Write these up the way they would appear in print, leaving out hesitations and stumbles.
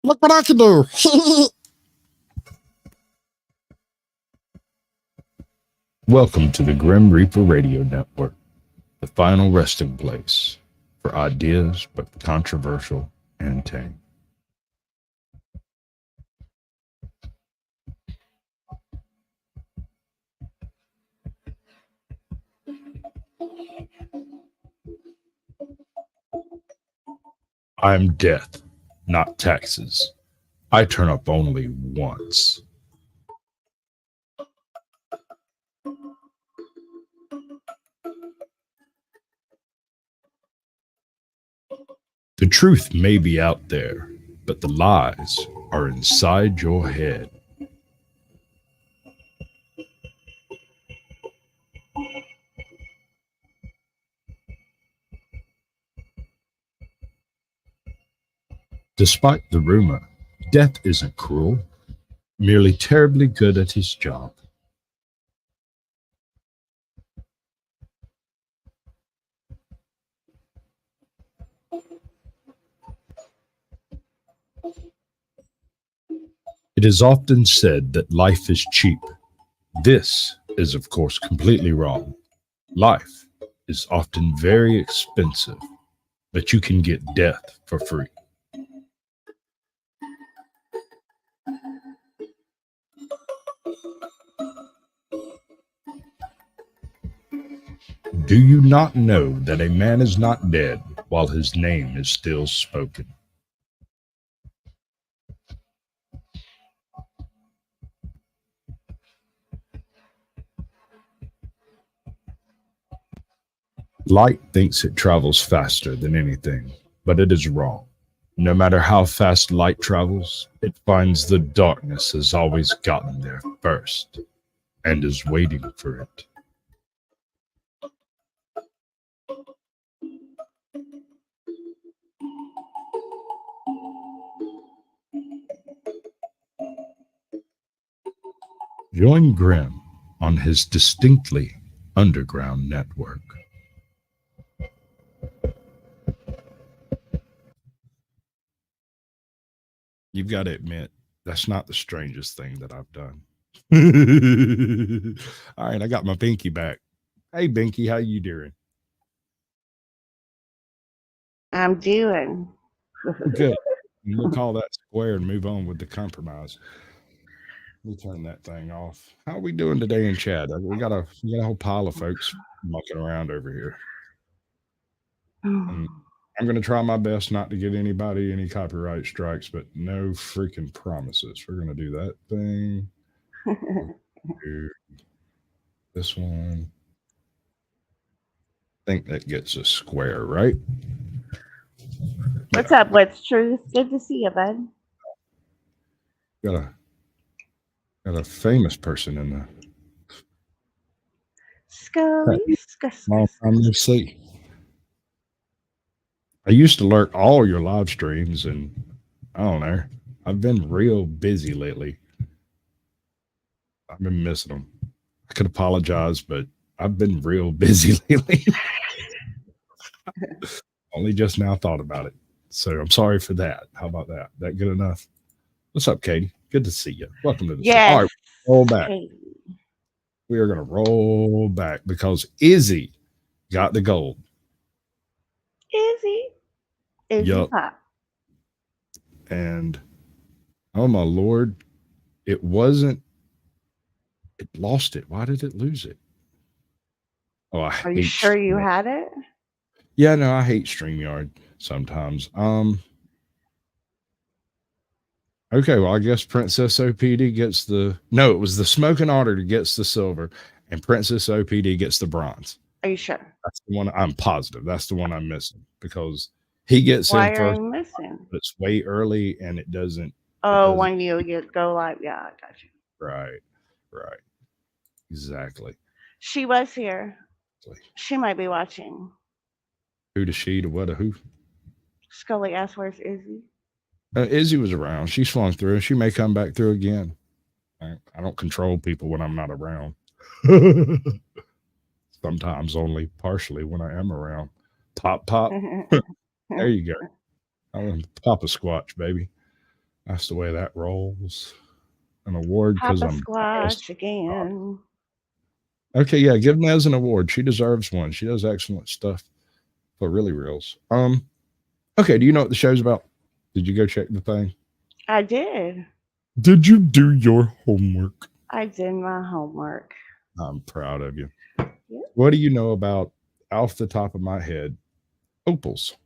Look what I can do. Welcome to the Grim Reaper Radio Network, the final resting place for ideas both controversial and tame. I am death, not taxes. I turn up only once. The truth may be out there, but the lies are inside your head. Despite the rumor, death isn't cruel, merely terribly good at his job. It is often said that life is cheap. This is, of course, completely wrong. Life is often very expensive, but you can get death for free. Do you not know that a man is not dead while his name is still spoken? Light thinks it travels faster than anything, but it is wrong. No matter how fast light travels, it finds the darkness has always gotten there first and is waiting for it. Join Grimm on his distinctly underground network. You've got to admit, that's not the strangest thing that I've done. All right, I got my Binky back. Hey, Binky, how you doing? I'm doing. Good. We'll call that square and move on with the compromise. Let me turn that thing off. How are we doing today in chat? We got a whole pile of folks mucking around over here. And I'm going to try my best not to get anybody any copyright strikes, but no freaking promises. We're going to do that thing. Do this one. I think that gets a square, right? What's up? What's truth? Good to see you, bud. Got a famous person in there. Scully. Long time no see. I used to lurk all your live streams, and I don't know. I've been real busy lately. I've been missing them. I could apologize, but I've been real busy lately. Only just now thought about it. So I'm sorry for that. How about that? That good enough? What's up, Katie? Good to see you. Welcome to the show. All right, roll back. We are going to roll back because Izzy got the gold. Izzy Pop. And oh my Lord, it lost it. Why did it lose it? Oh, Are you sure you had it? Yeah, no, I hate StreamYard sometimes. Okay, well, I guess Princess OPD gets it was the Smoking Otter that gets the silver, and Princess OPD gets the bronze. Are you sure? That's the one I'm positive. That's the one I'm missing because he gets in first. Why are you missing? It's way early and it doesn't. Oh, when you go live. Yeah, I got you. Right. Exactly. She was here. She might be watching. Who to she to what to who? Scully asked, where's Izzy? Izzy was around. She swung through. She may come back through again. I don't control people when I'm not around. Sometimes only partially when I am around. Pop. There you go. I'll pop a squatch, baby. That's the way that rolls. An award because I'm squash again. Okay, yeah, give Nez an award. She deserves one. She does excellent stuff for really reals. Okay, do you know what the show's about? Did you go check the thing? I did. Did you do your homework? I did my homework. I'm proud of you. Yeah. What do you know about, off the top of my head, opals?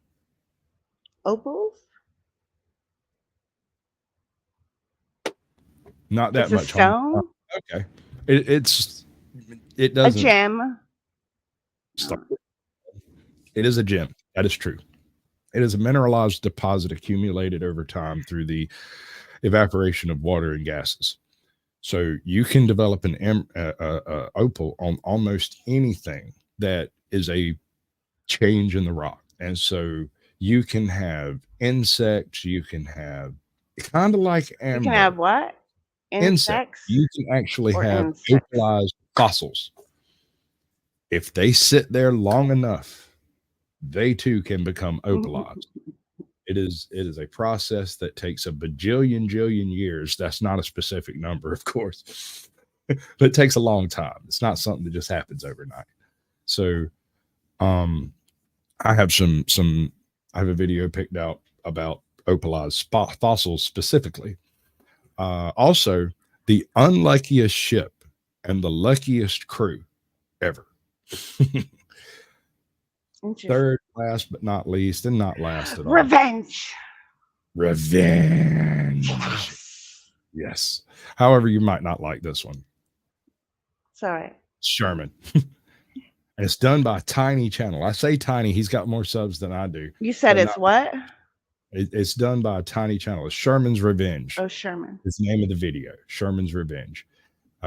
Opals? Not that much. A stone? Okay. It doesn't. A gem. It is a gem. That is true. It is a mineralized deposit accumulated over time through the evaporation of water and gases. So you can develop an opal on almost anything that is a change in the rock. And so you can have insects, you can have kind of like amber. You can have what? Insects? You can actually have opalized fossils. If they sit there long enough, they too can become opalized. It is a process that takes a bajillion years. That's not a specific number, of course, but it takes a long time. It's not something that just happens overnight. So I have I have a video picked out about opalized fossils specifically. Also, the unluckiest ship and the luckiest crew ever. Third, last but not least, and not last at all. Revenge. Yes. However, you might not like this one. Sorry. Sherman. And it's done by a tiny channel. I say tiny. He's got more subs than I do. You said it's what? It's done by a tiny channel. It's Sherman's Revenge. Oh, Sherman. It's the name of the video. Sherman's Revenge.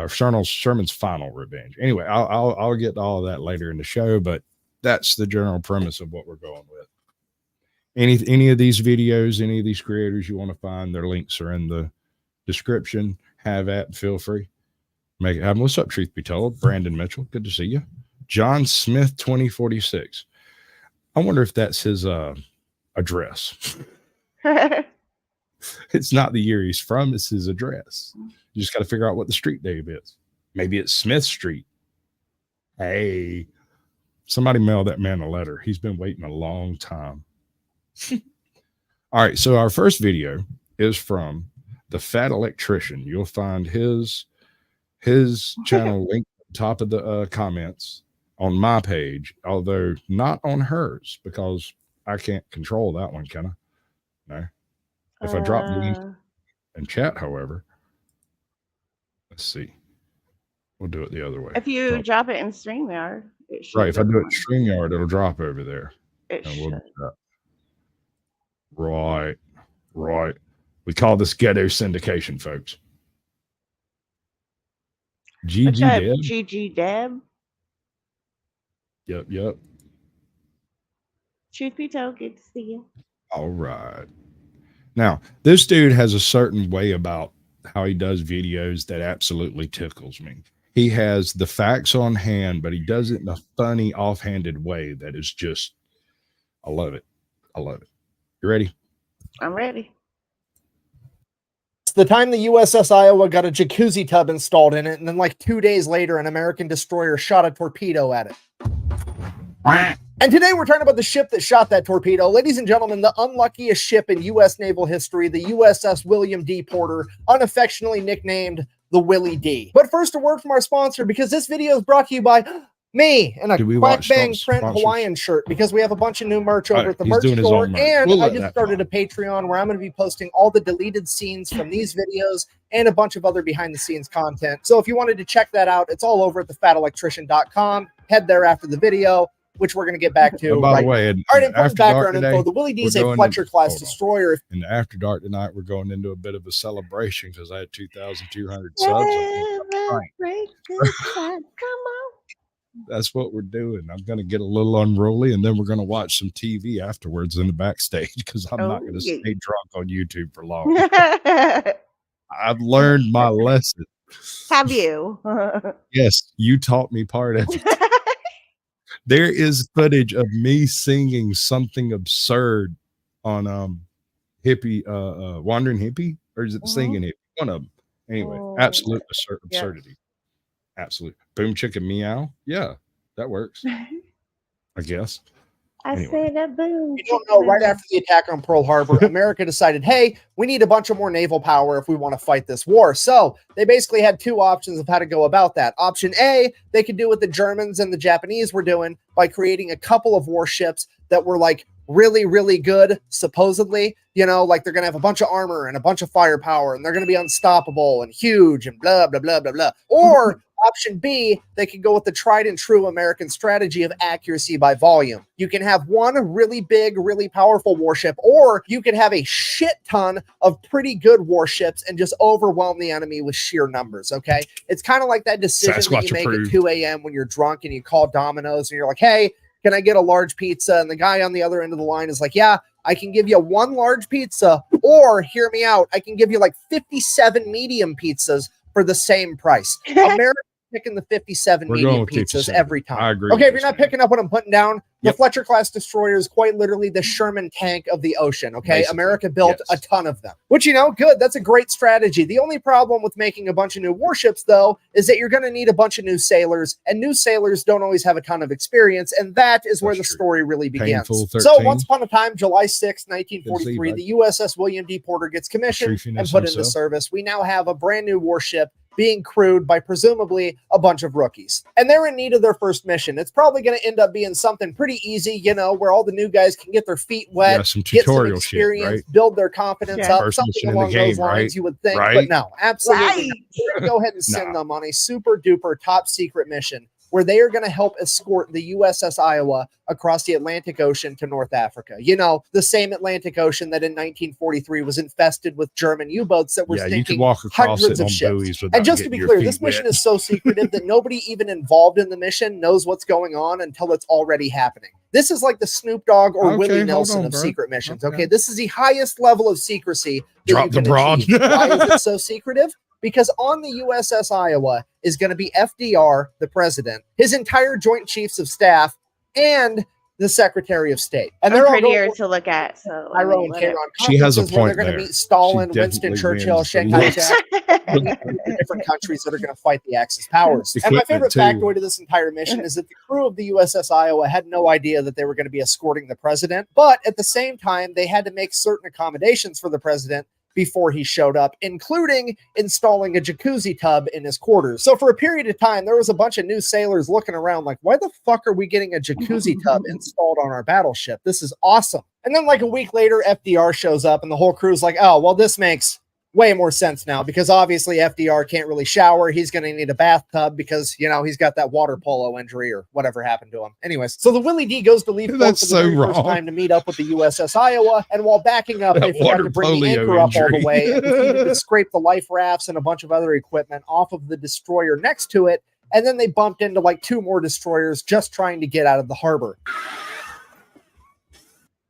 Sherman's Final Revenge. Anyway, I'll get to all of that later in the show, but that's the general premise of what we're going with. Any of these videos, any of these creators you want to find, their links are in the description. Have at, feel free. Make it happen. What's up, truth be told? Brandon Mitchell, good to see you. John Smith 2046. I wonder if that's his address. It's not the year he's from, it's his address. You just got to figure out what the street name is. Maybe it's Smith Street. Hey, somebody mail that man a letter. He's been waiting a long time. All right, so our first video is from the Fat Electrician. You'll find his channel linked at the top of the comments on my page, although not on hers, because I can't control that one, can I? No. If I drop the link in chat, however, let's see. We'll do it the other way. If you drop it in StreamYard, it should. Right. If I do it in StreamYard, it'll drop over there. It should. We'll do that. Right. We call this ghetto syndication, folks. GG Deb. Yep. Truth be told, good to see you. All right. Now, this dude has a certain way about how he does videos that absolutely tickles me. He has the facts on hand, but he does it in a funny, offhanded way that is just, I love it. You ready? I'm ready. It's the time the USS Iowa got a jacuzzi tub installed in it, and then like 2 days later, an American destroyer shot a torpedo at it. And today we're talking about the ship that shot that torpedo. Ladies and gentlemen, the unluckiest ship in U.S. naval history, the USS William D. Porter, unaffectionately nicknamed the Willie D. But first, a word from our sponsor, because this video is brought to you by me in a Quack Bang print Hawaiian shirt, because we have a bunch of new merch over at the merch store. And I just started a Patreon where I'm going to be posting all the deleted scenes from these videos and a bunch of other behind the scenes content. So if you wanted to check that out, it's all over at thefatelectrician.com. Head there after the video, which we're going to get back to. By the way, all right, important background info. The Willie D is a Fletcher class destroyer. In the After Dark tonight, we're going into a bit of a celebration because I had 2,200 subs. Come on. That's what we're doing. I'm going to get a little unruly, and then we're going to watch some TV afterwards in the backstage, because I'm not going to stay drunk on YouTube for long. I've learned my lesson. Have you? Yes, you taught me part of it. There is footage of me singing something absurd on Wandering Hippie. or is it singing it? One of them. Anyway, absolute absurdity. Absolute. Boom Chicken Meow. Yeah, that works. I guess. I say that boom. You don't know, right after the attack on Pearl Harbor, America decided, hey, we need a bunch of more naval power if we want to fight this war. So they basically had two options of how to go about that. Option A, they could do what the Germans and the Japanese were doing by creating a couple of warships that were like really, really good, supposedly, you know, like they're going to have a bunch of armor and a bunch of firepower and they're going to be unstoppable and huge and blah, blah, blah, blah, blah. Or option B, they could go with the tried and true American strategy of accuracy by volume. You can have one really big, really powerful warship, or you can have a shit ton of pretty good warships and just overwhelm the enemy with sheer numbers, okay? It's kind of like that decision that you make at 2 a.m. when you're drunk and you call Domino's and you're like, hey, can I get a large pizza? And the guy on the other end of the line is like, yeah, I can give you one large pizza, or hear me out, I can give you like 57 medium pizzas for the same price. America picking the 57 medium pizzas every time. I agree. Okay, if you're not picking up what I'm putting down, the Fletcher class destroyer is quite literally the Sherman tank of the ocean. Okay, basically, America built a ton of them, which, you know, good. That's a great strategy. The only problem with making a bunch of new warships, though, is that you're going to need a bunch of new sailors, and new sailors don't always have a ton of experience, and that is where the story really begins. So once upon a time, July 6, 1943, the USS William D. Porter gets commissioned and put into service. We now have a brand new warship being crewed by presumably a bunch of rookies. And they're in need of their first mission. It's probably going to end up being something pretty easy, you know, where all the new guys can get their feet wet, get some experience, build their confidence up, something along those lines, you would think. But no, absolutely not. We're going to go ahead and send them on a super duper top secret mission where they are going to help escort the USS Iowa across the Atlantic Ocean to North Africa. You know, the same Atlantic Ocean that in 1943 was infested with German U-boats that were sinking hundreds of ships. And just to be clear, this mission is so secretive that nobody even involved in the mission knows what's going on until it's already happening. This is like the Snoop Dogg or Willie Nelson of secret missions. Okay, this is the highest level of secrecy that you can achieve. Why is it so secretive? Because on the USS Iowa is going to be FDR, the president, his entire Joint Chiefs of Staff, and the Secretary of State. And they're prettier to look at. So she has a point. They're going to meet Stalin, Winston Churchill, Chiang Kai-shek, different countries that are going to fight the Axis powers. And my favorite factoid of this entire mission is that the crew of the USS Iowa had no idea that they were going to be escorting the president, but at the same time, they had to make certain accommodations for the president before he showed up, including installing a jacuzzi tub in his quarters. So for a period of time, there was a bunch of new sailors looking around like, why the fuck are we getting a jacuzzi tub installed on our battleship? This is awesome. And then like a week later, FDR shows up and the whole crew's like, oh, well, this makes way more sense now because obviously FDR can't really shower. He's going to need a bathtub because, you know, he's got that water polo injury or whatever happened to him. Anyways, so the Willie D goes to leave port for the very first time to meet up with the USS Iowa. And while backing up, they forgot to bring the anchor up all the way and to scrape the life rafts and a bunch of other equipment off of the destroyer next to it. And then they bumped into like two more destroyers just trying to get out of the harbor.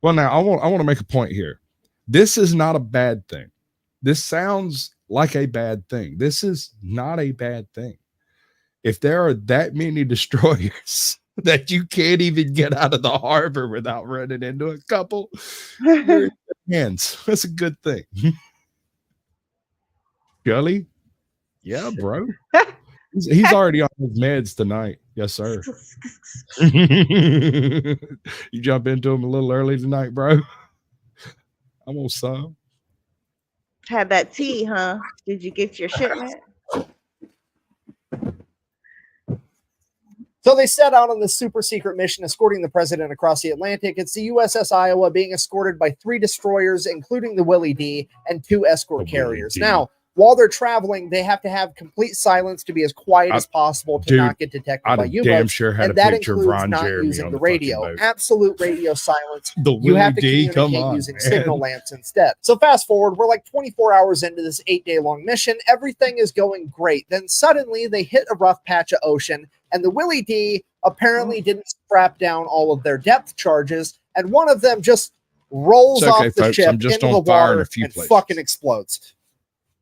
Well, now I want to make a point here. This is not a bad thing. This sounds like a bad thing. This is not a bad thing. If there are that many destroyers that you can't even get out of the harbor without running into a couple, you're in your hands. That's a good thing. Gully? Yeah, bro. He's already on his meds tonight. Yes, sir. You jump into him a little early tonight, bro. I'm on some. Had that tea, huh? Did you get your shipment? So they set out on this super secret mission escorting the president across the Atlantic. It's the USS Iowa being escorted by 3 destroyers, including the Willie D, and 2 escort carriers. Now, while they're traveling, they have to have complete silence to be as quiet as possible to not get detected by U-boats. Damn sure had and a that picture of includes Ron not Jeremy using on the the radio. Absolute radio silence. You have to communicate using signal lamps instead. So fast forward, we're like 24 hours into this 8-day-long mission. Everything is going great. Then suddenly they hit a rough patch of ocean, and the Willie D apparently didn't strap down all of their depth charges, and one of them just rolls off the ship into the water and fucking explodes.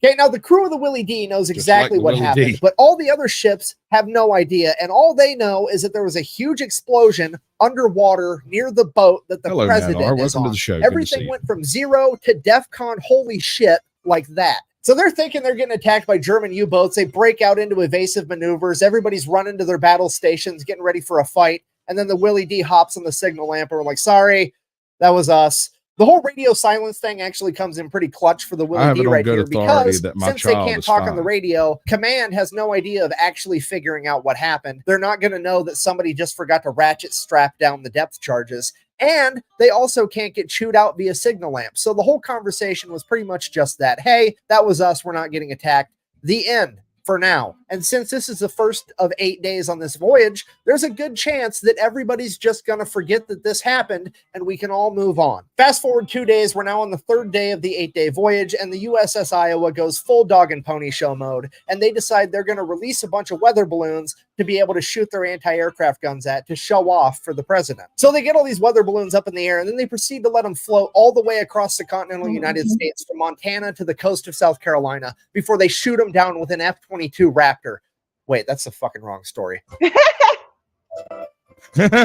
Okay, now the crew of the Willie D knows exactly what happened, but all the other ships have no idea, and all they know is that there was a huge explosion underwater near the boat that the president is on. Everything went from 0 to DEFCON holy shit like that. So they're thinking they're getting attacked by German U-boats. They break out into evasive maneuvers. Everybody's running to their battle stations, getting ready for a fight. And then the Willie D hops on the signal lamp and we're like, sorry, that was us. The whole radio silence thing actually comes in pretty clutch for the Willie D right here because since they can't talk on the radio, command has no idea of actually figuring out what happened. They're not going to know that somebody just forgot to ratchet strap down the depth charges. And they also can't get chewed out via signal lamp. So the whole conversation was pretty much just that. Hey, that was us. We're not getting attacked. The end. For now. And since this is the first of 8 days on this voyage, there's a good chance that everybody's just going to forget that this happened and we can all move on. Fast forward 2 days, we're now on the 3rd day of the 8-day voyage, and the USS Iowa goes full dog and pony show mode, and they decide they're going to release a bunch of weather balloons to be able to shoot their anti-aircraft guns at to show off for the president. So they get all these weather balloons up in the air, and then they proceed to let them float all the way across the continental United States from Montana to the coast of South Carolina before they shoot them down with an F-22 Raptor. Wait, that's the fucking wrong story. Sorry,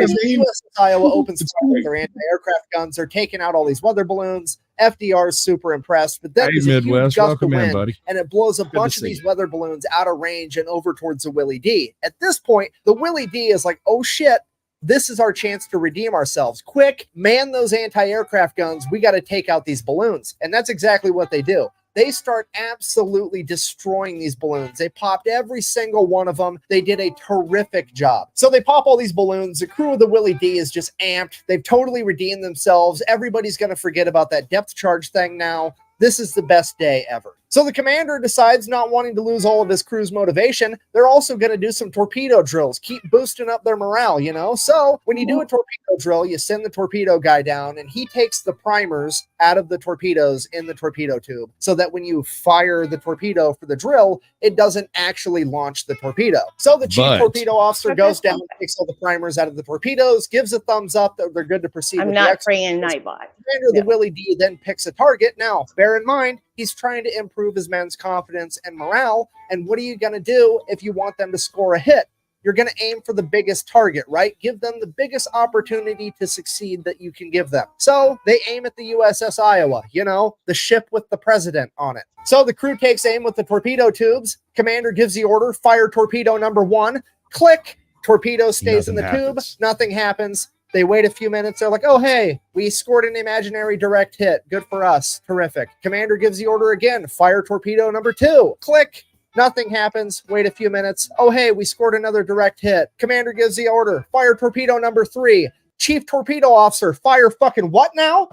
the USS Iowa opens fire with their anti-aircraft guns. They're taking out all these weather balloons. FDR's super impressed, but then there's a huge gust of wind, and it blows a bunch of these weather balloons out of range and over towards the Willie D. At this point, the Willie D is like, oh shit, this is our chance to redeem ourselves. Quick, man those anti-aircraft guns. We got to take out these balloons. And that's exactly what they do. They start absolutely destroying these balloons. They popped every single one of them. They did a terrific job. So they pop all these balloons. The crew of the Willie D is just amped. They've totally redeemed themselves. Everybody's going to forget about that depth charge thing now. This is the best day ever. So the commander decides, not wanting to lose all of his crew's motivation, they're also going to do some torpedo drills, keep boosting up their morale, you know? So when you do a torpedo drill, you send the torpedo guy down and he takes the primers out of the torpedoes in the torpedo tube so that when you fire the torpedo for the drill, it doesn't actually launch the torpedo. So the chief torpedo officer goes down, takes all the primers out of the torpedoes, gives a thumbs up that they're good to proceed. I'm not praying Nightbot. The Willie D then picks a target. Now, bear in mind, he's trying to improve his men's confidence and morale. And what are you going to do if you want them to score a hit? You're going to aim for the biggest target, right? Give them the biggest opportunity to succeed that you can give them. So they aim at the USS Iowa, you know, the ship with the president on it. So the crew takes aim with the torpedo tubes. Commander gives the order, fire torpedo number 1. Click. Torpedo stays in the tube. Nothing happens. They wait a few minutes. They're like, oh, hey, we scored an imaginary direct hit. Good for us. Terrific. Commander gives the order again. Fire torpedo number 2. Click. Nothing happens. Wait a few minutes. Oh, hey, we scored another direct hit. Commander gives the order. Fire torpedo number 3. Chief torpedo officer. Fire fucking what now?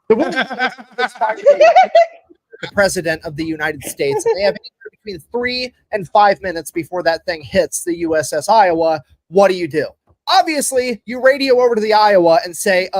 The president of the United States. They have between 3 and 5 minutes before that thing hits the USS Iowa. What do? Obviously, you radio over to the Iowa and say,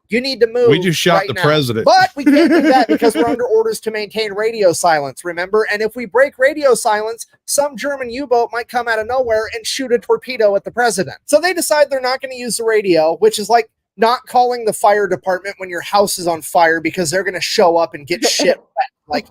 you need to move. We just shot the president. But we can't do that because we're under orders to maintain radio silence, remember? And if we break radio silence, some German U-boat might come out of nowhere and shoot a torpedo at the president. So they decide they're not going to use the radio, which is like not calling the fire department when your house is on fire because they're going to show up and get shit wet. Like,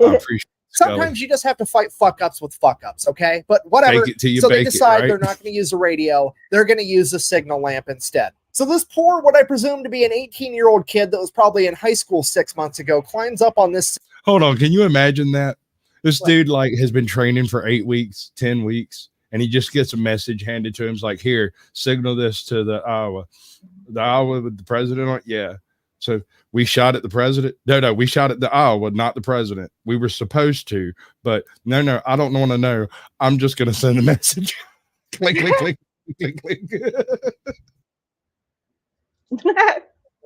sometimes you just have to fight fuck-ups with fuck-ups, okay? But whatever. So they decide they're not going to use the radio. They're going to use the signal lamp instead. So this poor, what I presume to be an 18-year-old kid that was probably in high school 6 months ago, climbs up on this. Hold on. Can you imagine that? This dude like has been training for 8 weeks, 10 weeks, and he just gets a message handed to him. It's like, here, signal this to the Iowa. The Iowa with the president on it? Yeah. So we shot at the president. No, we shot at the Iowa, not the president. We were supposed to, but no, I don't want to know. I'm just going to send a message. Click, click, click, click, click.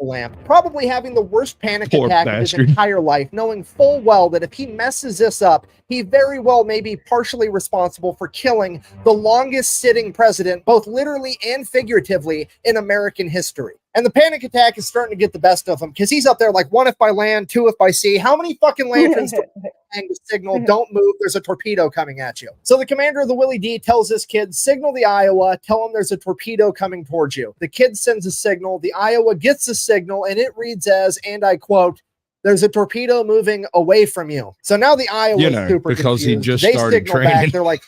Lamp, probably having the worst panic attack of his entire life, knowing full well that if he messes this up, he very well may be partially responsible for killing the longest sitting president, both literally and figuratively, in American history. And the panic attack is starting to get the best of him because he's up there like 1 if by land, 2 if by sea. How many fucking lanterns do hang the signal? Don't move. There's a torpedo coming at you. So the commander of the Willie D tells this kid, signal the Iowa. Tell him there's a torpedo coming towards you. The kid sends a signal. The Iowa gets a signal and it reads as, and I quote, there's a torpedo moving away from you. So now the Iowa is super because confused. He just started training. Back. They're like,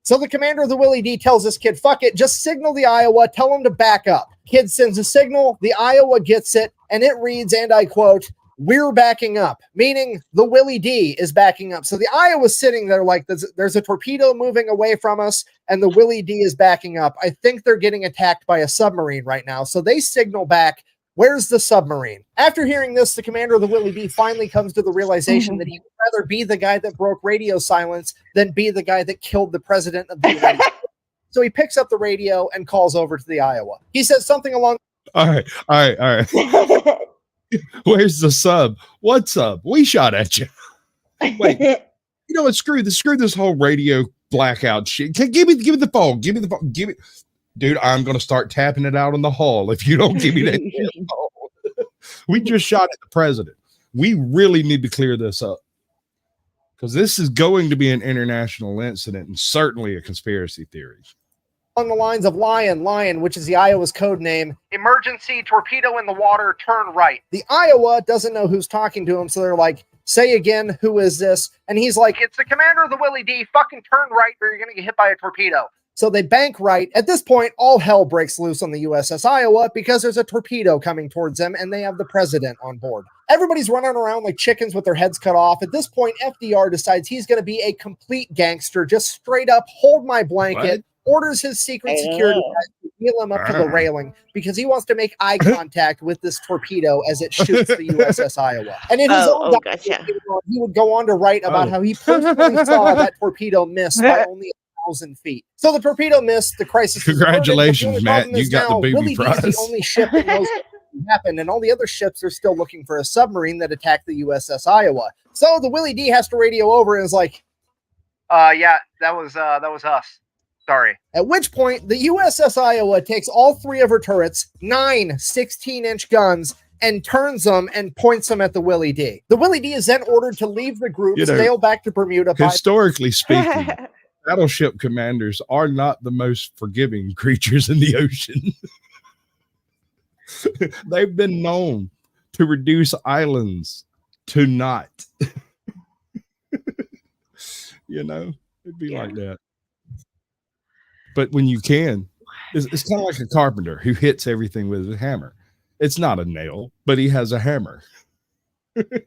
So the commander of the Willie D tells this kid, fuck it, just signal the Iowa, tell him to back up. Kid sends a signal, the Iowa gets it, and it reads, and I quote, "We're backing up," meaning the Willie D is backing up. So the Iowa's sitting there like there's a torpedo moving away from us, and the Willie D is backing up. I think they're getting attacked by a submarine right now. So they signal back, "Where's the submarine?" After hearing this, the commander of the Willie D finally comes to the realization that he would rather be the guy that broke radio silence than be the guy that killed the president of the United States. So he picks up the radio and calls over to the Iowa. He says something along. All right. Where's the sub? What sub? We shot at you. Wait, you know what? Screw this whole radio blackout shit. Give me the phone. Give me the phone. Give me, dude. I'm gonna start tapping it out in the hall if you don't give me that phone. We just shot at the president. We really need to clear this up because this is going to be an international incident and certainly a conspiracy theory. On the lines of Lion, which is the Iowa's code name, "Emergency, torpedo in the water, turn right." The Iowa doesn't know who's talking to him, so they're like, "Say again, who is this?" And he's like, "It's the commander of the Willie D, fucking turn right or you're gonna get hit by a torpedo." So they bank right. At this point, all hell breaks loose on the USS Iowa because there's a torpedo coming towards them and they have the president on board. Everybody's running around like chickens with their heads cut off. At this point, FDR decides he's going to be a complete gangster, just straight up hold my blanket, orders his secret security guys to wheel him up to the railing because he wants to make eye contact with this torpedo as it shoots the USS Iowa. And in his own document, he would go on to write about how he personally saw that torpedo miss by only 1,000 feet. So the torpedo missed. The crisis. Congratulations, Matt. You got the booby prize. The only ship that knows what happened, and all the other ships are still looking for a submarine that attacked the USS Iowa. So the Willie D has to radio over and is like, "Yeah, that was us. Sorry." At which point, the USS Iowa takes all three of her turrets, 9 16-inch guns, and turns them and points them at the Willie D. The Willie D is then ordered to leave the group, sail back to Bermuda. Historically speaking, battleship commanders are not the most forgiving creatures in the ocean. They've been known to reduce islands to naught. You know, it'd be like that. But when you can, it's kind of like a carpenter who hits everything with a hammer. It's not a nail, but he has a hammer.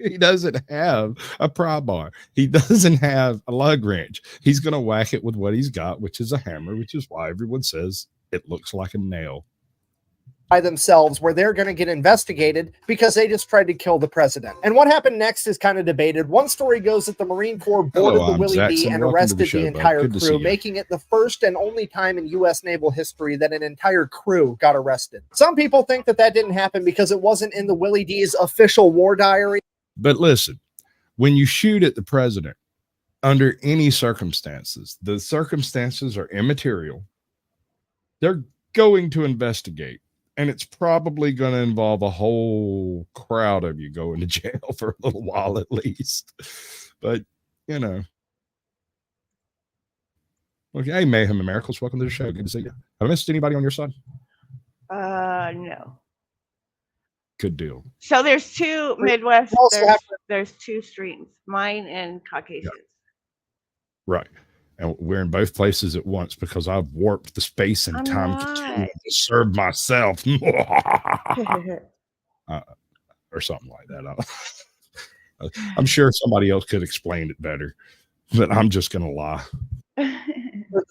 He doesn't have a pry bar. He doesn't have a lug wrench. He's going to whack it with what he's got, which is a hammer, which is why everyone says it looks like a nail. By themselves, where they're going to get investigated because they just tried to kill the president. And what happened next is kind of debated. One story goes that the Marine Corps boarded the Willie D and arrested the entire crew, making it the first and only time in U.S. naval history that an entire crew got arrested. Some people think that that didn't happen because it wasn't in the Willie D's official war diary. But listen, when you shoot at the president, under any circumstances, the circumstances are immaterial. They're going to investigate. And it's probably going to involve a whole crowd of you going to jail for a little while at least. But, you know. Okay, hey, Mayhem and Miracles, welcome to the show. Good to see you. Have I missed anybody on your side? No. Good deal. So there's two Midwest. There's two streams, mine and Caucasians. Yeah. Right. And we're in both places at once because I've warped the space and time to serve myself. Or something like that. I'm sure somebody else could explain it better, but I'm just going to lie.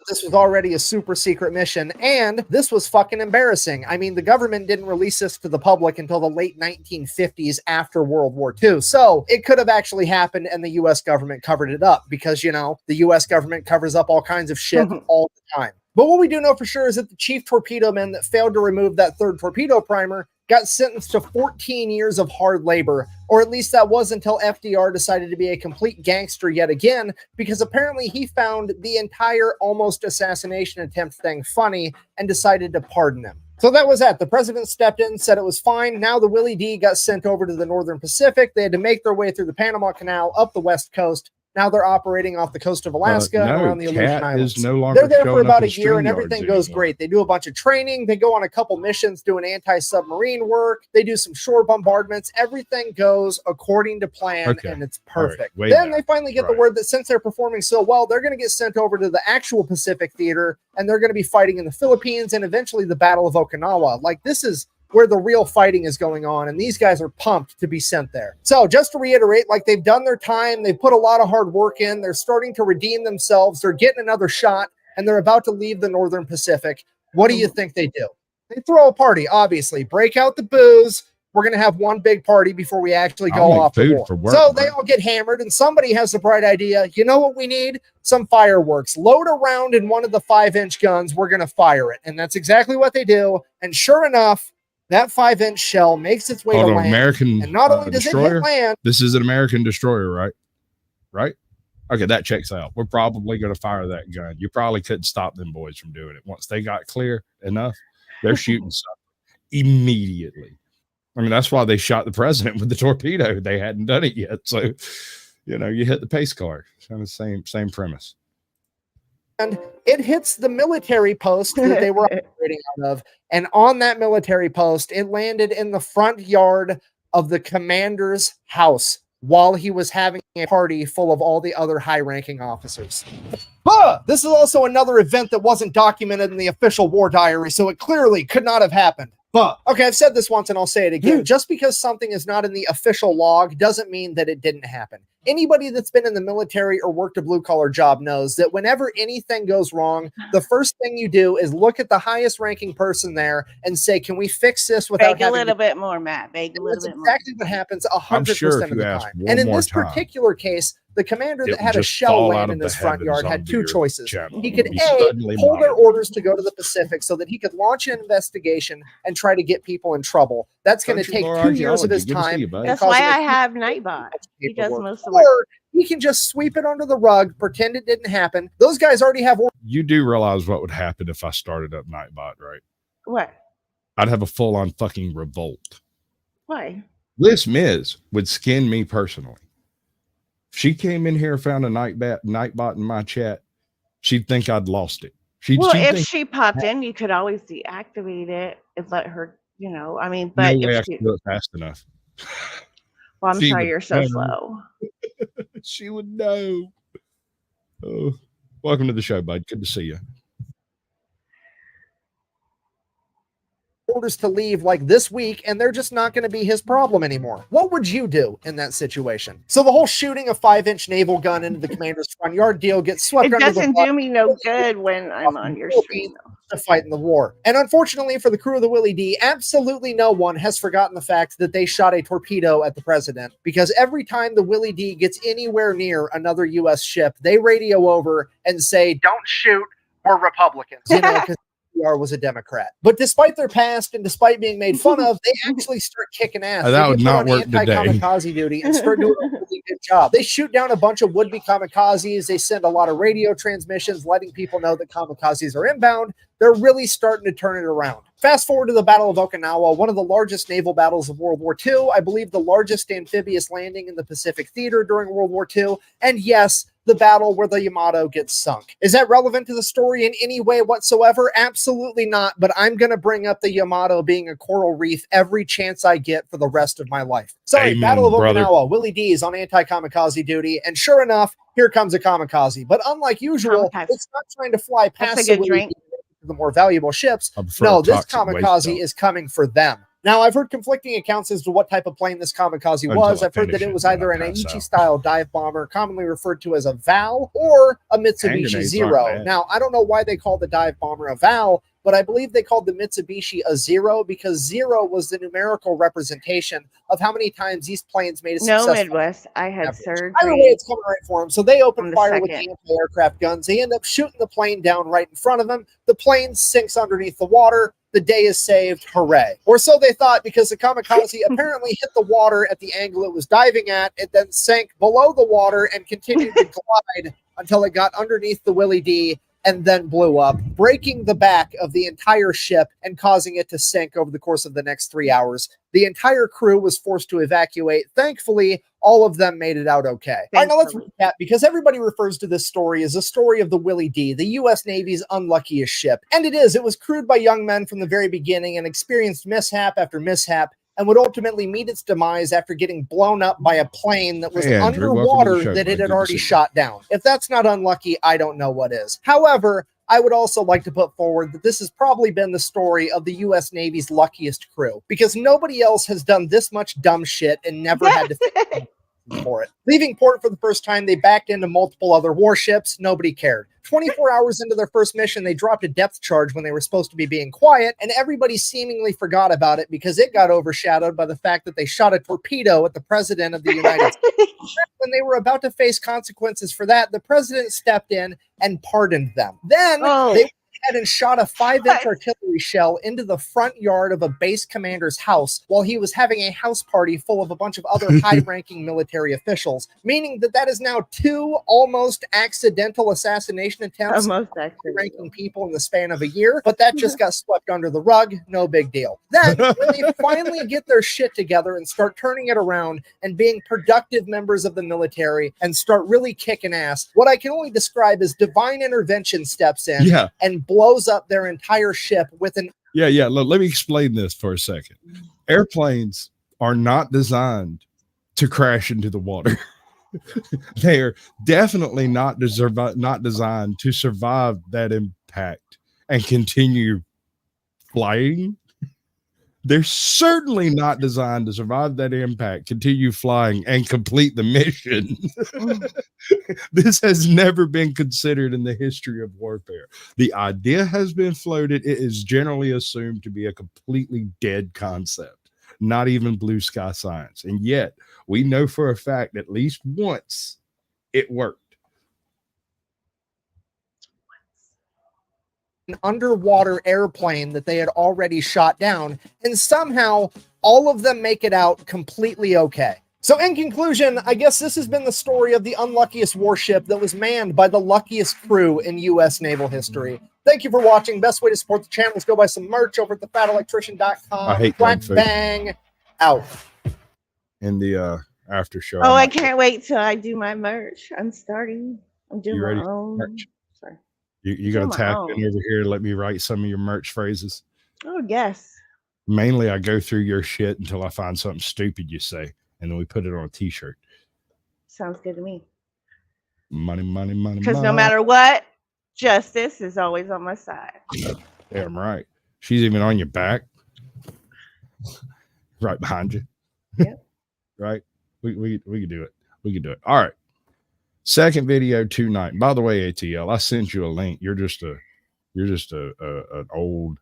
This was already a super secret mission, and this was fucking embarrassing. I mean, the government didn't release this to the public until the late 1950s after World War II. So it could have actually happened, and the U.S. government covered it up because, you know, the U.S. government covers up all kinds of shit all the time. But what we do know for sure is that the chief torpedo men that failed to remove that third torpedo primer got sentenced to 14 years of hard labor, or at least that was until FDR decided to be a complete gangster yet again, because apparently he found the entire almost assassination attempt thing funny and decided to pardon him. So that was that. The president stepped in, said it was fine. Now the Willie D got sent over to the Northern Pacific. They had to make their way through the Panama Canal, up the West Coast. Now they're operating off the coast of Alaska and around the Aleutian Islands. Is no longer they're there for about a year and StreamYards everything goes anymore. great. They do a bunch of training. They go on a couple missions doing anti-submarine work. They do some shore bombardments. Everything goes according to plan and it's perfect. Right. Then they finally get the word that since they're performing so well, they're going to get sent over to the actual Pacific Theater and they're going to be fighting in the Philippines and eventually the Battle of Okinawa. Like, this is where the real fighting is going on, and these guys are pumped to be sent there. So just to reiterate, like, they've done their time, they've put a lot of hard work in, they're starting to redeem themselves, they're getting another shot, and they're about to leave the Northern Pacific. What do you think they do? They throw a party, obviously, break out the booze. We're going to have one big party before we actually go off the war. So they all get hammered, and somebody has the bright idea. You know what we need? Some fireworks. Load a round in one of the 5-inch guns. We're going to fire it. And that's exactly what they do. And sure enough, that 5-inch shell makes its way to land. American, and not only does it hit land. This is an American destroyer, right? Right? Okay, that checks out. We're probably going to fire that gun. You probably couldn't stop them boys from doing it. Once they got clear enough, they're shooting something immediately. I mean, that's why they shot the president with the torpedo. They hadn't done it yet. So, you know, you hit the pace car. Kind of same premise. And it hits the military post that they were operating out of. And on that military post, it landed in the front yard of the commander's house while he was having a party full of all the other high-ranking officers. But this is also another event that wasn't documented in the official war diary, so it clearly could not have happened. But, okay, I've said this once and I'll say it again. Just because something is not in the official log doesn't mean that it didn't happen. Anybody that's been in the military or worked a blue-collar job knows that whenever anything goes wrong, the first thing you do is look at the highest-ranking person there and say, can we fix this without having a little bit more, Matt. Beg a little bit more. That's exactly what happens 100% of the time. And in this particular case, the commander that had a shell land in his front yard had two choices. He could A, hold their orders to go to the Pacific so that he could launch an investigation and try to get people in trouble. That's going to take 2 years of his time. That's why I have Nightbot. He does most of the work. Or he can just sweep it under the rug, pretend it didn't happen. Those guys already have orders. You do realize what would happen if I started up Nightbot, right? What? I'd have a full-on fucking revolt. Why? Liz Miz would skin me personally. If she came in here and found a Nightbot in my chat, she'd think I'd lost it. If she popped in, you could always deactivate it and let her, you know, I mean, but no way I can do it fast enough. Well, I'm sorry you're so slow. She would know. Oh, welcome to the show, bud. Good to see you. Orders to leave like this week, and they're just not going to be his problem anymore. What would you do in that situation? So the whole shooting a 5-inch naval gun into the commander's front yard deal gets swept under the rug. It doesn't do me no good when I'm on your stream to fight in the war. And unfortunately for the crew of the Willie D, absolutely no one has forgotten the fact that they shot a torpedo at the president, because every time the Willie D gets anywhere near another U.S. ship, they radio over and say, "Don't shoot, we're Republicans," you know, because was a Democrat. But despite their past and despite being made fun of, they actually start kicking ass. That would not work today. Kamikaze duty and start doing a really good job. They shoot down a bunch of would-be kamikazes. They send a lot of radio transmissions letting people know that kamikazes are inbound. They're really starting to turn it around. Fast forward to the Battle of Okinawa, one of the largest naval battles of World War II. I believe the largest amphibious landing in the Pacific Theater during World War II. And yes, the battle where the Yamato gets sunk. Is that relevant to the story in any way whatsoever? Absolutely not, but I'm going to bring up the Yamato being a coral reef every chance I get for the rest of my life. Sorry, Amen, Battle of brother. Okinawa, Willie D is on anti-kamikaze duty, and sure enough, here comes a kamikaze. But unlike usual, it's not trying to fly past the Willie D, the more valuable ships. No, this kamikaze is coming for them. Now, I've heard conflicting accounts as to what type of plane this kamikaze was. I've heard that it was either an Aichi-style dive bomber, commonly referred to as a VAL, or a Mitsubishi Zero. Now, I don't know why they call the dive bomber a VAL, but I believe they called the Mitsubishi a Zero because Zero was the numerical representation of how many times these planes made a successful. No, Midwest, I had surgery. Either way, it's coming right for them. So they open fire with the anti-aircraft guns. They end up shooting the plane down right in front of them. The plane sinks underneath the water. The day is saved. Hooray. Or so they thought, because the kamikaze apparently hit the water at the angle it was diving at. It then sank below the water and continued to glide until it got underneath the Willie D and then blew up, breaking the back of the entire ship and causing it to sink over the course of the next 3 hours. The entire crew was forced to evacuate. Thankfully, all of them made it out okay. All right, now let's recap, because everybody refers to this story as a story of the Willie D, the U.S. Navy's unluckiest ship. And it is. It was crewed by young men from the very beginning and experienced mishap after mishap, and would ultimately meet its demise after getting blown up by a plane that was underwater that it had already shot down. If that's not unlucky, I don't know what is. However, I would also like to put forward that this has probably been the story of the U.S. Navy's luckiest crew, because nobody else has done this much dumb shit and never had to for it. Leaving port for the first time, they backed into multiple other warships. Nobody cared. 24 hours into their first mission, they dropped a depth charge when they were supposed to be being quiet, and everybody seemingly forgot about it because it got overshadowed by the fact that they shot a torpedo at the president of the United States. When they were about to face consequences for that, the president stepped in and pardoned them. Then they went and shot a 5-inch artillery shell into the front yard of a base commander's house while he was having a house party full of a bunch of other high-ranking military officials, meaning that that is now 2 almost accidental assassination attempts on high-ranking people in the span of a year, but that just got swept under the rug. No big deal. Then, when they finally get their shit together and start turning it around and being productive members of the military and start really kicking ass, what I can only describe as divine intervention steps in and blows up their entire ship with an... Let me explain this for a second. Airplanes are not designed to crash into the water. They are definitely not designed to survive that impact and continue flying. They're certainly not designed to survive that impact, continue flying, and complete the mission. This has never been considered in the history of warfare. The idea has been floated. It is generally assumed to be a completely dead concept, not even blue sky science. And yet, we know for a fact at least once it worked. An underwater airplane that they had already shot down, and somehow all of them make it out completely okay. So in conclusion, I guess this has been the story of the unluckiest warship that was manned by the luckiest crew in U.S. naval history. Thank you for watching. Best way to support the channel is go buy some merch over at thefatelectrician.com. I hate Quack bang out. In the after show. Oh, I can't wait till I do my merch. I'm doing my own merch. Sorry. You got to tap in over here and let me write some of your merch phrases. Oh, yes. Mainly, I go through your shit until I find something stupid you say, and then we put it on a t-shirt. Sounds good to me. Money, money, money, because no matter what, justice is always on my side. Damn right. She's even on your back. Right behind you. Yep. Right? We can do it. We can do it. All right. Second video tonight. By the way, ATL, I sent you a link. You're just an old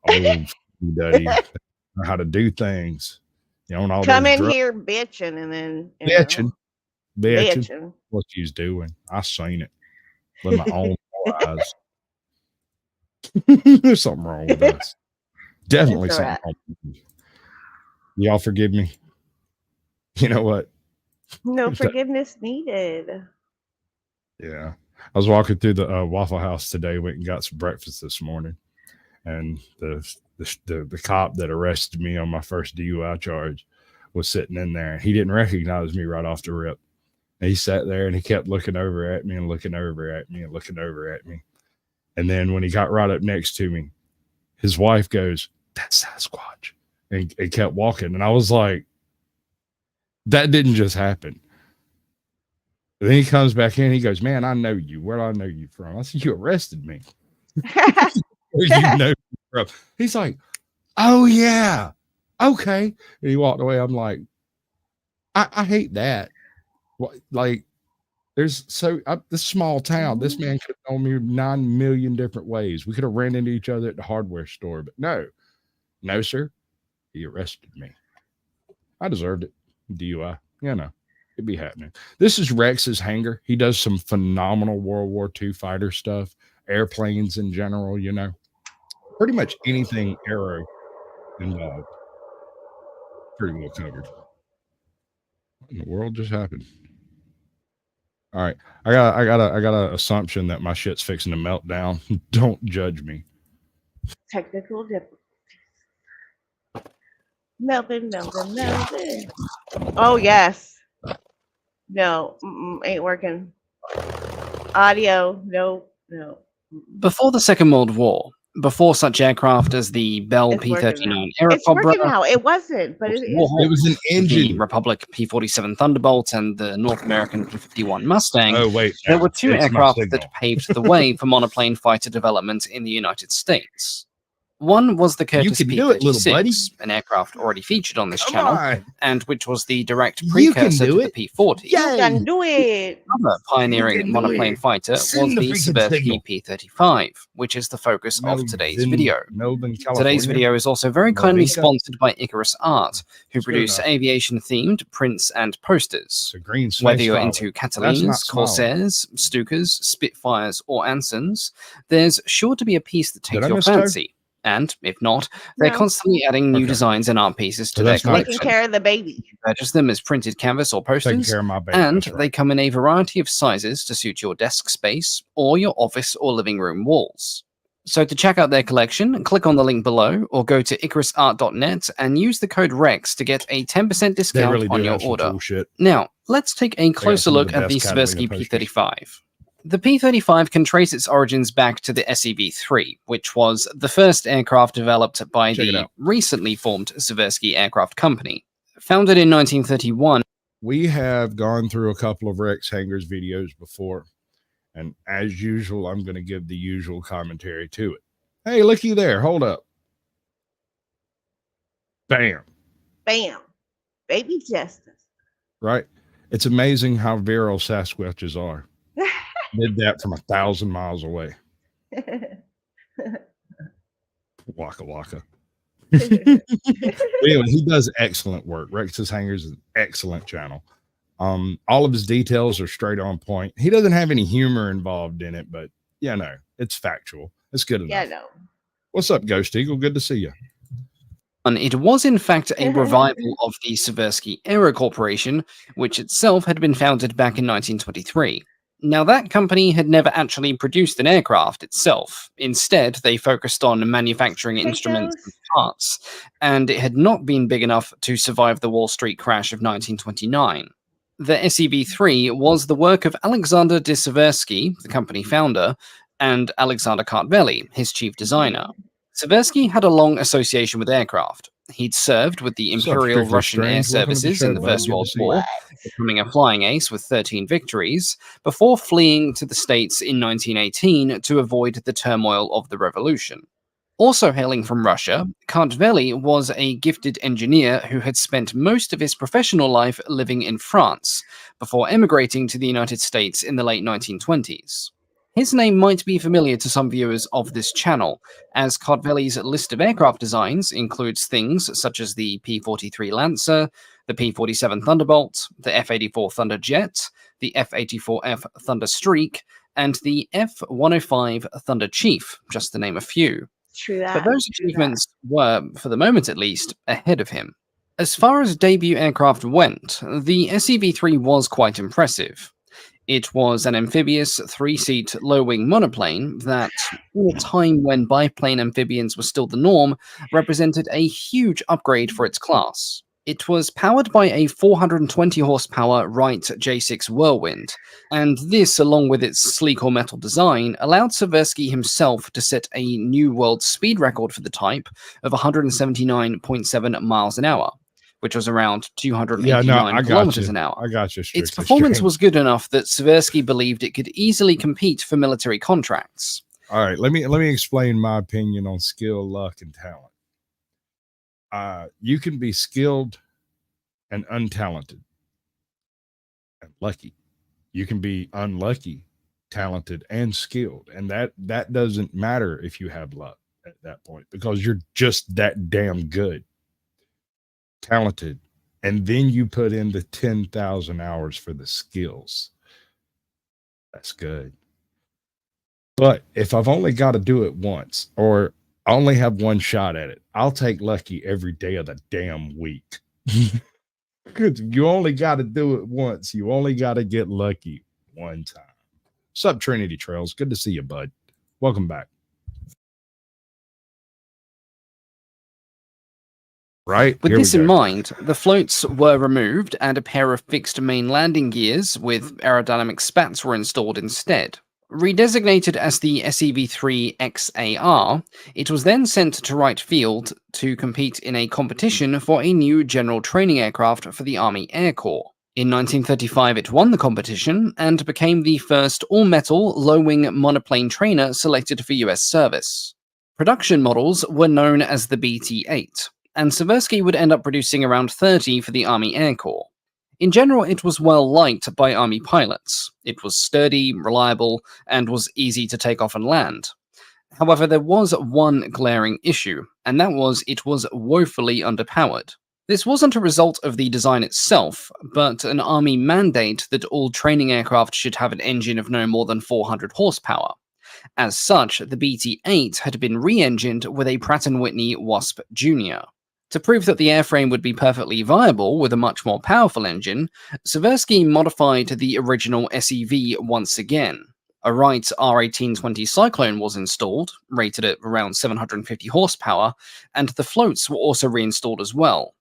daddy. How to do things. You know, and all come in here bitching and then bitching. What she's doing. I seen it with my own eyes. There's something wrong with us. Definitely something wrong with us. Y'all forgive me. You know what? No forgiveness needed. Yeah. I was walking through the Waffle House today, went and got some breakfast this morning. And the cop that arrested me on my first DUI charge was sitting in there. He didn't recognize me right off the rip. And he sat there and he kept looking over at me and looking over at me and looking over at me. And then when he got right up next to me, his wife goes, "That's Sasquatch," and kept walking. And I was like, that didn't just happen. And then he comes back in. He goes, "Man, I know you. Where do I know you from?" I said, "You arrested me." Where you know me from? He's like, "Oh yeah, okay." And he walked away. I'm like, I hate that. Like, there's this small town. This man could have known me 9 million different ways. We could have ran into each other at the hardware store, but no, sir. He arrested me. I deserved it. DUI. You know, it'd be happening. This is Rex's hangar. He does some phenomenal World War II fighter stuff, airplanes in general, you know, pretty much anything aero involved. Pretty well covered. What in the world just happened? All right. I got a assumption that my shit's fixing to melt down. Don't judge me. Technical difficulties. Melting. Oh, yes. No, ain't working. Audio, no. Before the Second World War, before such aircraft as the Bell It's working P-39 now. Airacobra, It's working now. It wasn't, but it is. It was an the engine. Republic P-47 Thunderbolt, and the North American P-51 Mustang, Oh wait, there were two it's my aircraft signal. that paved the way for monoplane fighter development in the United States. One was the Curtiss can do it, little buddy. P-36, an aircraft already featured on this Come channel, on. and which was the direct You can precursor do to it. the P-40. You can do it. Another You pioneering can do monoplane it. fighter Send was the the freaking Seversky signal. P-35, which is the focus of today's video. Melbourne, California. Today's video is also very kindly Melvika. sponsored by Icarus Art, who It's good produce enough. aviation-themed prints and posters. It's a green space Whether you're flower. into That's Catalinas, not smiling. Corsairs, Stukas, Spitfires, or Ansons, there's sure to be a piece that Did takes I your miss two? fancy. And if not, they're No. constantly adding new Okay. designs and art pieces to So their that's not Taking collection. care of the baby. Purchase them as printed canvas or Taking posters, care of my baby. and that's right. they come in a variety of sizes to suit your desk space or your office or living room walls. So to check out their collection, click on the link below or go to icarusart.net and use the code REX to get a 10% They discount really on do your have some order. cool shit. Now, let's take a closer some of look the at the best Catalina Seversky posters. P-35. The P-35 can trace its origins back to the SEV-3, which was the first aircraft developed by Check it the out. recently formed Seversky Aircraft Company. Founded in 1931, We have gone through a couple of Rex Hangers videos before, and as usual, I'm going to give the usual commentary to it. Hey, looky there. Hold up. Bam. Bam. Baby justice. Right? It's amazing how virile Sasquatches are. Did that from 1,000 miles away. Waka waka. Anyway, he does excellent work. Rex's Hangers is an excellent channel. All of his details are straight on point. He doesn't have any humor involved in it, but yeah, no, it's factual. It's good enough. Yeah, no. What's up, Ghost Eagle? Good to see you. it was in fact a revival of the Seversky Aero Corporation, which itself had been founded back in 1923. Now, that company had never actually produced an aircraft itself. Instead, they focused on manufacturing instruments and parts, and it had not been big enough to survive the Wall Street crash of 1929. The SEV-3 was the work of Alexander de Seversky, the company founder, and Alexander Kartveli, his chief designer. Seversky had a long association with aircraft. He'd served with the What's up, Imperial Strictly Russian Air Strange? Welcome to the Services show, in the bud. First Good to World see you. War, becoming a flying ace with 13 victories, before fleeing to the States in 1918 to avoid the turmoil of the revolution. Also hailing from Russia, Kartveli was a gifted engineer who had spent most of his professional life living in France, before emigrating to the United States in the late 1920s. His name might be familiar to some viewers of this channel, as Kartveli's list of aircraft designs includes things such as the P-43 Lancer, the P-47 Thunderbolt, the F-84 Thunderjet, the F-84F Thunderstreak, and the F-105 Thunder Chief, just to name a few. True that. But those achievements were, for the moment at least, ahead of him. As far as debut aircraft went, the SEV-3 was quite impressive. It was an amphibious, three-seat, low-wing monoplane that, in a time when biplane amphibians were still the norm, represented a huge upgrade for its class. It was powered by a 420 horsepower Wright J6 Whirlwind, and this, along with its sleek all-metal design, allowed Seversky himself to set a new world speed record for the type of 179.7 miles an hour, which was around 289 kilometers an hour. I got you. Its performance was good enough that Seversky believed it could easily compete for military contracts. All right, let me explain my opinion on skill, luck, and talent. You can be skilled and untalented and lucky. You can be unlucky, talented, and skilled, and that doesn't matter if you have luck at that point, because you're just that damn good, talented, and then you put in the 10,000 hours for the skills. That's good. But if I've only got to do it once, or I only have one shot at it, I'll take lucky every day of the damn week. Because you only got to do it once. You only got to get lucky one time. What's up, Trinity Trails? Good to see you, bud. Welcome back. Right? With Here we this in go. mind, the floats were removed and a pair of fixed main landing gears with aerodynamic spats were installed instead. Redesignated as the SEV-3XAR, it was then sent to Wright Field to compete in a competition for a new general training aircraft for the Army Air Corps. In 1935, it won the competition and became the first all-metal, low-wing monoplane trainer selected for US service. Production models were known as the BT-8, and Seversky would end up producing around 30 for the Army Air Corps. In general, it was well liked by Army pilots. It was sturdy, reliable, and was easy to take off and land. However, there was one glaring issue, and that was it was woefully underpowered. This wasn't a result of the design itself, but an Army mandate that all training aircraft should have an engine of no more than 400 horsepower. As such, the BT-8 had been re-engined with a Pratt & Whitney Wasp Jr. To prove that the airframe would be perfectly viable with a much more powerful engine, Seversky modified the original SEV once again. A Wright R1820 Cyclone was installed, rated at around 750 horsepower, and the floats were also reinstalled as well.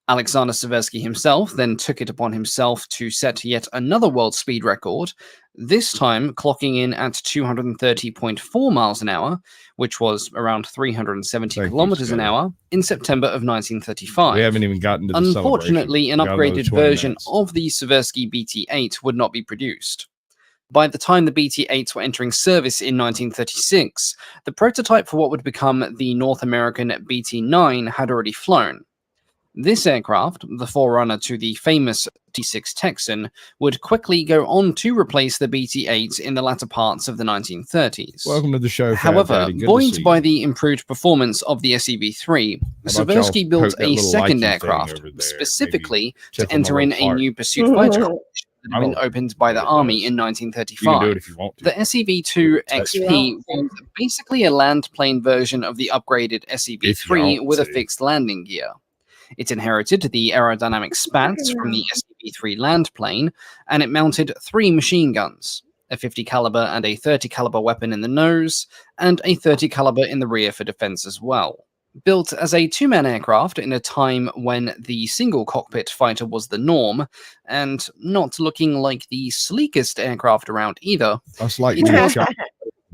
Alexander Seversky himself then took it upon himself to set yet another world speed record, this time clocking in at 230.4 miles an hour, which was around 370 kilometers an hour, in September of 1935. We haven't even gotten to the Unfortunately, an celebration. upgraded version of the Seversky BT-8 would not be produced. By the time the BT-8s were entering service in 1936, the prototype for what would become the North American BT-9 had already flown. This aircraft, the forerunner to the famous T-6 Texan, would quickly go on to replace the BT-8s in the latter parts of the 1930s. Welcome to the show. However, buoyed by the improved performance of the SEV-3, Seversky built a second aircraft, specifically to enter in a new pursuit fighter competition that had been opened by the Army in 1935. The SEV-2XP was basically a land plane version of the upgraded SEV-3 with a fixed landing gear. It inherited the aerodynamic spats from the SEV-3 land plane, and it mounted 3 machine guns, a 50 caliber and a 30 caliber weapon in the nose, and a 30 caliber in the rear for defense as well. Built as a 2-man aircraft in a time when the single cockpit fighter was the norm, and not looking like the sleekest aircraft around either, that's like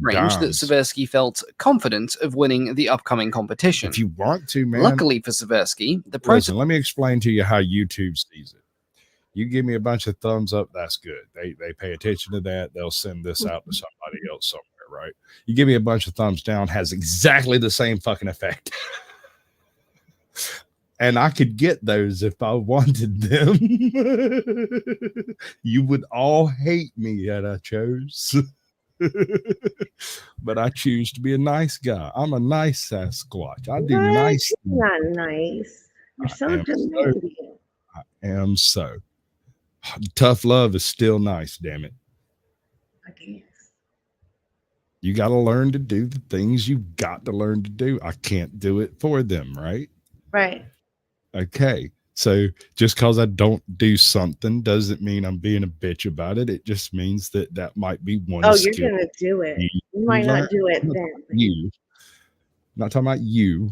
range that Seversky felt confident of winning the upcoming competition. If you want to, man. Luckily for Seversky, the Listen, let me explain to you how YouTube sees it. You give me a bunch of thumbs up, that's good. They pay attention to that. They'll send this out to somebody else somewhere, right? You give me a bunch of thumbs down, has exactly the same fucking effect. And I could get those if I wanted them. You would all hate me that I chose. But I choose to be a nice guy. I'm a nice Sasquatch. I do nice. You're not nice. You're so dramatic. I am so. Tough love is still nice, damn it. I guess. You got to learn to do the things you've got to learn to do. I can't do it for them, right? Right. Okay. So just because I don't do something doesn't mean I'm being a bitch about it. It just means that might be one. Oh, you're going to do it. You might not do it then. I'm not talking about you.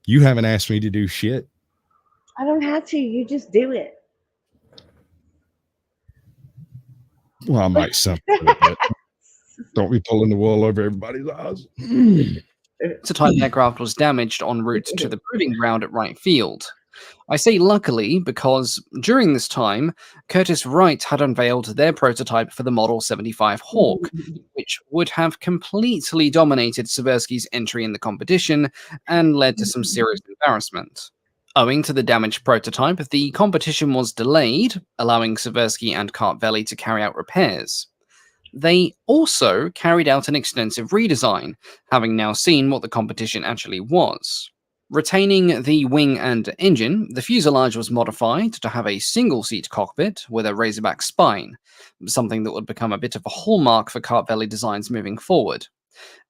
You haven't asked me to do shit. I don't have to. You just do it. Well, I might something. Don't be pulling the wool over everybody's eyes. Prototype aircraft was damaged en route to the proving ground at Wright Field. I say luckily because during this time, Curtiss Wright had unveiled their prototype for the Model 75 Hawk, which would have completely dominated Seversky's entry in the competition and led to some serious embarrassment. Owing to the damaged prototype, the competition was delayed, allowing Seversky and Kartveli to carry out repairs. They also carried out an extensive redesign, having now seen what the competition actually was. Retaining the wing and engine, the fuselage was modified to have a single-seat cockpit with a razorback spine, something that would become a bit of a hallmark for Kartveli designs moving forward.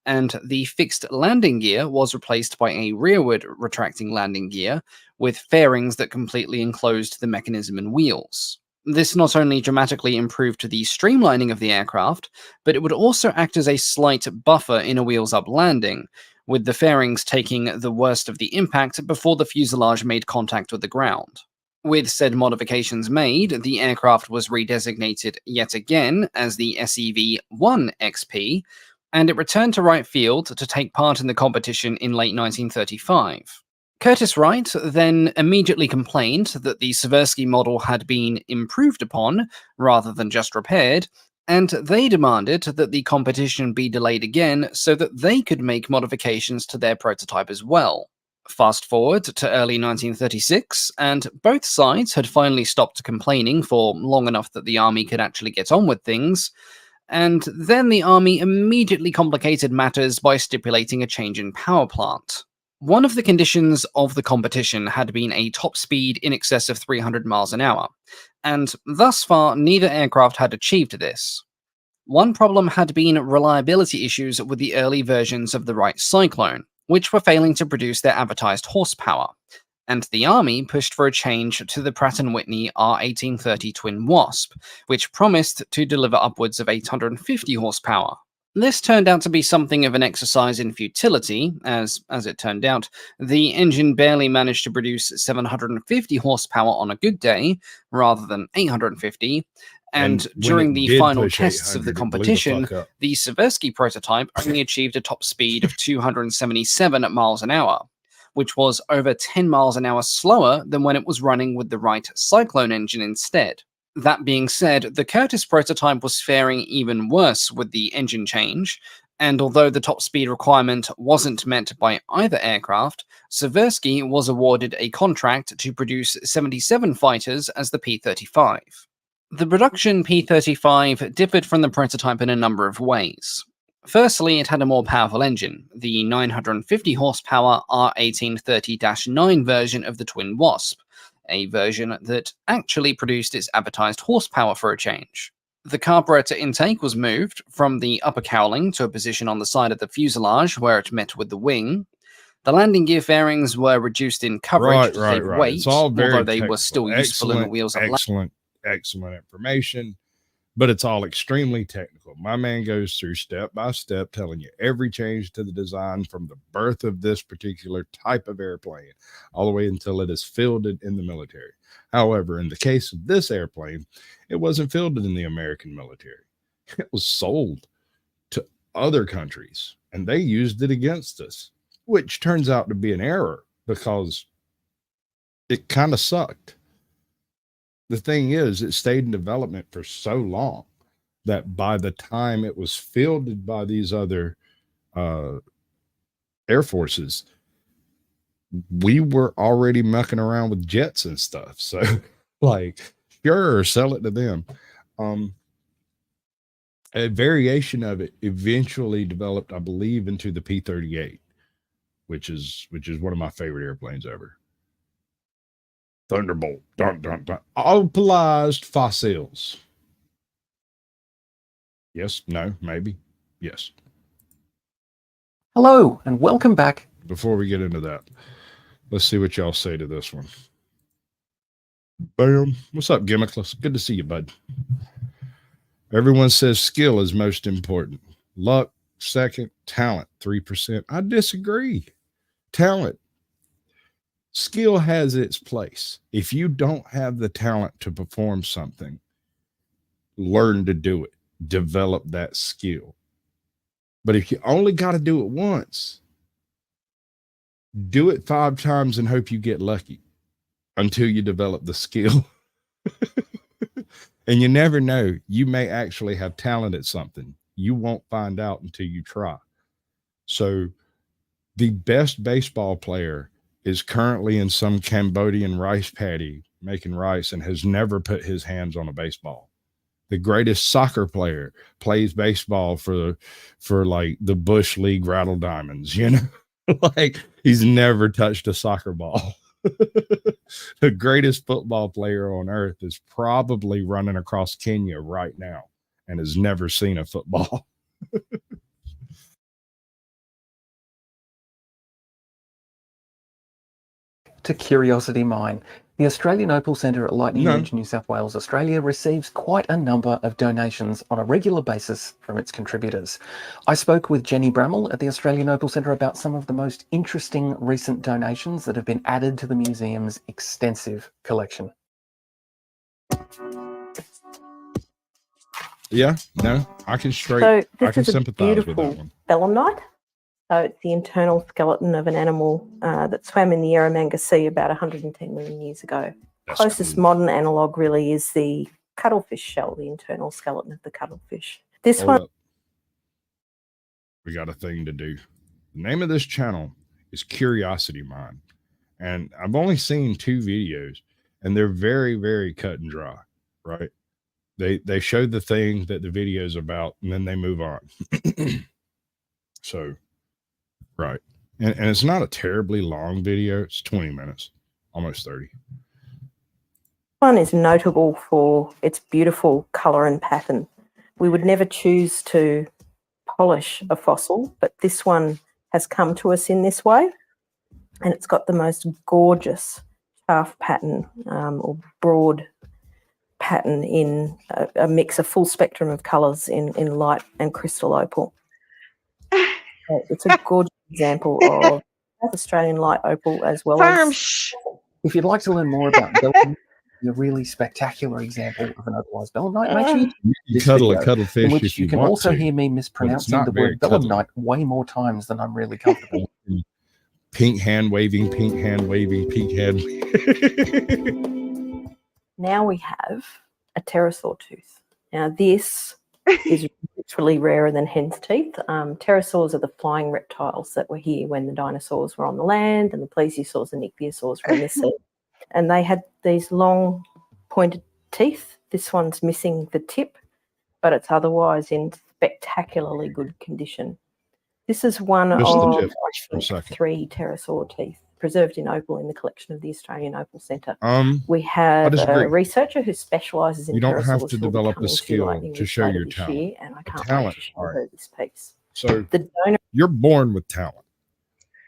And the fixed landing gear was replaced by a rearward retracting landing gear with fairings that completely enclosed the mechanism and wheels. This not only dramatically improved the streamlining of the aircraft, but it would also act as a slight buffer in a wheels-up landing, with the fairings taking the worst of the impact before the fuselage made contact with the ground. With said modifications made, the aircraft was redesignated yet again as the SEV-1XP, and it returned to Wright Field to take part in the competition in late 1935. Curtis Wright then immediately complained that the Seversky model had been improved upon rather than just repaired, and they demanded that the competition be delayed again so that they could make modifications to their prototype as well. Fast forward to early 1936, and both sides had finally stopped complaining for long enough that the Army could actually get on with things, and then the Army immediately complicated matters by stipulating a change in power plant. One of the conditions of the competition had been a top speed in excess of 300 miles an hour, and thus far neither aircraft had achieved this. One problem had been reliability issues with the early versions of the Wright Cyclone, which were failing to produce their advertised horsepower, and the Army pushed for a change to the Pratt & Whitney R1830 Twin Wasp, which promised to deliver upwards of 850 horsepower. This turned out to be something of an exercise in futility, as it turned out, the engine barely managed to produce 750 horsepower on a good day, rather than 850, and during the final tests of the competition, the Seversky prototype only achieved a top speed of 277 miles an hour, which was over 10 miles an hour slower than when it was running with the Wright Cyclone engine instead. That being said, the Curtiss prototype was faring even worse with the engine change, and although the top speed requirement wasn't met by either aircraft, Seversky was awarded a contract to produce 77 fighters as the P-35. The production P-35 differed from the prototype in a number of ways. Firstly, it had a more powerful engine, the 950 horsepower R1830-9 version of the Twin Wasp, a version that actually produced its advertised horsepower for a change. The carburetor intake was moved from the upper cowling to a position on the side of the fuselage where it met with the wing. The landing gear fairings were reduced in coverage to save weight, it's all very although they technical. were still useful in the wheels of excellent information, but it's all extremely technical. My man goes through step by step, telling you every change to the design from the birth of this particular type of airplane all the way until it is fielded in the military. However, in the case of this airplane, it wasn't fielded in the American military. It was sold to other countries, and they used it against us, which turns out to be an error because it kind of sucked. The thing is, it stayed in development for so long that by the time it was fielded by these other air forces, we were already mucking around with jets and stuff. So, like, sure, sell it to them. A variation of it eventually developed, I believe, into the P-38, which is one of my favorite airplanes ever. Thunderbolt. Dun, dun, dun. Opalised fossils. Yes, no, maybe. Yes. Hello, and welcome back. Before we get into that, let's see what y'all say to this one. Bam. What's up, Gimmickless? Good to see you, bud. Everyone says skill is most important. Luck, second. Talent, 3%. I disagree. Talent. Skill has its place. If you don't have the talent to perform something, learn to do it. Develop that skill. But if you only got to do it once, do it 5 times and hope you get lucky until you develop the skill. And you never know. You may actually have talent at something. You won't find out until you try. So the best baseball player is currently in some Cambodian rice paddy making rice and has never put his hands on a baseball. The greatest soccer player plays baseball for like the Bush League Rattle Diamonds, you know, like he's never touched a soccer ball. The greatest football player on earth is probably running across Kenya right now and has never seen a football. To Curiosity Mine. The Australian Opal Centre at Lightning Ridge, New South Wales, Australia receives quite a number of donations on a regular basis from its contributors. I spoke with Jenny Bramall at the Australian Opal Centre about some of the most interesting recent donations that have been added to the museum's extensive collection. Yeah, no, I can sympathize with that one. Belemnite. So it's the internal skeleton of an animal that swam in the Eromanga Sea about 110 million years ago. That's Closest cool. modern analogue really is the cuttlefish shell, the internal skeleton of the cuttlefish. This Hold one. up. We got a thing to do. The name of this channel is Curiosity Mind. And I've only seen 2 videos, and they're very, very cut and dry, right? They show the thing that the video is about, and then they move on. So, right. And it's not a terribly long video. It's 20 minutes, almost 30. One is notable for its beautiful colour and pattern. We would never choose to polish a fossil, but this one has come to us in this way, and it's got the most gorgeous shaft pattern or broad pattern in a mix, a full spectrum of colours in light and crystal opal. It's a gorgeous example of Australian light opal as well as. If you'd like to learn more about belemnite, a really spectacular example of an opalised belemnite, make sure you You cuddle a cuttlefish in which if you can want also to, hear me mispronouncing the word belemnite way more times than I'm really comfortable. Pink hand waving, pink hand waving, pink hand. Now we have a pterosaur tooth. Now this is literally rarer than hen's teeth. Pterosaurs are the flying reptiles that were here when the dinosaurs were on the land, and the plesiosaurs and ichthyosaurs were in the sea. And they had these long pointed teeth. This one's missing the tip, but it's otherwise in spectacularly good condition. This is one of 3 pterosaur teeth preserved in opal in the collection of the Australian Opal Centre. We have a researcher who specialises in pterosaurs. You don't have to develop a skill to show your talent. Year, and I can't wait to show her this piece. So you're born with talent.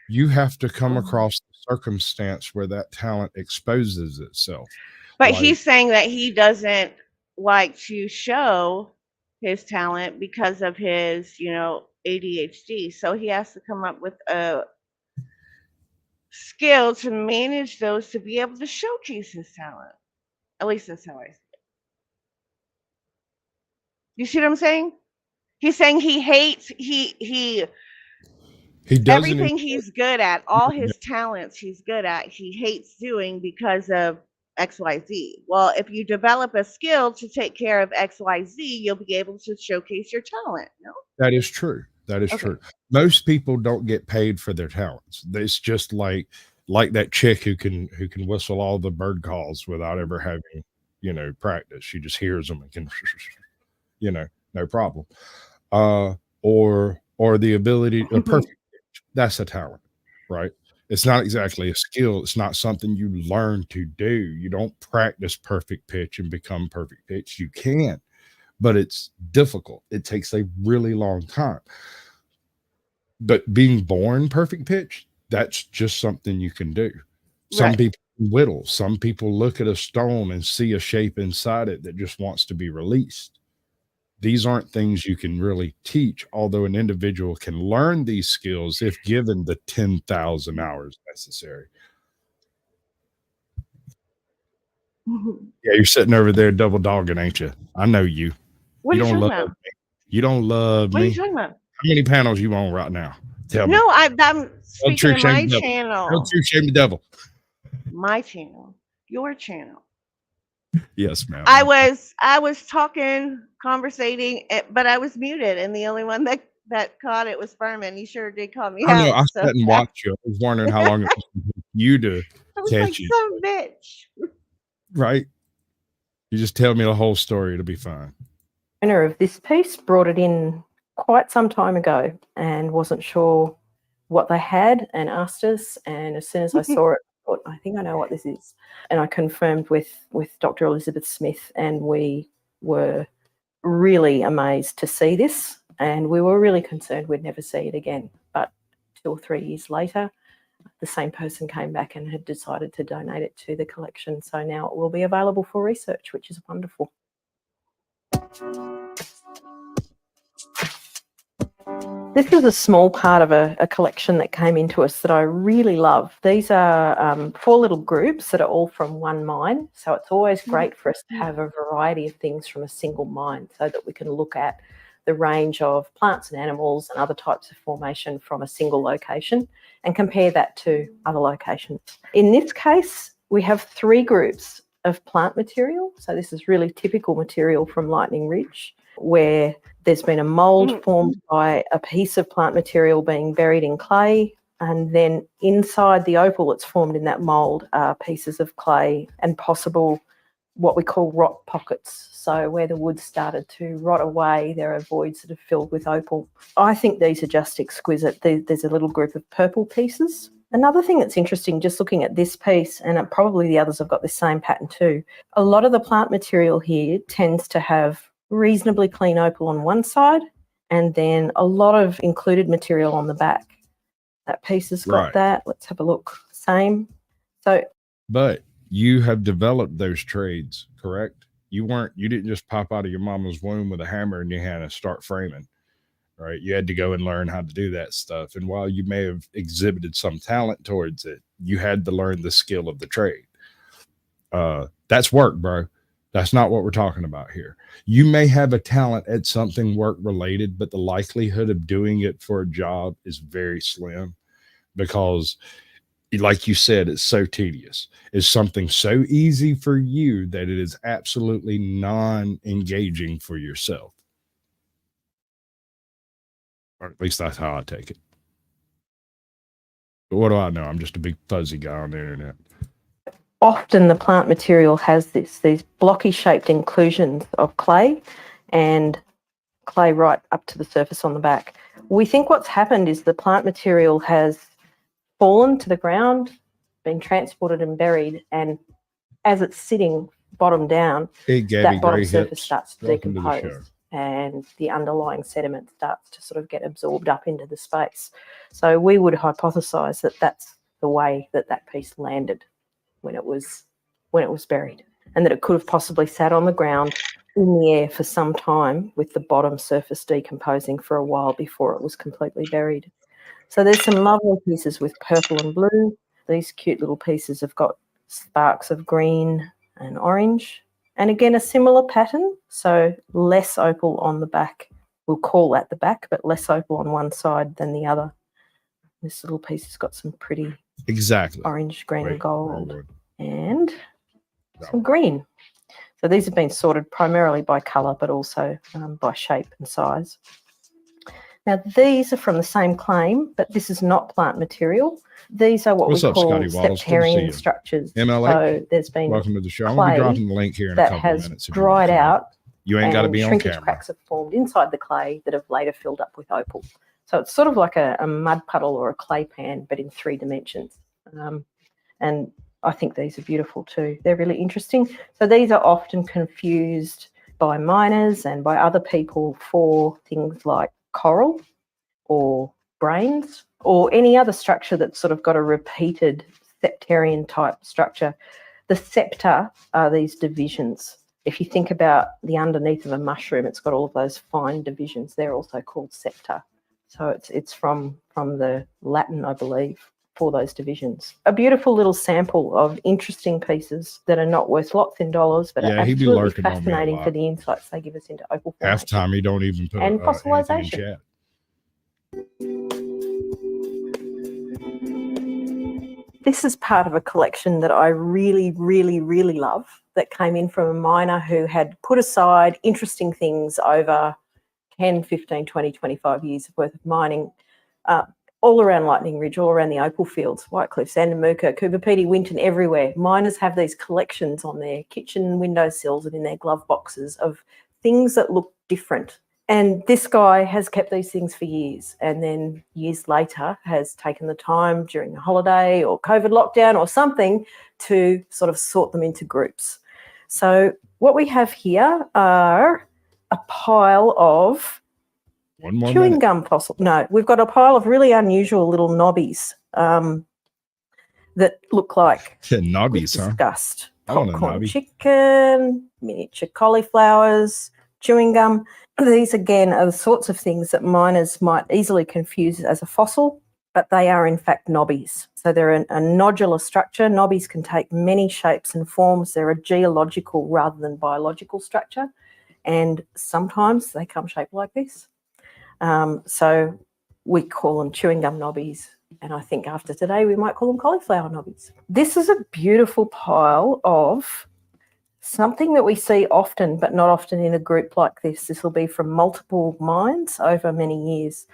You have to come across the circumstance where that talent exposes itself. But he's saying that he doesn't like to show his talent because of his, ADHD. So he has to come up with a skill to manage those to be able to showcase his talent. At least that's how I see it. You see what I'm saying? He's saying he hates he doesn't everything he's good at, all his talents he's good at, he hates doing because of XYZ. Well, if you develop a skill to take care of XYZ, you'll be able to showcase your talent. No? That is true. That is true. Most people don't get paid for their talents. It's just like that chick who can whistle all the bird calls without ever having, practice. She just hears them and can, no problem. Or the ability of perfect pitch. That's a talent, right? It's not exactly a skill. It's not something you learn to do. You don't practice perfect pitch and become perfect pitch. You can, but it's difficult. It takes a really long time. But being born perfect pitch, that's just something you can do. Some people whittle. Some people look at a stone and see a shape inside it that just wants to be released. These aren't things you can really teach, although an individual can learn these skills if given the 10,000 hours necessary. Yeah, you're sitting over there double dogging, ain't you? I know you. What you are you don't talking love about? me. You don't love What me. are you talking about? How many panels you on right now? Tell me. No, I'm speaking of my channel. Don't you shame the devil. My channel. Your channel. Yes, ma'am. I was talking, conversating, but I was muted, and the only one that caught it was Furman. You sure did call me out. I know. I sat and watched you. I was wondering how long it was for you to catch it. Some bitch. Right. You just tell me the whole story. It'll be fine. The owner of this piece brought it in quite some time ago and wasn't sure what they had and asked us. And as soon as I saw it, I thought, I think I know what this is. And I confirmed with Dr. Elizabeth Smith, and we were really amazed to see this. And we were really concerned we'd never see it again. But 2 or 3 years later, the same person came back and had decided to donate it to the collection. So now it will be available for research, which is wonderful. This is a small part of a collection that came into us that I really love. These are 4 little groups that are all from one mine. So it's always great for us to have a variety of things from a single mine so that we can look at the range of plants and animals and other types of formation from a single location and compare that to other locations. In this case, we have 3 groups of plant material. So this is really typical material from Lightning Ridge, where there's been a mould formed by a piece of plant material being buried in clay, and then inside the opal that's formed in that mould are pieces of clay and possible what we call rot pockets. So where the wood started to rot away, there are voids that are filled with opal. I think these are just exquisite. There's a little group of purple pieces. Another thing that's interesting, just looking at this piece, and probably the others have got the same pattern too, a lot of the plant material here tends to have reasonably clean opal on one side and then a lot of included material on the back. That piece has got that. Let's have a look. Same. So, but you have developed those trades, correct? You didn't just pop out of your mama's womb with a hammer in your hand and start framing, right? You had to go and learn how to do that stuff. And while you may have exhibited some talent towards it, you had to learn the skill of the trade. That's work, bro. That's not what we're talking about here. You may have a talent at something work related, but the likelihood of doing it for a job is very slim because, like you said, it's so tedious. It's something so easy for you that it is absolutely non-engaging for yourself. Or at least that's how I take it. But what do I know? I'm just a big fuzzy guy on the internet. Often the plant material has these blocky shaped inclusions of clay and clay right up to the surface on the back. We think what's happened is the plant material has fallen to the ground, been transported and buried, and as it's sitting bottom down, that bottom surface starts to decompose and the underlying sediment starts to sort of get absorbed up into the space. So we would hypothesize that that's the way that that piece landed when it was buried, and that it could have possibly sat on the ground in the air for some time with the bottom surface decomposing for a while before it was completely buried. So there's some lovely pieces with purple and blue. These cute little pieces have got sparks of green and orange, and again a similar pattern, so less opal on the back. We'll call that the back, but less opal on one side than the other. This little piece has got some pretty orange, green and gold and some green. So these have been sorted primarily by colour, but also by shape and size. Now these are from the same claim, but this is not plant material. These are what we call septarian structures. MLA. So there's been welcome to the show. I'm going to be dropping the link here in a couple of minutes. That has dried out. You ain't got to be on shrinkage camera. Cracks have formed inside the clay that have later filled up with opal. So it's sort of like a mud puddle or a clay pan, but in 3 dimensions. And I think these are beautiful too. They're really interesting. So these are often confused by miners and by other people for things like coral or brains or any other structure that's sort of got a repeated septarian type structure. The septa are these divisions. If you think about the underneath of a mushroom, it's got all of those fine divisions. They're also called septa. So it's from the Latin, I believe, for those divisions. A beautiful little sample of interesting pieces that are not worth lots in dollars, but are absolutely fascinating for the insights they give us into opal formation. Half time he don't even put and fossilization. This is part of a collection that I really, really, really love that came in from a miner who had put aside interesting things over 10, 15, 20, 25 years worth of mining all around Lightning Ridge, all around the opal fields, Whitecliff, Sandamuka, Coober Winton, everywhere. Miners have these collections on their kitchen windowsills and in their glove boxes of things that look different. And this guy has kept these things for years, and then years later has taken the time during a holiday or COVID lockdown or something to sort of sort them into groups. So what we have here are a pile of chewing gum fossil. No, we've got a pile of really unusual little knobbies. that look like Nobbies, huh? discussed. I want a Popcorn knobby. chicken, miniature cauliflowers, chewing gum. These, again, are the sorts of things that miners might easily confuse as a fossil, but they are in fact knobbies. So they're a nodular structure. Knobbies can take many shapes and forms. They're a geological rather than biological structure, and sometimes they come shaped like this. So we call them chewing gum knobbies, and I think after today we might call them cauliflower knobbies. This is a beautiful pile of something that we see often, but not often in a group like this. This will be from multiple mines over many years.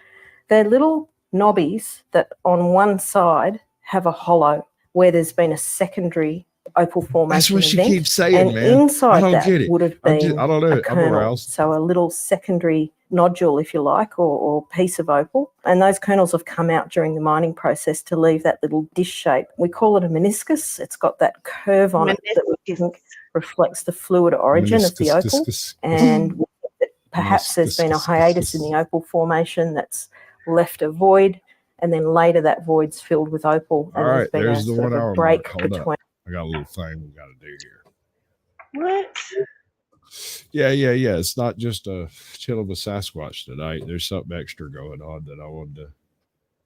They're little knobbies that on one side have a hollow where there's been a secondary opal formation. That's what she event, keeps saying, and man. inside I don't that get it. would have I been don't know. a I'm kernel, aroused. so a little secondary nodule, if you like, or piece of opal. And those kernels have come out during the mining process to leave that little dish shape. We call it a meniscus. It's got that curve on it that we think reflects the fluid origin of the opal. And perhaps there's been a hiatus in the opal formation that's left a void, and then later that void's filled with opal. And All right, there's been a sort of a break between. I got a little thing we got to do here. What? Yeah. It's not just a chill of a Sasquatch tonight. There's something extra going on that I wanted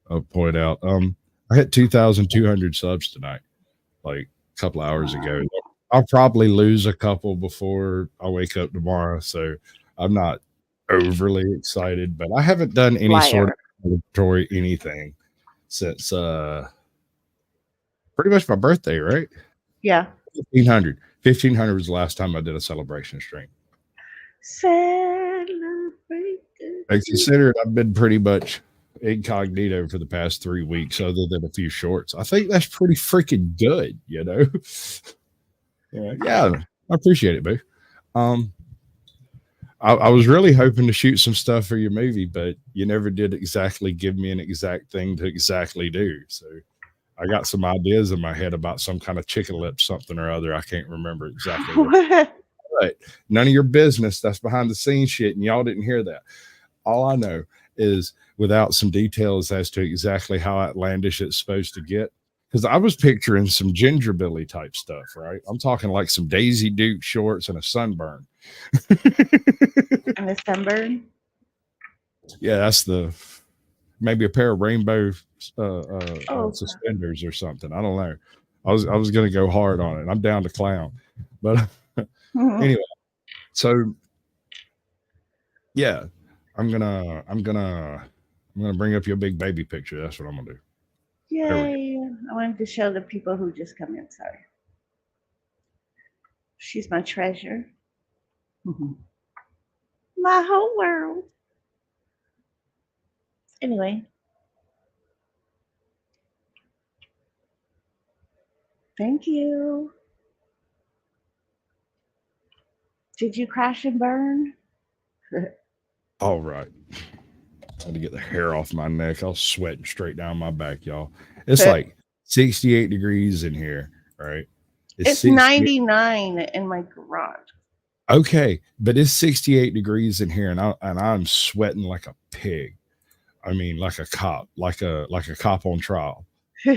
to point out. I hit 2,200 subs tonight, like a couple hours ago. I'll probably lose a couple before I wake up tomorrow, so I'm not overly excited. But I haven't done any sort of celebratory anything since pretty much my birthday, right? Yeah. 1,500. 1,500 was the last time I did a celebration stream. Celebrate. I consider I've been pretty much incognito for the past 3 weeks, other than a few shorts. I think that's pretty freaking good, you know? Yeah, I appreciate it, boo. I was really hoping to shoot some stuff for your movie, but you never did exactly give me an exact thing to exactly do. So I got some ideas in my head about some kind of chicken lip something or other. I can't remember exactly what. But none of your business. That's behind the scenes shit, and y'all didn't hear that. All I know is without some details as to exactly how outlandish it's supposed to get, because I was picturing some Ginger Billy type stuff, right? I'm talking like some Daisy Duke shorts and a sunburn. And a sunburn? Yeah, that's maybe a pair of rainbow suspenders or something. I don't know. I was gonna go hard on it. I'm down to clown, but anyway. So yeah, I'm gonna bring up your big baby picture. That's what I'm gonna do. Yay! I wanted to show the people who just come in. Sorry, she's my treasure. My whole world. Anyway. Thank you. Did you crash and burn? All right. I had to get the hair off my neck. I was sweating straight down my back, y'all. It's like 68 degrees in here, right? It's 99 in my garage. Okay, but it's 68 degrees in here, and I'm sweating like a pig. I mean, like a cop, like a cop on trial,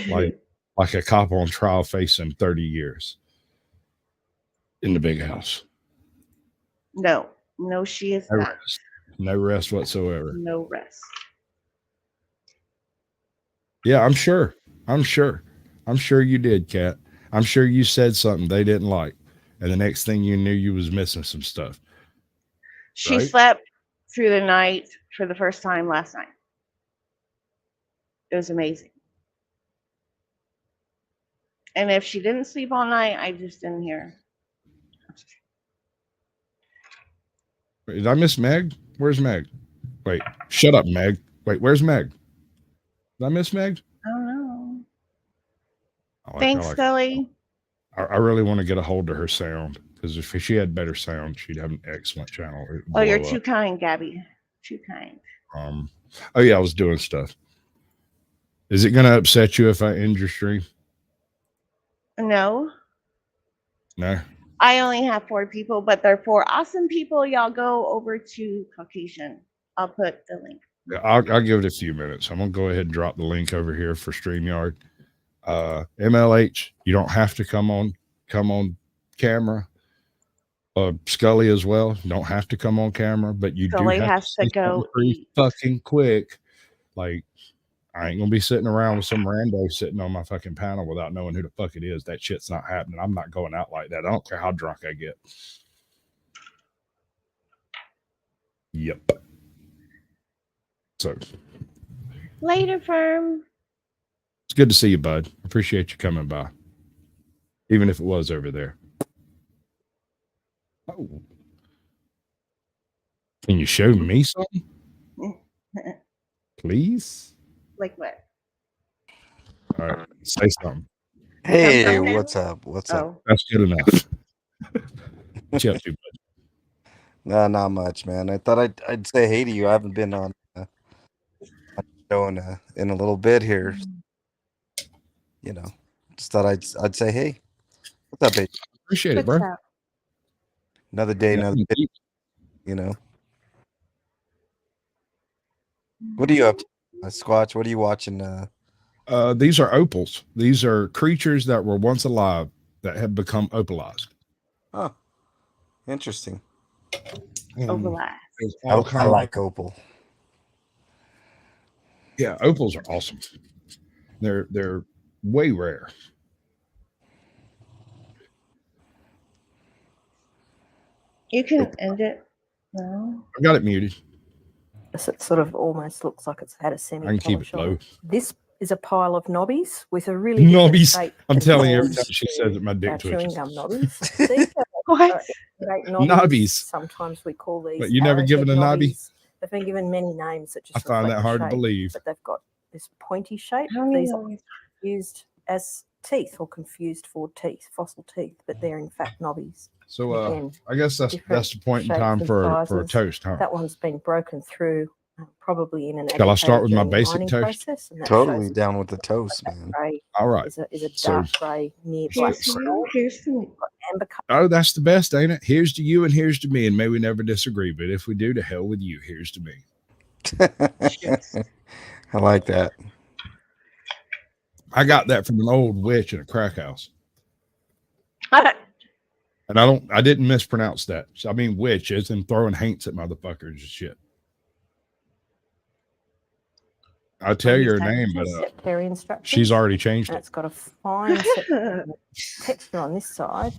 like a cop on trial facing 30 years in the big house. No, she is not. No rest whatsoever. No rest. Yeah, I'm sure you did, Kat. I'm sure you said something they didn't like, and the next thing you knew, you was missing some stuff. She slept through the night for the first time last night. It was amazing. And if she didn't sleep all night, I just didn't hear. Did I miss Meg? Where's Meg? Wait, shut up, Meg. Wait, where's Meg? Did I miss Meg? I don't know. Thanks, Scully. I really want to get a hold of her sound, because if she had better sound, she'd have an excellent channel. Oh, you're too kind, Gabby. Too kind. Oh yeah, I was doing stuff. Is it going to upset you if I end your stream? No. No. I only have 4 people, but they're 4 awesome people. Y'all go over to Caucasian. I'll put the link. Yeah, I'll give it a few minutes. I'm going to go ahead and drop the link over here for StreamYard. MLH, you don't have to come on camera. Scully as well, you don't have to come on camera, but you Scully do have has to go pretty fucking quick. Like, I ain't gonna be sitting around with some rando sitting on my fucking panel without knowing who the fuck it is. That shit's not happening. I'm not going out like that. I don't care how drunk I get. Yep. So later, firm. It's good to see you, bud. Appreciate you coming by, even if it was over there. Oh, can you show me something, please? Like what? All right, say something. Hey, what's up? What's up? That's good enough. What you up to, bud? No, not much, man. I thought I'd say hey to you. I haven't been on a show in a little bit here. You know, just thought I'd say hey. What's up, baby? Appreciate it, bro. Another day, another day. You know. What are you up to, Squatch? What are you watching? These are opals. These are creatures that were once alive that have become opalized. Oh, interesting. Opalised. I like opal. Yeah, opals are awesome. They're way rare. You can end it. No. I got it muted. It sort of almost looks like it's had a semi. I can keep it low. This is a pile of knobbies with a really knobbies. Shape. I'm telling you, every time she says it, my dick chewing twitches. gum knobbies. What? Knobbies. Sometimes we call these. But you never given a knobby? They've been given many names that just. I find that hard to believe. But they've got this pointy shape. These are used as teeth or confused for teeth, fossil teeth, but they're in fact knobbies. So Again, I guess that's the point in time for a toast, huh? That one's been broken through probably in an. Shall I start with my basic toast? Process, totally down with the toast, man. All right. Is a dark So, grey near black. Oh, that's the best, ain't it? Here's to you and here's to me, and may we never disagree. But if we do, to hell with you. Here's to me. I like that. I got that from an old witch in a crack house. And I didn't mispronounce that. I mean, witch is in throwing haints at motherfuckers and shit. I'll tell you her name, but she's already changed it. It's got a fine texture on this side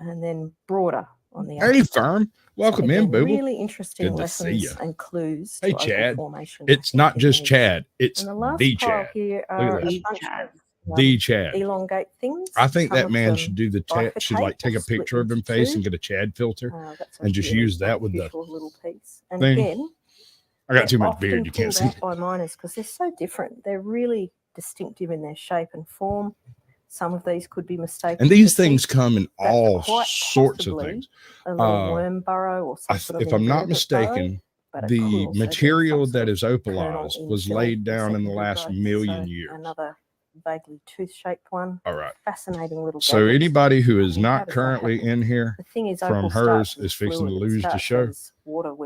and then broader on the other. Hey, firm. Welcome in, boo. Really interesting lessons and clues. Hey, Chad. It's not just Chad. It's the Chad. Here are the Chad. Elongate things. I think that man should do the should like take a picture of him face and get a Chad filter and just use that with the little piece. And thing. again, I got too much beard. You can't see. By miners because they're so different. They're really distinctive in their shape and form. Some of these could be mistaken. And these things come in all sorts of things. A little worm burrow or something. If I'm not mistaken, the material that is opalized was laid down in the last million years. Another vaguely tooth-shaped one. All right. Fascinating little. So anybody who is not currently in here the thing is, from hers is fixing to lose the show.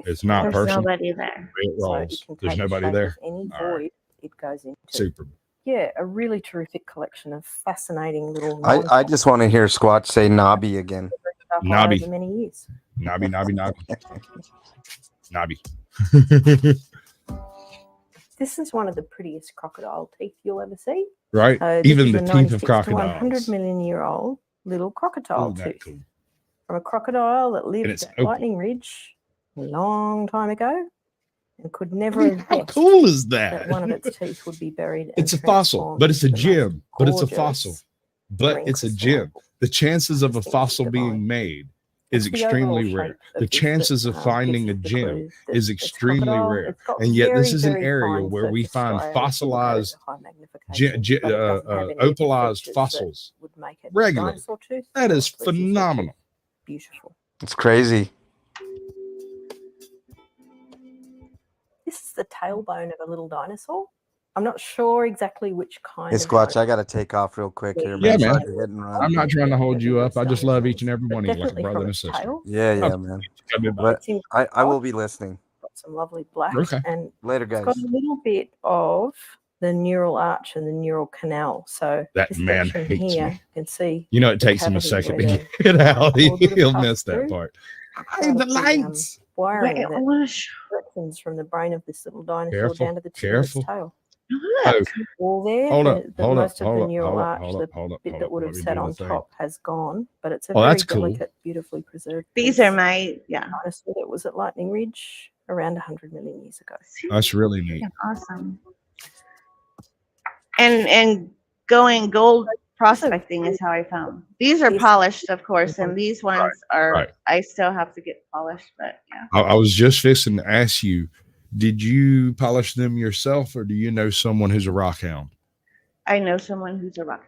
It's not There's personal. nobody there. It rolls. There's nobody there. Any void it goes into. Super. Yeah, a really terrific collection of fascinating little. I just want to hear Squatch say knobby again. Knobby. Many years. Knobby. Knobby. This is one of the prettiest crocodile teeth you'll ever see. Right. Even the teeth of crocodiles. 100 million year old little crocodile tooth. Cool. From a crocodile that lived at Lightning Ridge a long time ago and could never have How cool is that? one of its teeth would be buried. It's a fossil, but it's a gem. But it's a fossil. But it's a gem. The chances of a fossil being made is extremely rare. The chances of finding a gem is extremely rare. And yet this is an area where we find fossilized, opalized fossils regularly. That is phenomenal. Beautiful. It's crazy. This is the tailbone of a little dinosaur. I'm not sure exactly which kind. Hey, Squatch, I got to take off real quick here. Yeah, man. I'm not trying to hold you up. I just love each and every one of you like a brother and a sister. Yeah, man. But I will be listening. Got some lovely black. Okay. And later, guys. It's got a little bit of the neural arch and the neural canal. So that this man section hates here, me. you can see. You know, it takes him a second to get out. He'll miss that part. Hey, the lights. Wiring Wait, I that want to show. directions from the brain of this little dinosaur down to the tip of its tail. Look. All there, Hold up, hold up, most of the hold up, neural hold up, arch, hold up, the hold up, bit hold that up. would Let have me sat do on the thing. top has gone, but it's a Oh, very that's cool. delicate, beautifully preserved These piece. are my, yeah. Dinosaur that was at Lightning Ridge around 100 million years ago. That's really neat. Awesome. And going gold prospecting is how I found. These are polished, of course, and these ones are, right. I still have to get polished, but yeah. I was just fixing to ask you, did you polish them yourself, or do you know someone who's a rock hound? I know someone who's a rock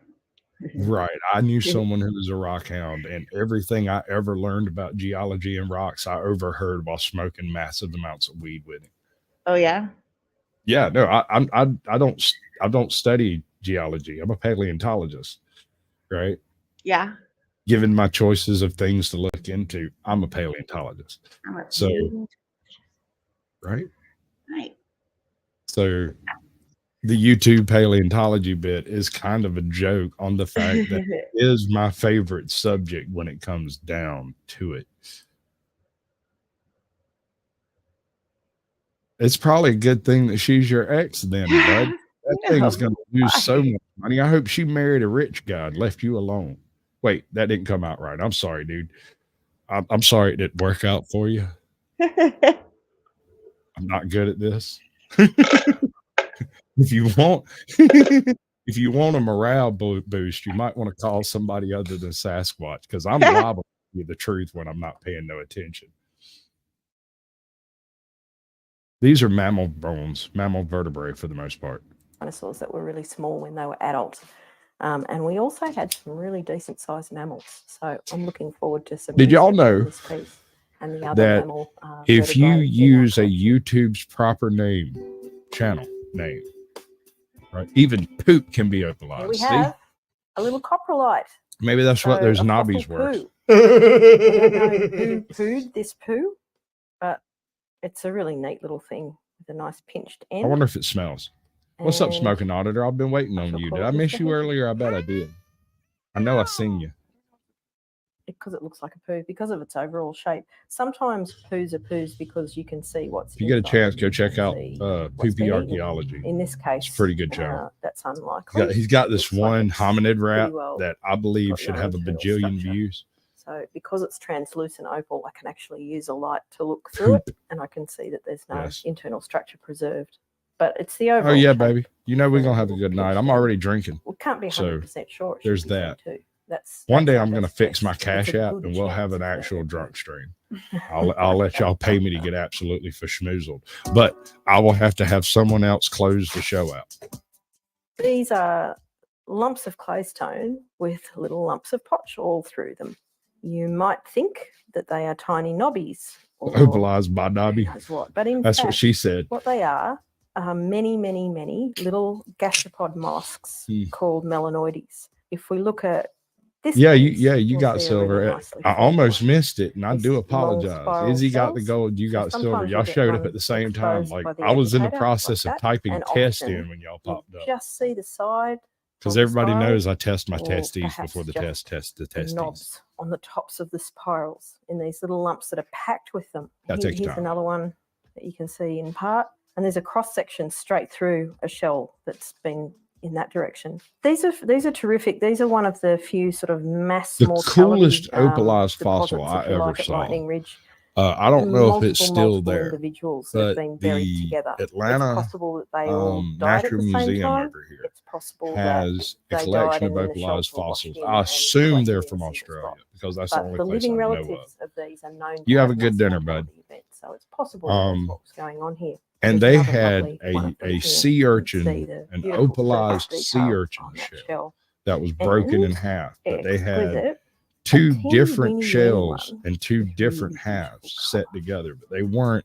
hound. Right. I knew someone who was a rock hound, and everything I ever learned about geology and rocks, I overheard while smoking massive amounts of weed with him. Oh yeah. Yeah. No, I don't study geology. I'm a paleontologist. Right. Yeah. Given my choices of things to look into, I'm a paleontologist. So, right. Right. So the YouTube paleontology bit is kind of a joke on the fact that it is my favorite subject when it comes down to it. It's probably a good thing that she's your ex then, bud. That thing's going to lose so much money. I hope she married a rich guy and left you alone. Wait, that didn't come out right. I'm sorry, dude. I'm sorry it didn't work out for you. I'm not good at this. If you want a morale boost, you might want to call somebody other than Sasquatch, because I'm liable to tell you the truth when I'm not paying no attention. These are mammal bones, mammal vertebrae for the most part. Dinosaurs that were really small when they were adults. And we also had some really decent sized mammals. So I'm looking forward to some. Did y'all know and the other that mammal, if you use a YouTube's proper channel name, right, even poop can be opalized. Here we have a little coprolite. Maybe that's what those knobbies were. I don't know who pooed this poo, but it's a really neat little thing with a nice pinched end. I wonder if it smells. What's up, Smoking Auditor? I've been waiting on you. Did I miss you earlier? I bet I did. I know I seen you. Because it looks like a poo, because of its overall shape. Sometimes poos are poos because you can see what's. If you get a chance, go check out Poopy Archaeology. In this case, it's a pretty good channel. That's unlikely. He's got this one hominid rat that I believe should have a bajillion views. So because it's translucent opal, I can actually use a light to look through it, and I can see that there's no internal structure preserved. But it's the overall. Oh yeah, baby. You know we're gonna have a good night. I'm already drinking. We can't be 100% sure. There's that. One day I'm gonna fix my Cash App and we'll have an actual drunk stream. I'll let y'all pay me to get absolutely verschmoozled, but I will have to have someone else close the show out. These are lumps of claystone with little lumps of potch all through them. You might think that they are tiny knobbies. Opalised by Nobby. But in that's fact, what she said. What they are many little gastropod mollusks called melanoides. If we look at this, you got silver. Really I almost missed it, and I do apologize. Izzy got the gold, you got silver. Y'all showed up at the same time. Like I was in the process of typing test in when y'all popped up. Just see the side. Because everybody knows I test my testes before the test the testes. Knobs on the tops of the spirals in these little lumps that are packed with them. Here's another one that you can see in part. And there's a cross section straight through a shell that's been in that direction. These are terrific. These are one of the few sort of mass mortality, coolest opalized fossil I ever saw. Lightning Ridge. I don't know if it's still there. Individuals but have been buried together. Atlanta it's possible that they all died Natural at the same Museum time. over here it's possible has a collection of opalized fossils. I assume they're from Australia because that's the only place I know of. These are known. You have a good dinner, bud. So it's possible that's what's going on here. And they had a sea urchin, an opalized sea urchin shell that was broken in half, but they had two different shells and two different halves set together, but they weren't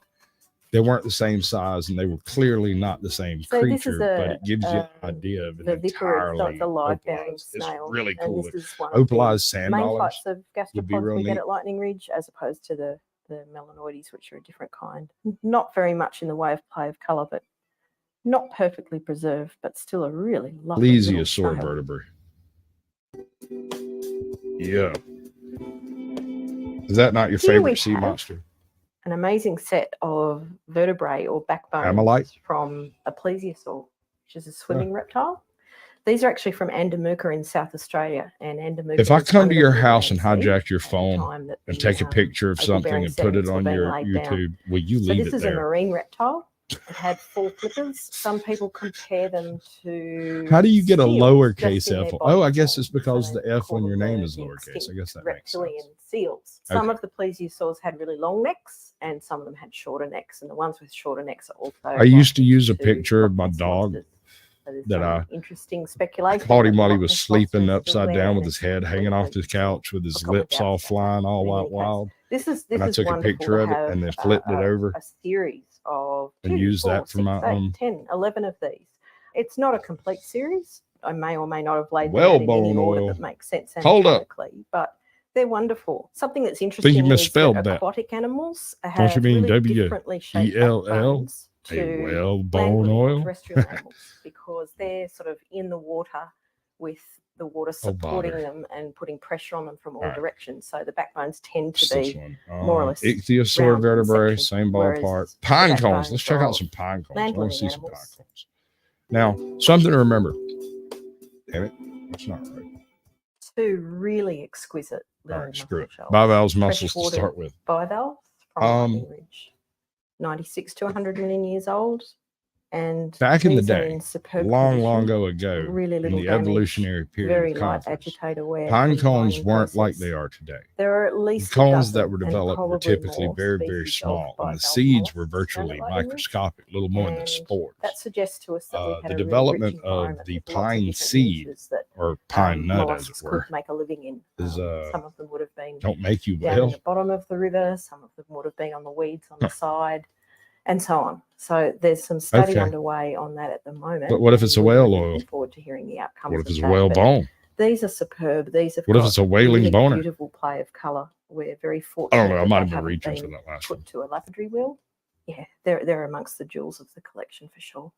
the same size, and they were clearly not the same creature, but it gives you an idea of an entirely opalized. It's really cool. Opalized sand dollars would be real neat. At Lightning Ridge, as opposed to the melanoides, which are a different kind. Not very much in the way of play of color, but Not perfectly preserved, but still a really lovely little Plesiosaur snail. vertebrae. Yeah. Is that not your Here we favorite sea have monster? An amazing set of vertebrae or backbones Amylite? from a plesiosaur, which is a swimming reptile. These are actually from Andamooka in South Australia. And Andamooka, if I was come under to your the house and Blue Sea hijack your at the phone time that and the, take a picture of something Opal-bearing and put it sediments were on being your laid YouTube, down. will you So leave this it is a there? marine reptile. It had 4 flippers. Some people compare them to. How do you get a seals, lowercase just in F? their Oh, I body guess form. it's because So the they F call on your them name the is lowercase. I guess that makes reptilian sense. seals. Some Okay. of the plesiosaurs had really long necks, and some of them had shorter necks. And the ones with shorter necks are also. I used to likely use a to picture of Loch my Ness dog monsters. So there's that some I interesting speculation. caught him that while he Loch was Ness sleeping monster is still upside there, down and with his there's head hanging off the plesiosaurs couch with his look on the lips all outside. flying all In any wild, case, wild. This is And I took a wonderful picture to of it have, and then flipped it over a series of and 2, used 4, that for 6, my 8, 10, 11 of these. It's not a complete series. I may or may not have laid them out in any whalebone order oil. that makes sense Hold up. anatomically, but they're wonderful. Something that's I think interesting you is that misspelled that. aquatic animals Don't you have mean really differently shaped W-E-L-L? backbones A to whalebone land-living or oil? terrestrial animals, because they're sort of in the water with the water supporting bother. them and putting pressure on them from all All right. directions. So the backbones tend What's to this be one? more or less Ichthyosaur round in vertebrae, section, same whereas ballpark. the Pine cones. backbones Let's check out of some pine cones. I want to land-living see some pine animals. cones. Now, something to remember. Damn it. That's not right. 2 really exquisite All little right, screw it. mussel shells. Bivalves mussels to Freshwater start with. bivalves from Lightning Ridge. 96 to 100 million years old. And Back in the these are day, in superb long condition, ago, really in little the damage, evolutionary period very of light conference, agitator wear pine from the cones mining weren't like process. they are today. There are at The least cones a that dozen were and developed were probably typically more very, very species small, of and the bivalve seeds were mollusks found virtually at Lightning Ridge. microscopic, little more than And spores. that suggests to us that we had The a really development rich of environment the with lots of pine different seed, niches that or pine nut, as it mollusks were, could make a living in. is Some of them would have been don't make you down in well. the bottom of the river, some of them would have been on the weeds on the side, and so on. So there's some study Okay. underway on that at the moment. But what if it's a and we're whale really oil? looking forward to hearing the outcomes. What if it's of a that. whale But bone? these are superb. These have What if got it's a whaling really boner? beautiful play of colour. We're very I fortunate. don't know. I that might they have been haven't reaching for been that last put one. to a lavatory wheel. Yeah, they're amongst the jewels of the collection for sure.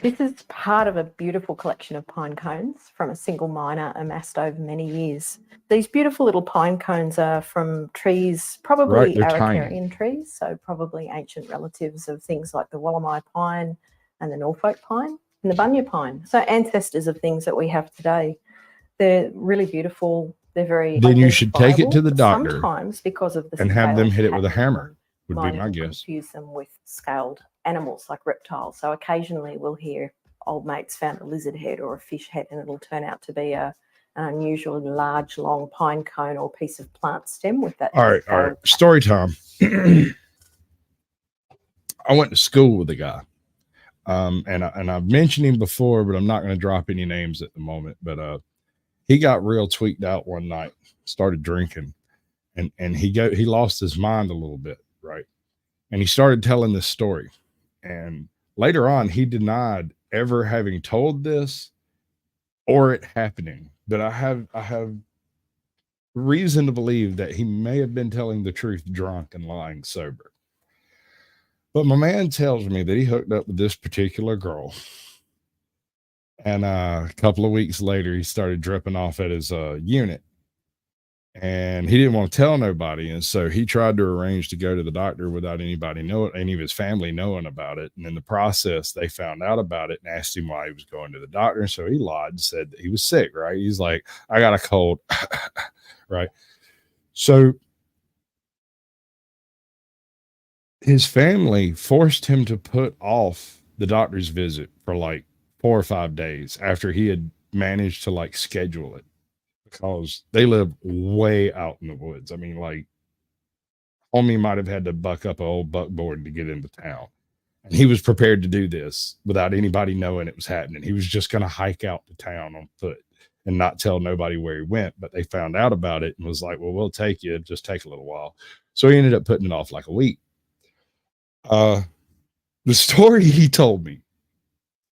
This is part of a beautiful collection of pine cones from a single miner amassed over many years. These beautiful little pine cones are from trees, probably Right, they're tiny. Araucarian trees, so probably ancient relatives of things like the Wallamai pine and the Norfolk pine and the Bunya pine. So ancestors of things that we have today. They're really beautiful. They're very Then you should take it to the identifiable, doctor sometimes because of the and have them scaled hit it with a pattern hammer, on would be miners my will guess. confuse them with scaled animals like reptiles. So occasionally we'll hear old mates found a lizard head or a fish head, and it'll turn out to be an unusually large, long pine cone or piece of plant stem with that. All right. scaled Story time. I went to school with a guy. And I've mentioned him before, but I'm not going to drop any names at the moment. But he got real tweaked out one night, started drinking, and he lost his mind a little bit, right? And he started telling this story. And later on, he denied ever having told this or it happening. But I have reason to believe that he may have been telling the truth drunk and lying sober. But my man tells me that he hooked up with this particular girl. And a couple of weeks later, he started dripping off at his unit. And he didn't want to tell nobody. And so he tried to arrange to go to the doctor without anybody knowing, any of his family knowing about it. And in the process, they found out about it and asked him why he was going to the doctor. And so he lied and said that he was sick, right? He's like, I got a cold, right? So his family forced him to put off the doctor's visit for like 4 or 5 days after he had managed to like schedule it, because they live way out in the woods. I mean, like, homie might have had to buck up an old buckboard to get into town. And he was prepared to do this without anybody knowing it was happening. He was just going to hike out to town on foot and not tell nobody where he went. But they found out about it and was like, well, we'll take you. Just take a little while. So he ended up putting it off like a week. The story he told me,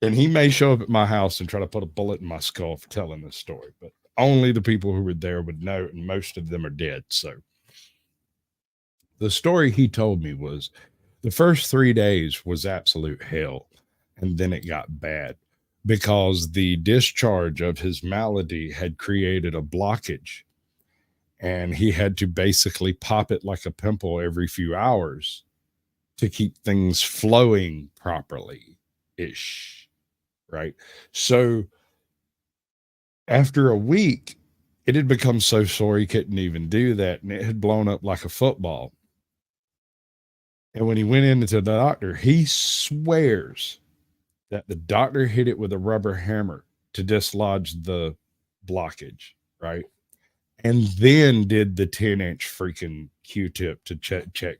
and he may show up at my house and try to put a bullet in my skull for telling this story, but only the people who were there would know, and most of them are dead. So The story he told me was the first 3 days was absolute hell, and then it got bad because the discharge of his malady had created a blockage, and he had to basically pop it like a pimple every few hours to keep things flowing properly ish, right? So after a week, it had become so sore he couldn't even do that, and it had blown up like a football. And when he went into the doctor, he swears that the doctor hit it with a rubber hammer to dislodge the blockage, right? And then did the 10-inch freaking Q-tip to check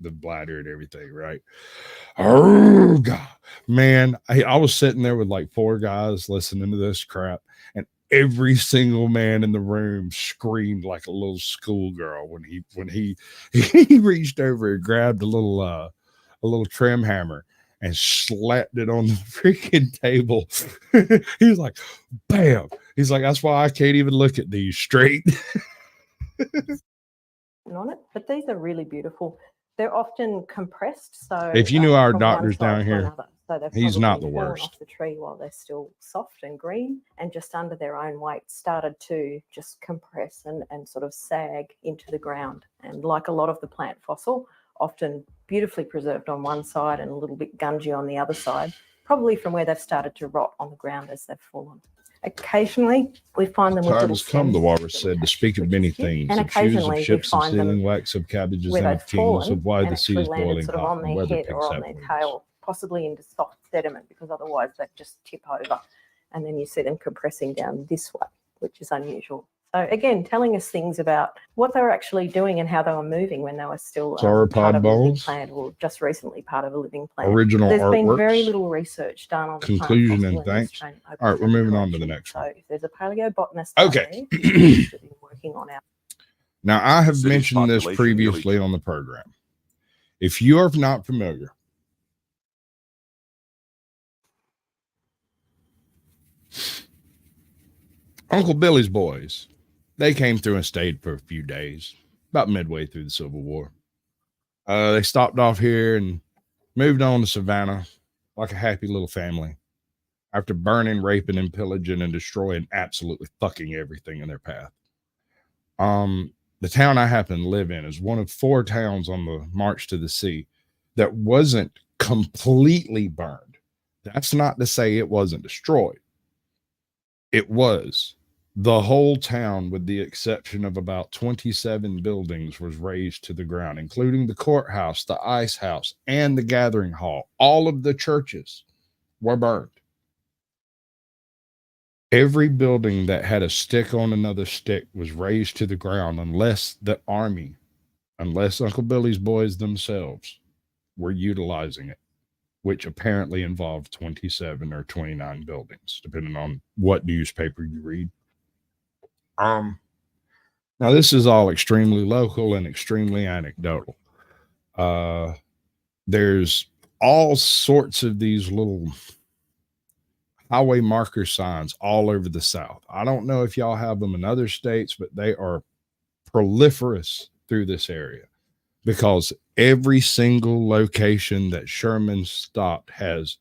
the bladder and everything, right? Oh, God. Man, I was sitting there with like 4 guys listening to this crap, and every single man in the room screamed like a little schoolgirl when he reached over and grabbed a little trim hammer and slapped it on the freaking table. He was like, bam. He's like, that's why I can't even look at these straight. On it, but these are really beautiful. They're often compressed. So if you knew our from doctors one side down to here, another. So they've he's not probably the fallen worst. off the tree while they're still soft and green, and just under their own weight started to just compress and sort of sag into the ground. And like a lot of the plant fossil, often beautifully preserved on one side and a little bit gungy on the other side, probably from where they've started to rot on the ground as they've fallen. Occasionally, we find them with Time little has come, the stems walrus said, to speak of many things, and of shoes, of occasionally we ships, and find them sealing wax, of cabbages, where and they've of kings, fallen of why and the sea actually is landed boiling sort of hot, on and their whether head pigs or on have their wings. tail, possibly into soft sediment, because otherwise they just tip over, and then you see them compressing down this way, which is unusual. So again, telling us things about what they were actually doing and how they were moving when they were still part of a living plant, or just recently part of a living plant. Original There's been artworks, very little research done on the conclusion, plant and fossil in the thanks. Australian Opal All right, we're Centre moving on to the collection. next one. So if there's a paleobotanist Okay. out there who's interested in working on our Now, I have City's mentioned this population previously nearly- on the program. If you are not familiar, Uncle Billy's boys, they came through and stayed for a few days, about midway through the Civil War. They stopped off here and moved on to Savannah like a happy little family after burning, raping, and pillaging and destroying absolutely fucking everything in their path. The town I happen to live in is one of 4 towns on the march to the sea that wasn't completely burned. That's not to say it wasn't destroyed. It was. The whole town, with the exception of about 27 buildings, was razed to the ground, including the courthouse, the ice house, and the gathering hall. All of the churches were burned. Every building that had a stick on another stick was razed to the ground, unless the army, unless Uncle Billy's boys themselves were utilizing it, which apparently involved 27 or 29 buildings, depending on what newspaper you read. Now this is all extremely local and extremely anecdotal. There's all sorts of these little highway marker signs all over the South. I don't know if y'all have them in other states, but they are proliferous through this area because every single location that Sherman stopped has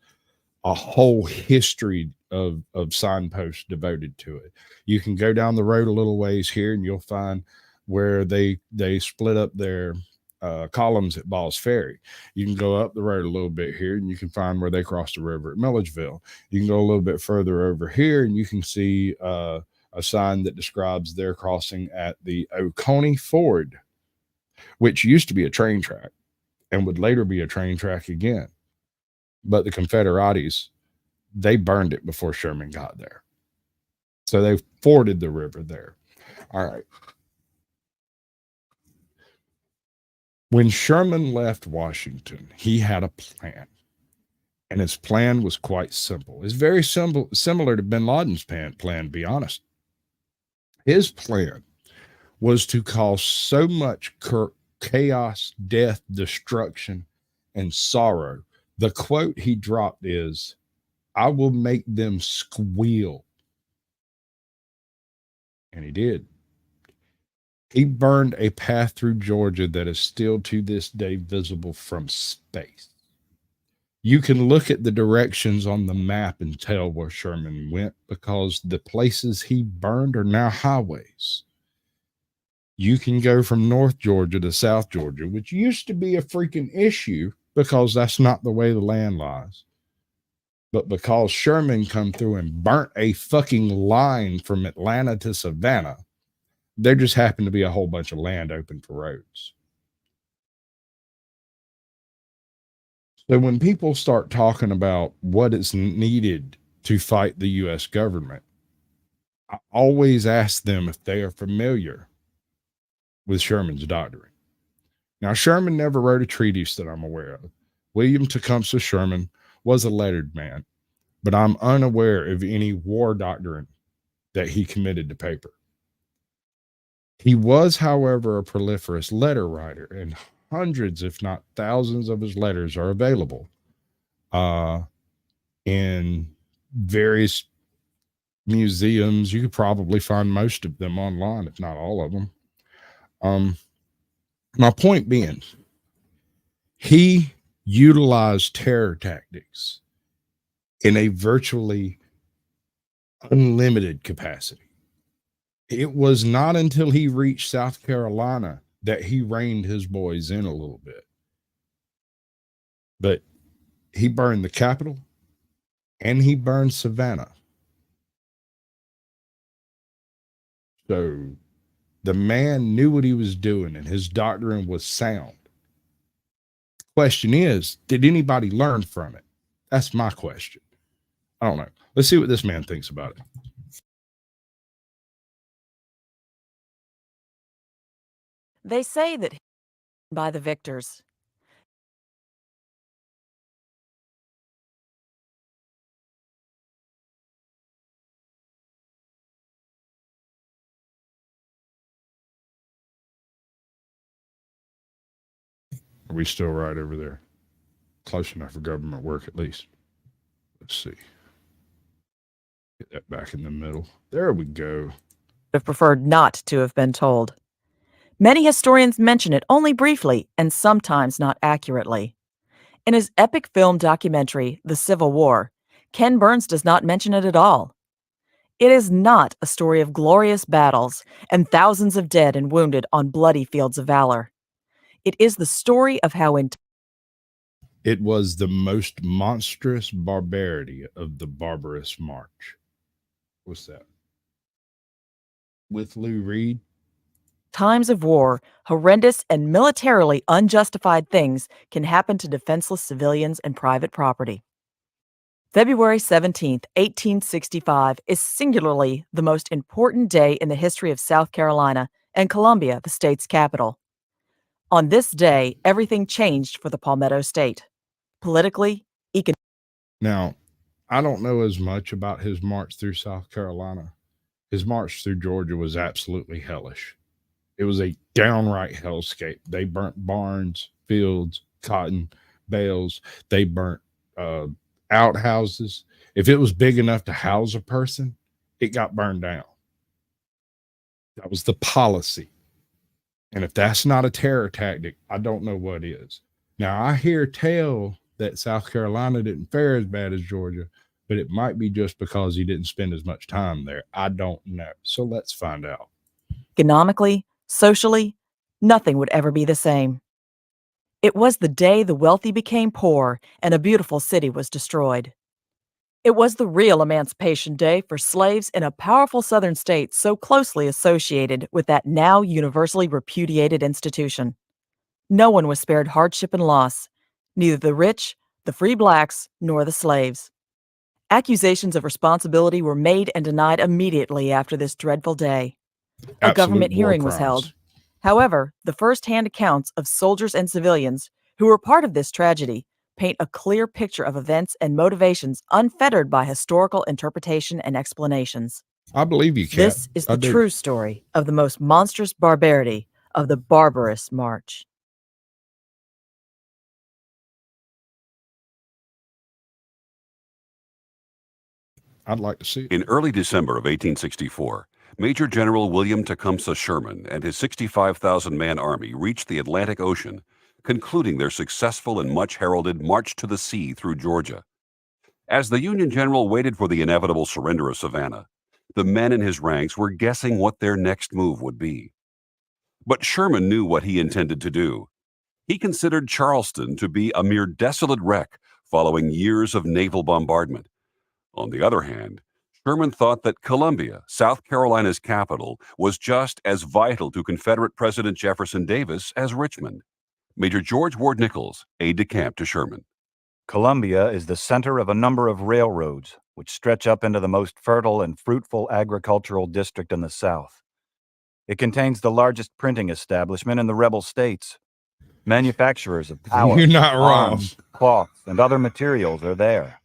a whole history of signposts devoted to it. You can go down the road a little ways here and you'll find where they split up their columns at Ball's Ferry. You can go up the road a little bit here and you can find where they crossed the river at Milledgeville. You can go a little bit further over here and you can see a sign that describes their crossing at the Oconee Ford, which used to be a train track and would later be a train track again. But the Confederates, they burned it before Sherman got there. So they forded the river there. All right. When Sherman left Washington, he had a plan. And his plan was quite simple. It's very simple, similar to bin Laden's plan, to be honest. His plan was to cause so much chaos, death, destruction, and sorrow. The quote he dropped is, "I will make them squeal." And he did. He burned a path through Georgia that is still to this day visible from space. You can look at the directions on the map and tell where Sherman went because the places he burned are now highways. You can go from North Georgia to South Georgia, which used to be a freaking issue because that's not the way the land lies. But because Sherman come through and burnt a fucking line from Atlanta to Savannah, there just happened to be a whole bunch of land open for roads. So when people start talking about what is needed to fight the U.S. government, I always ask them if they are familiar with Sherman's doctrine. Now, Sherman never wrote a treatise that I'm aware of. William Tecumseh Sherman was a lettered man, but I'm unaware of any war doctrine that he committed to paper. He was, however, a proliferous letter writer, and hundreds, if not thousands, of his letters are available in various museums. You could probably find most of them online, if not all of them. My point being, he utilized terror tactics in a virtually unlimited capacity. It was not until he reached South Carolina that he reined his boys in a little bit. But he burned the Capitol and he burned Savannah. So the man knew what he was doing and his doctrine was sound. The question is, did anybody learn from it? That's my question. I don't know. Let's see what this man thinks about it. They say that by the victors. Are we still right over there? Close enough for government work, at least. Let's see. Get that back in the middle. There we go. Have preferred not to have been told. Many historians mention it only briefly and sometimes not accurately. In his epic film documentary, The Civil War, Ken Burns does not mention it at all. It is not a story of glorious battles and thousands of dead and wounded on bloody fields of valor. It is the story of how it was the most monstrous barbarity of the barbarous march. What's that? With Lou Reed? Times of war, horrendous and militarily unjustified things can happen to defenseless civilians and private property. February 17th, 1865 is singularly the most important day in the history of South Carolina and Columbia, the state's capital. On this day, everything changed for the Palmetto State. Politically, economically. Now, I don't know as much about his march through South Carolina. His march through Georgia was absolutely hellish. It was a downright hellscape. They burnt barns, fields, cotton, bales. They burnt outhouses. If it was big enough to house a person, it got burned down. That was the policy. And if that's not a terror tactic, I don't know what is. Now, I hear tell that South Carolina didn't fare as bad as Georgia, but it might be just because he didn't spend as much time there. I don't know. So let's find out. Economically, socially, nothing would ever be the same. It was the day the wealthy became poor and a beautiful city was destroyed. It was the real Emancipation Day for slaves in a powerful southern state so closely associated with that now universally repudiated institution. No one was spared hardship and loss, neither the rich, the free blacks, nor the slaves. Accusations of responsibility were made and denied immediately after this dreadful day. A government hearing was held. However, the first-hand accounts of soldiers and civilians who were part of this tragedy paint a clear picture of events and motivations unfettered by historical interpretation and explanations. I believe you, Kat. This is the true story of the most monstrous barbarity of the barbarous march. I'd like to see it. In early December of 1864, Major General William Tecumseh Sherman and his 65,000-man army reached the Atlantic Ocean, concluding their successful and much-heralded march to the sea through Georgia. As the Union general waited for the inevitable surrender of Savannah, the men in his ranks were guessing what their next move would be. But Sherman knew what he intended to do. He considered Charleston to be a mere desolate wreck following years of naval bombardment. On the other hand, Sherman thought that Columbia, South Carolina's capital, was just as vital to Confederate President Jefferson Davis as Richmond. Major George Ward Nichols, aide-de-camp to Sherman. Columbia is the center of a number of railroads, which stretch up into the most fertile and fruitful agricultural district in the South. It contains the largest printing establishment in the rebel states. Manufacturers of power, You're not wrong. arms, cloth, and other materials are there.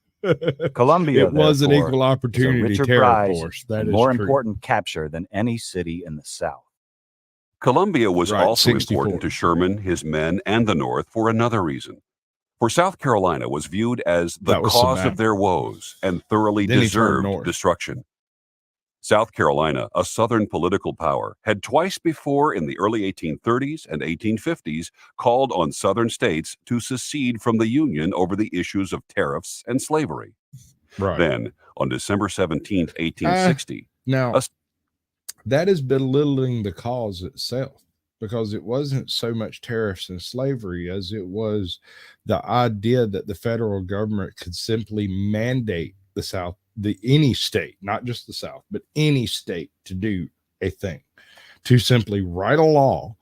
Columbia, it was an therefore, equal opportunity is a richer terror prize force. That and is more true. important capture than any city in the South. Columbia was Right, also 64. important to Sherman, his men, and the North for another reason. For South Carolina was viewed as the That was cause Savannah. of their woes and thoroughly Then he turned deserved north. destruction. South Carolina, a Southern political power, had twice before in the early 1830s and 1850s called on Southern states to secede from the Union over the issues of tariffs and slavery. Right. Then, on December 17th, 1860, Now, a that is belittling the cause itself, because it wasn't so much tariffs and slavery as it was the idea that the federal government could simply mandate the South, any state, not just the South, but any state, to do a thing, to simply write a law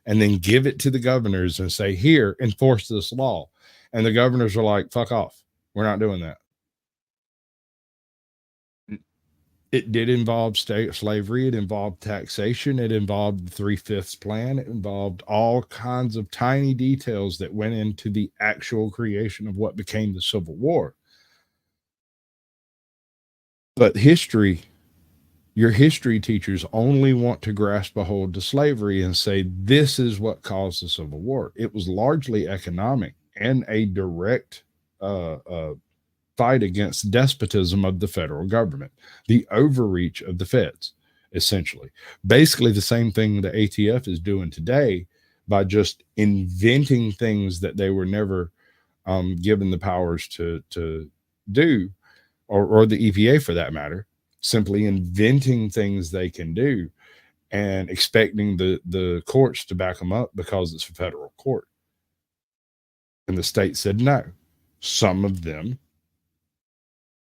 and then give it to the governors and say, here, enforce this law. And the governors are like, fuck off. We're not doing that. It did involve state slavery. It involved taxation. It involved the 3/5 plan. It involved all kinds of tiny details that went into the actual creation of what became the Civil War. But history, your history teachers only want to grasp a hold to slavery and say, this is what caused the Civil War. It was largely economic and a direct fight against despotism of the federal government, the overreach of the feds, essentially. Basically the same thing the ATF is doing today by just inventing things that they were never given the powers to do, or the EPA for that matter, simply inventing things they can do and expecting the courts to back them up because it's a federal court. And the state said no. Some of them.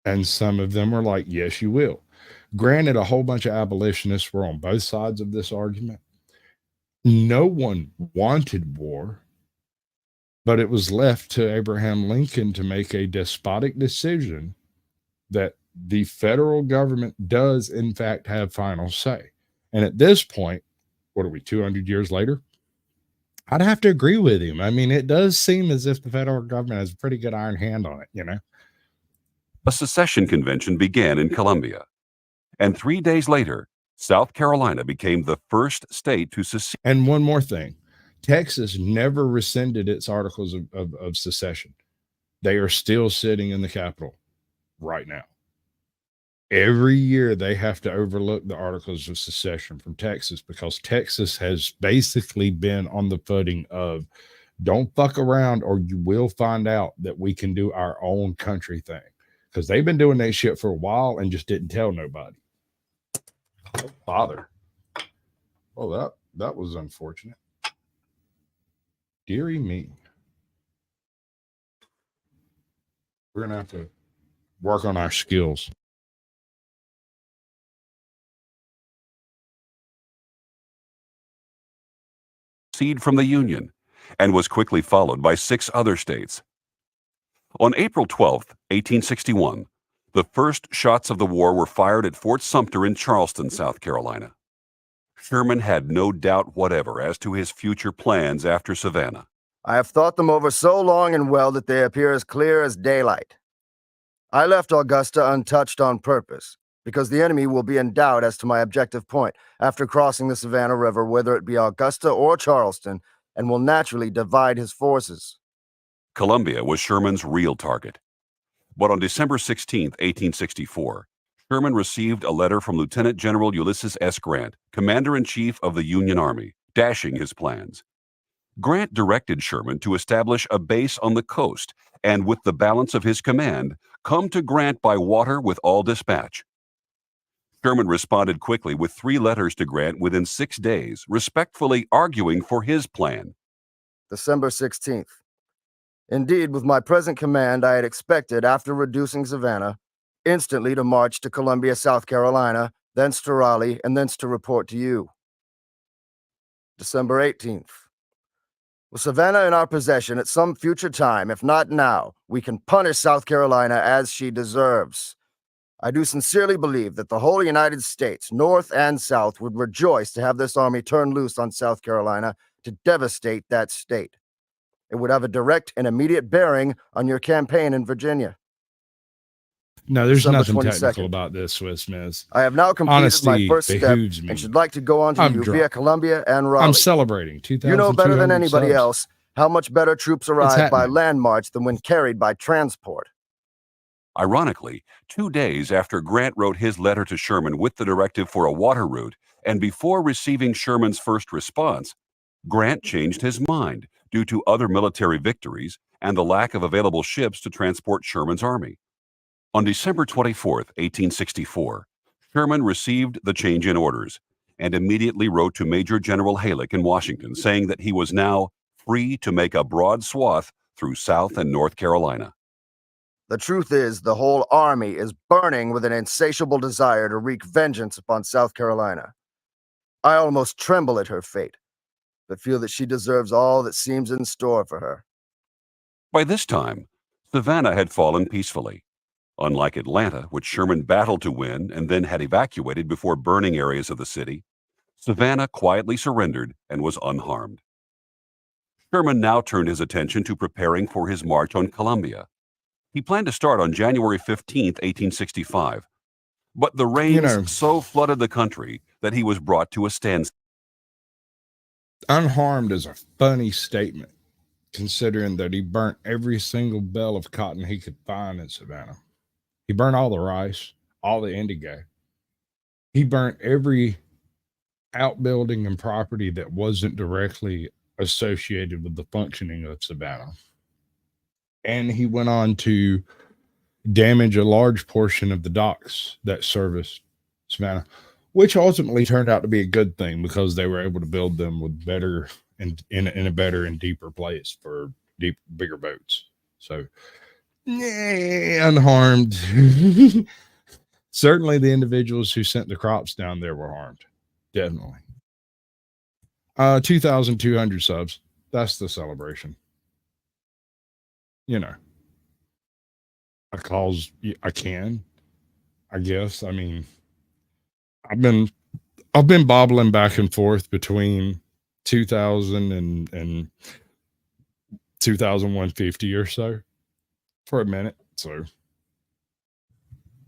And some of them were like, yes, you will. Granted, a whole bunch of abolitionists were on both sides of this argument. No one wanted war, but it was left to Abraham Lincoln to make a despotic decision that the federal government does, in fact, have final say. And at this point, what are we, 200 years later? I'd have to agree with him. I mean, it does seem as if the federal government has a pretty good iron hand on it, you know? A secession convention began in Columbia, and 3 days later, South Carolina became the first state to secede. And one more thing, Texas never rescinded its articles of secession. They are still sitting in the Capitol right now. Every year they have to overlook the articles of secession from Texas because Texas has basically been on the footing of don't fuck around or you will find out that we can do our own country thing. Because they've been doing that shit for a while and just didn't tell nobody. Oh, bother. Oh, that was unfortunate. Dearie me. We're going to have to work on our skills. Secede from the Union, and was quickly followed by 6 other states. On April 12, 1861, the first shots of the war were fired at Fort Sumter in Charleston, South Carolina. Sherman had no doubt whatever as to his future plans after Savannah. I have thought them over so long and well that they appear as clear as daylight. I left Augusta untouched on purpose, because the enemy will be in doubt as to my objective point after crossing the Savannah River, whether it be Augusta or Charleston, and will naturally divide his forces. Columbia was Sherman's real target. But on December 16, 1864, Sherman received a letter from Lieutenant General Ulysses S. Grant, Commander-in-Chief of the Union Army, dashing his plans. Grant directed Sherman to establish a base on the coast and, with the balance of his command, come to Grant by water with all dispatch. Sherman responded quickly with 3 letters to Grant within 6 days, respectfully arguing for his plan. December 16th. Indeed, with my present command, I had expected, after reducing Savannah, instantly to march to Columbia, South Carolina, thence to Raleigh, and thence to report to you. December 18th. With Savannah in our possession at some future time, if not now, we can punish South Carolina as she deserves. I do sincerely believe that the whole United States, North and South, would rejoice to have this army turn loose on South Carolina to devastate that state. It would have a direct and immediate bearing on your campaign in Virginia. No, there's December nothing 22nd. technical about this, Swiss Miss. I have now completed Honesty my first step behooves me. and should like to go on to I'm you drunk. via Columbia and Raleigh. I'm celebrating 2,200 You know better than anybody subs. else how much better troops arrive by happening. land march than when carried by transport. Ironically, 2 days after Grant wrote his letter to Sherman with the directive for a water route, and before receiving Sherman's first response, Grant changed his mind due to other military victories and the lack of available ships to transport Sherman's army. On December 24, 1864, Sherman received the change in orders and immediately wrote to Major General Halleck in Washington saying that he was now free to make a broad swath through South and North Carolina. The truth is, the whole army is burning with an insatiable desire to wreak vengeance upon South Carolina. I almost tremble at her fate, but feel that she deserves all that seems in store for her. By this time, Savannah had fallen peacefully. Unlike Atlanta, which Sherman battled to win and then had evacuated before burning areas of the city, Savannah quietly surrendered and was unharmed. Sherman now turned his attention to preparing for his march on Columbia. He planned to start on January 15, 1865, but the rains so flooded the country that he was brought to a standstill. Unharmed is a funny statement, considering that he burnt every single bale of cotton he could find in Savannah. He burnt all the rice, all the indigo. He burnt every outbuilding and property that wasn't directly associated with the functioning of Savannah. And he went on to damage a large portion of the docks that serviced Savannah, which ultimately turned out to be a good thing because they were able to build them with better and in a better and deeper place for bigger boats. So, yeah, unharmed. Certainly the individuals who sent the crops down there were harmed. Definitely. 2,200 subs. That's the celebration. You know, I guess. I mean, I've been bobbling back and forth between 2,000 and 2,150 or so for a minute. So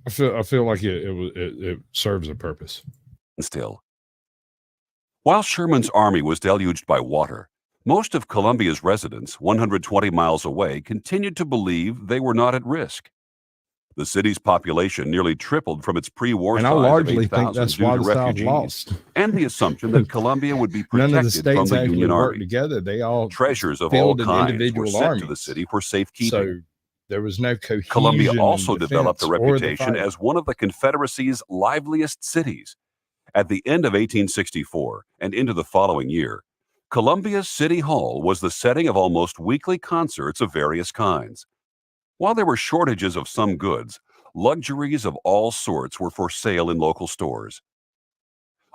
I feel like it serves a purpose. Still, while Sherman's army was deluged by water, most of Columbia's residents, 120 miles away, continued to believe they were not at risk. The city's population nearly tripled from its pre-war size I largely of 8,000 think that's due why to the South refugees, lost. and the assumption that Columbia would be None of the protected from states the actually Union worked Army. together. They all Treasures of all fielded kinds were individual sent armies. to the city for safekeeping. So there was no cohesion. Columbia in also developed a defense or the reputation fight. as one of the Confederacy's liveliest cities. At the end of 1864 and into the following year, Columbia's City Hall was the setting of almost weekly concerts of various kinds. While there were shortages of some goods, luxuries of all sorts were for sale in local stores.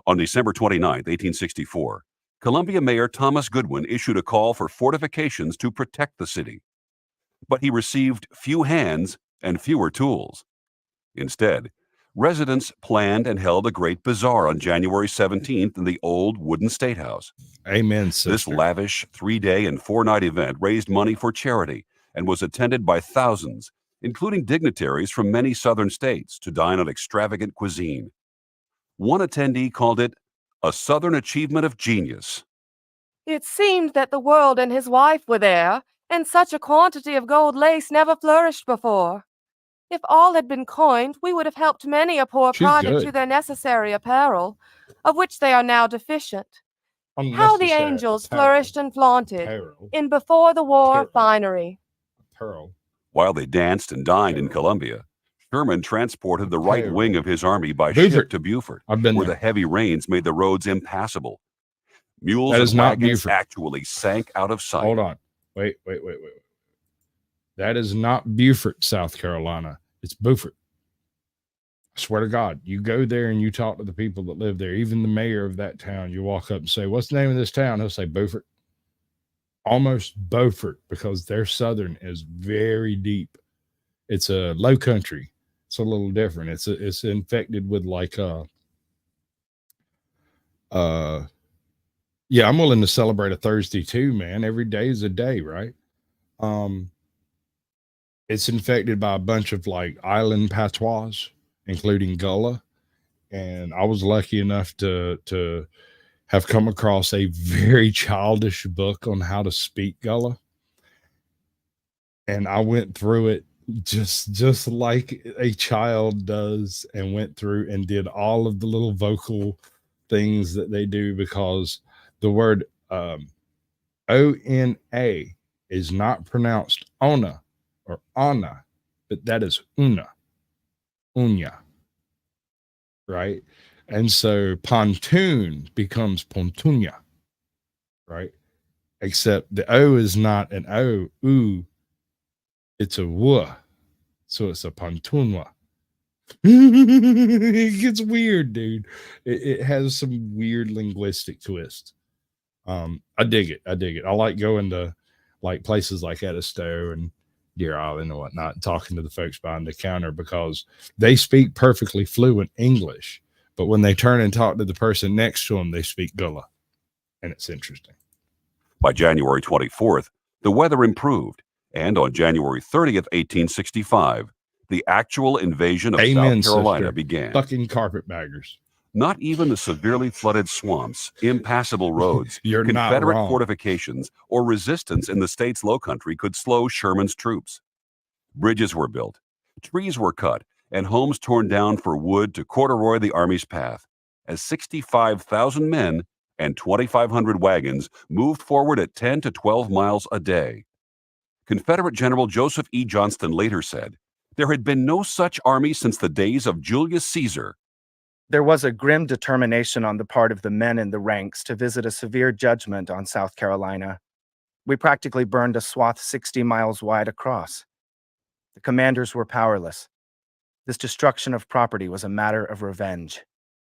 On December 29, 1864, Columbia Mayor Thomas Goodwin issued a call for fortifications to protect the city. But he received few hands and fewer tools. Instead, residents planned and held a great bazaar on January 17th in the old wooden State House. Amen, sister. This lavish 3-day and 4-night event raised money for charity and was attended by thousands, including dignitaries from many southern states, to dine on extravagant cuisine. One attendee called it a Southern achievement of genius. It seemed that the world and his wife were there, and such a quantity of gold lace never flourished before. If all had been coined, we would have helped many a poor private to their necessary apparel, of which they are now deficient. How the angels flourished and flaunted in before the war finery. While they danced and dined in Columbia, Sherman transported the right wing of his army by ship to Beaufort, where the heavy rains made the roads impassable. Mules and wagons actually sank out of sight. Hold on. Wait. That is not Beaufort, South Carolina. It's Beaufort. I swear to God, you go there and you talk to the people that live there, even the mayor of that town, you walk up and say, what's the name of this town? He'll say Beaufort. Almost Beaufort, because their southern is very deep. It's a low country. It's a little different. It's infected with like yeah, I'm willing to celebrate a Thursday too, man. Every day is a day, right? It's infected by a bunch of like island patois, including Gullah. And I was lucky enough to have come across a very childish book on how to speak Gullah. And I went through it just like a child does, and went through and did all of the little vocal things that they do, because the word O-N-A is not pronounced ona or ana, but that is una, unya, right? And so pontoon becomes pontunya, right? Except the O is not an O, oo, it's a w, so it's a pontunwa. It gets weird, dude. It has some weird linguistic twist. I dig it. I like going to like places like Edisto and Deer Island and whatnot, talking to the folks behind the counter, because they speak perfectly fluent English, but when they turn and talk to the person next to them, they speak Gullah, and it's interesting. By January 24th, the weather improved, and on January 30th, 1865, the actual invasion of South Carolina began. Fucking carpetbaggers. Not even the severely flooded swamps, impassable roads, Confederate fortifications, or resistance in the state's low country could slow Sherman's troops. Bridges were built, trees were cut, and homes torn down for wood to corduroy the Army's path, as 65,000 men and 2,500 wagons moved forward at 10 to 12 miles a day. Confederate General Joseph E. Johnston later said, "There had been no such army since the days of Julius Caesar." There was a grim determination on the part of the men in the ranks to visit a severe judgment on South Carolina. We practically burned a swath 60 miles wide across. The commanders were powerless. This destruction of property was a matter of revenge.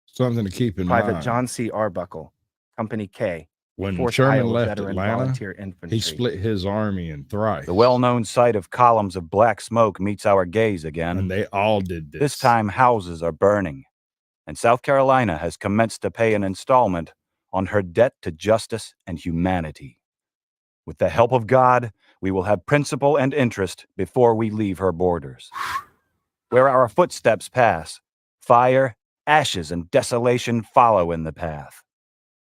Something to keep in mind. Private John C. Arbuckle, Company K, when 4th Sherman Iowa left Veteran Atlanta, Volunteer Infantry. he split his army in thrice. The well-known sight of columns of black smoke meets our gaze again. And they all did this. This time houses are burning, and South Carolina has commenced to pay an installment on her debt to justice and humanity. With the help of God, we will have principal and interest before we leave her borders. Where our footsteps pass, fire, ashes, and desolation follow in the path.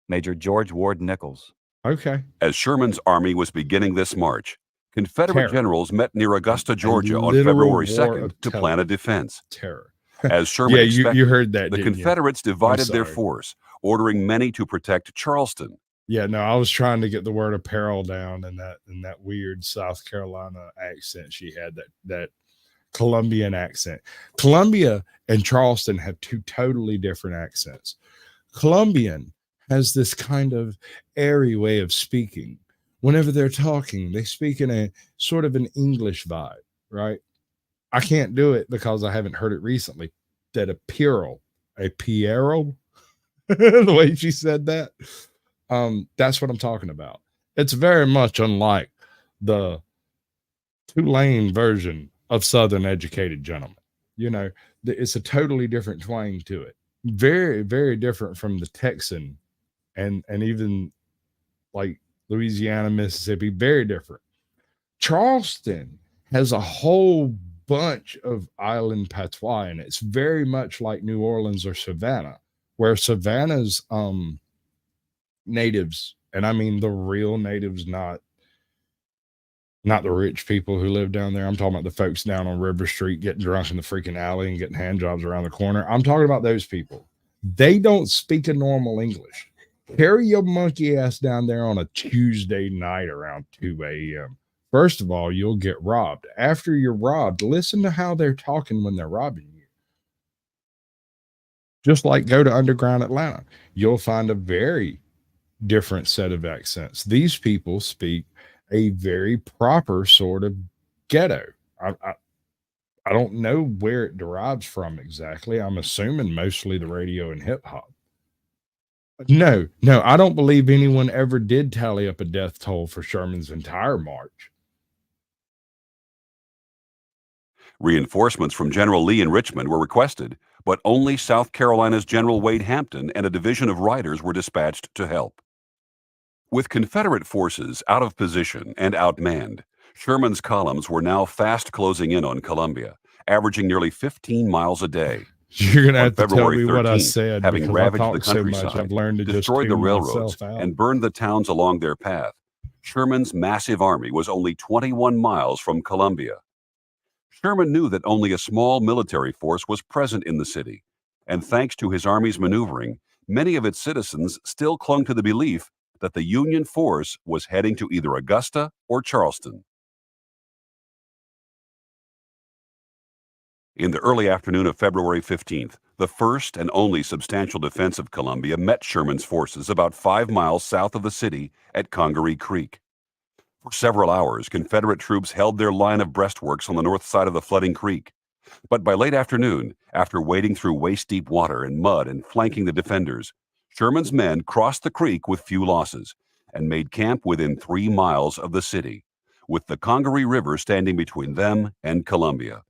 Major George Ward Nichols. Okay. As Sherman's army was beginning this march, Confederate generals met near Augusta, Georgia on February 2nd to plan a defense. Terror. As Sherman expected, you heard that, the Confederates divided their force, ordering many to protect Charleston. Yeah, no, I was trying to get the word apparel down in that weird South Carolina accent she had, that Colombian accent. Columbia and Charleston have two totally different accents. Colombian has this kind of airy way of speaking. Whenever they're talking, they speak in a sort of an English vibe, right? I can't do it because I haven't heard it recently. That a Piero, the way she said that. That's what I'm talking about. It's very much unlike the Tulane version of Southern educated gentlemen. You know, it's a totally different twang to it. Very, very different from the Texan and even like Louisiana, Mississippi, very different. Charleston has a whole bunch of island patois, and it's very much like New Orleans or Savannah, where Savannah's natives, and I mean the real natives, not Not the rich people who live down there. I'm talking about the folks down on River Street getting drunk in the freaking alley and getting hand jobs around the corner. I'm talking about those people. They don't speak a normal English. Carry your monkey ass down there on a Tuesday night around 2 a.m. First of all, you'll get robbed. After you're robbed, listen to how they're talking when they're robbing you. Just like go to underground Atlanta. You'll find a very different set of accents. These people speak a very proper sort of ghetto. I don't know where it derives from exactly. I'm assuming mostly the radio and hip hop. No, I don't believe anyone ever did tally up a death toll for Sherman's entire march. Reinforcements from General Lee in Richmond were requested, but only South Carolina's General Wade Hampton and a division of riders were dispatched to help. With Confederate forces out of position and outmanned, Sherman's columns were now fast closing in on Columbia, averaging nearly 15 miles a day. You're going to have to tell me 13th, what I said, having ravaged the so countryside, much, I've learned to destroyed the just railroads, and burned the towns along their path. Sherman's massive army was only 21 miles from Columbia. Sherman knew that only a small military force was present in the city, and thanks to his army's maneuvering, many of its citizens still clung to the belief that the Union force was heading to either Augusta or Charleston. In the early afternoon of February 15th, the first and only substantial defense of Columbia met Sherman's forces about 5 miles south of the city at Congaree Creek. For several hours, Confederate troops held their line of breastworks on the north side of the flooding creek. But by late afternoon, after wading through waist-deep water and mud and flanking the defenders, Sherman's men crossed the creek with few losses and made camp within 3 miles of the city, with the Congaree River standing between them and Columbia.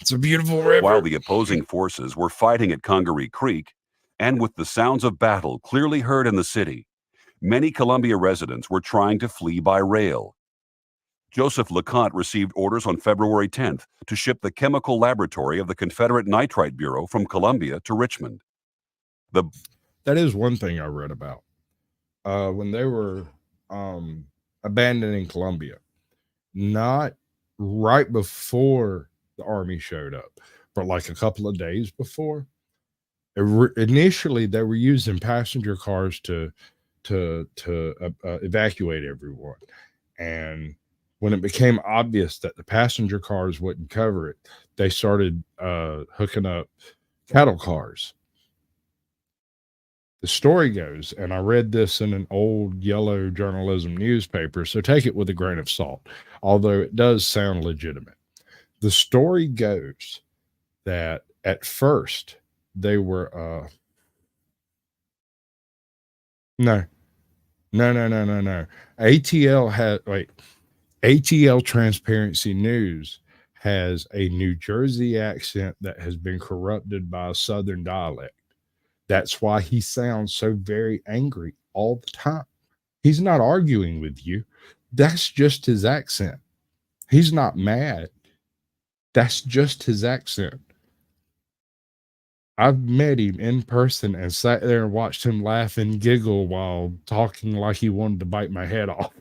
It's a beautiful river. While the opposing forces were fighting at Congaree Creek, and with the sounds of battle clearly heard in the city, many Columbia residents were trying to flee by rail. Joseph LeConte received orders on February 10th to ship the chemical laboratory of the Confederate Nitrite Bureau from Columbia to Richmond. That is one thing I read about. When they were abandoning Columbia, not right before the army showed up, but like a couple of days before. Initially, they were using passenger cars to evacuate everyone, and when it became obvious that the passenger cars wouldn't cover it, they started hooking up cattle cars. The story goes, and I read this in an old yellow journalism newspaper, so take it with a grain of salt, although it does sound legitimate. The story goes that at first they were no. ATL Transparency News has a New Jersey accent that has been corrupted by a Southern dialect. That's why he sounds so very angry all the time. He's not arguing with you. That's just his accent. He's not mad. That's just his accent. I've met him in person and sat there and watched him laugh and giggle while talking like he wanted to bite my head off.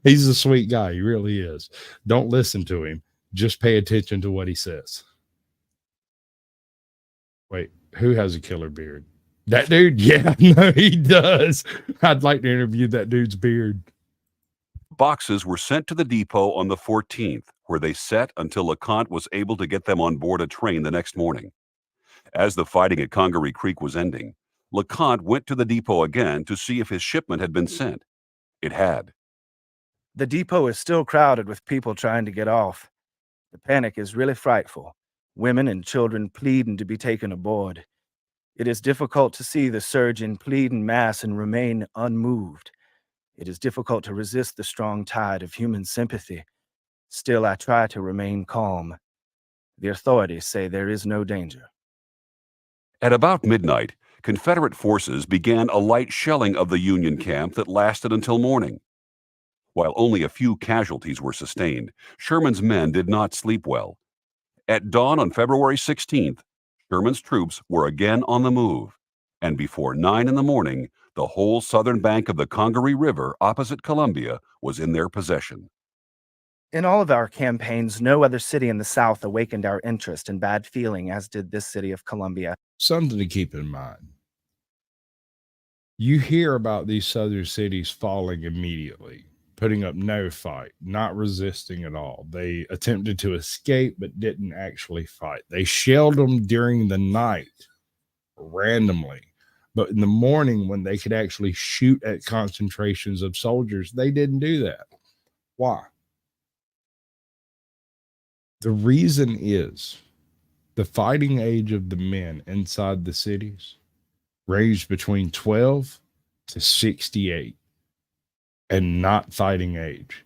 He's a sweet guy. He really is. Don't listen to him. Just pay attention to what he says. Wait, who has a killer beard? That dude? Yeah, no, he does. I'd like to interview that dude's beard. Boxes were sent to the depot on the 14th, where they sat until LeConte was able to get them on board a train the next morning. As the fighting at Congaree Creek was ending, LeConte went to the depot again to see if his shipment had been sent. It had. The depot is still crowded with people trying to get off. The panic is really frightful. Women and children pleading to be taken aboard. It is difficult to see the surge in plead en masse and remain unmoved. It is difficult to resist the strong tide of human sympathy. Still, I try to remain calm. The authorities say there is no danger. At about midnight, Confederate forces began a light shelling of the Union camp that lasted until morning. While only a few casualties were sustained, Sherman's men did not sleep well. At dawn on February 16th, Sherman's troops were again on the move, and before 9 in the morning, the whole southern bank of the Congaree River opposite Columbia was in their possession. In all of our campaigns, no other city in the South awakened our interest and bad feeling as did this city of Columbia. Something to keep in mind. You hear about these southern cities falling immediately, putting up no fight, not resisting at all. They attempted to escape, but didn't actually fight. They shelled them during the night, randomly. But in the morning, when they could actually shoot at concentrations of soldiers, they didn't do that. Why? The reason is the fighting age of the men inside the cities ranged between 12 to 68, and not fighting age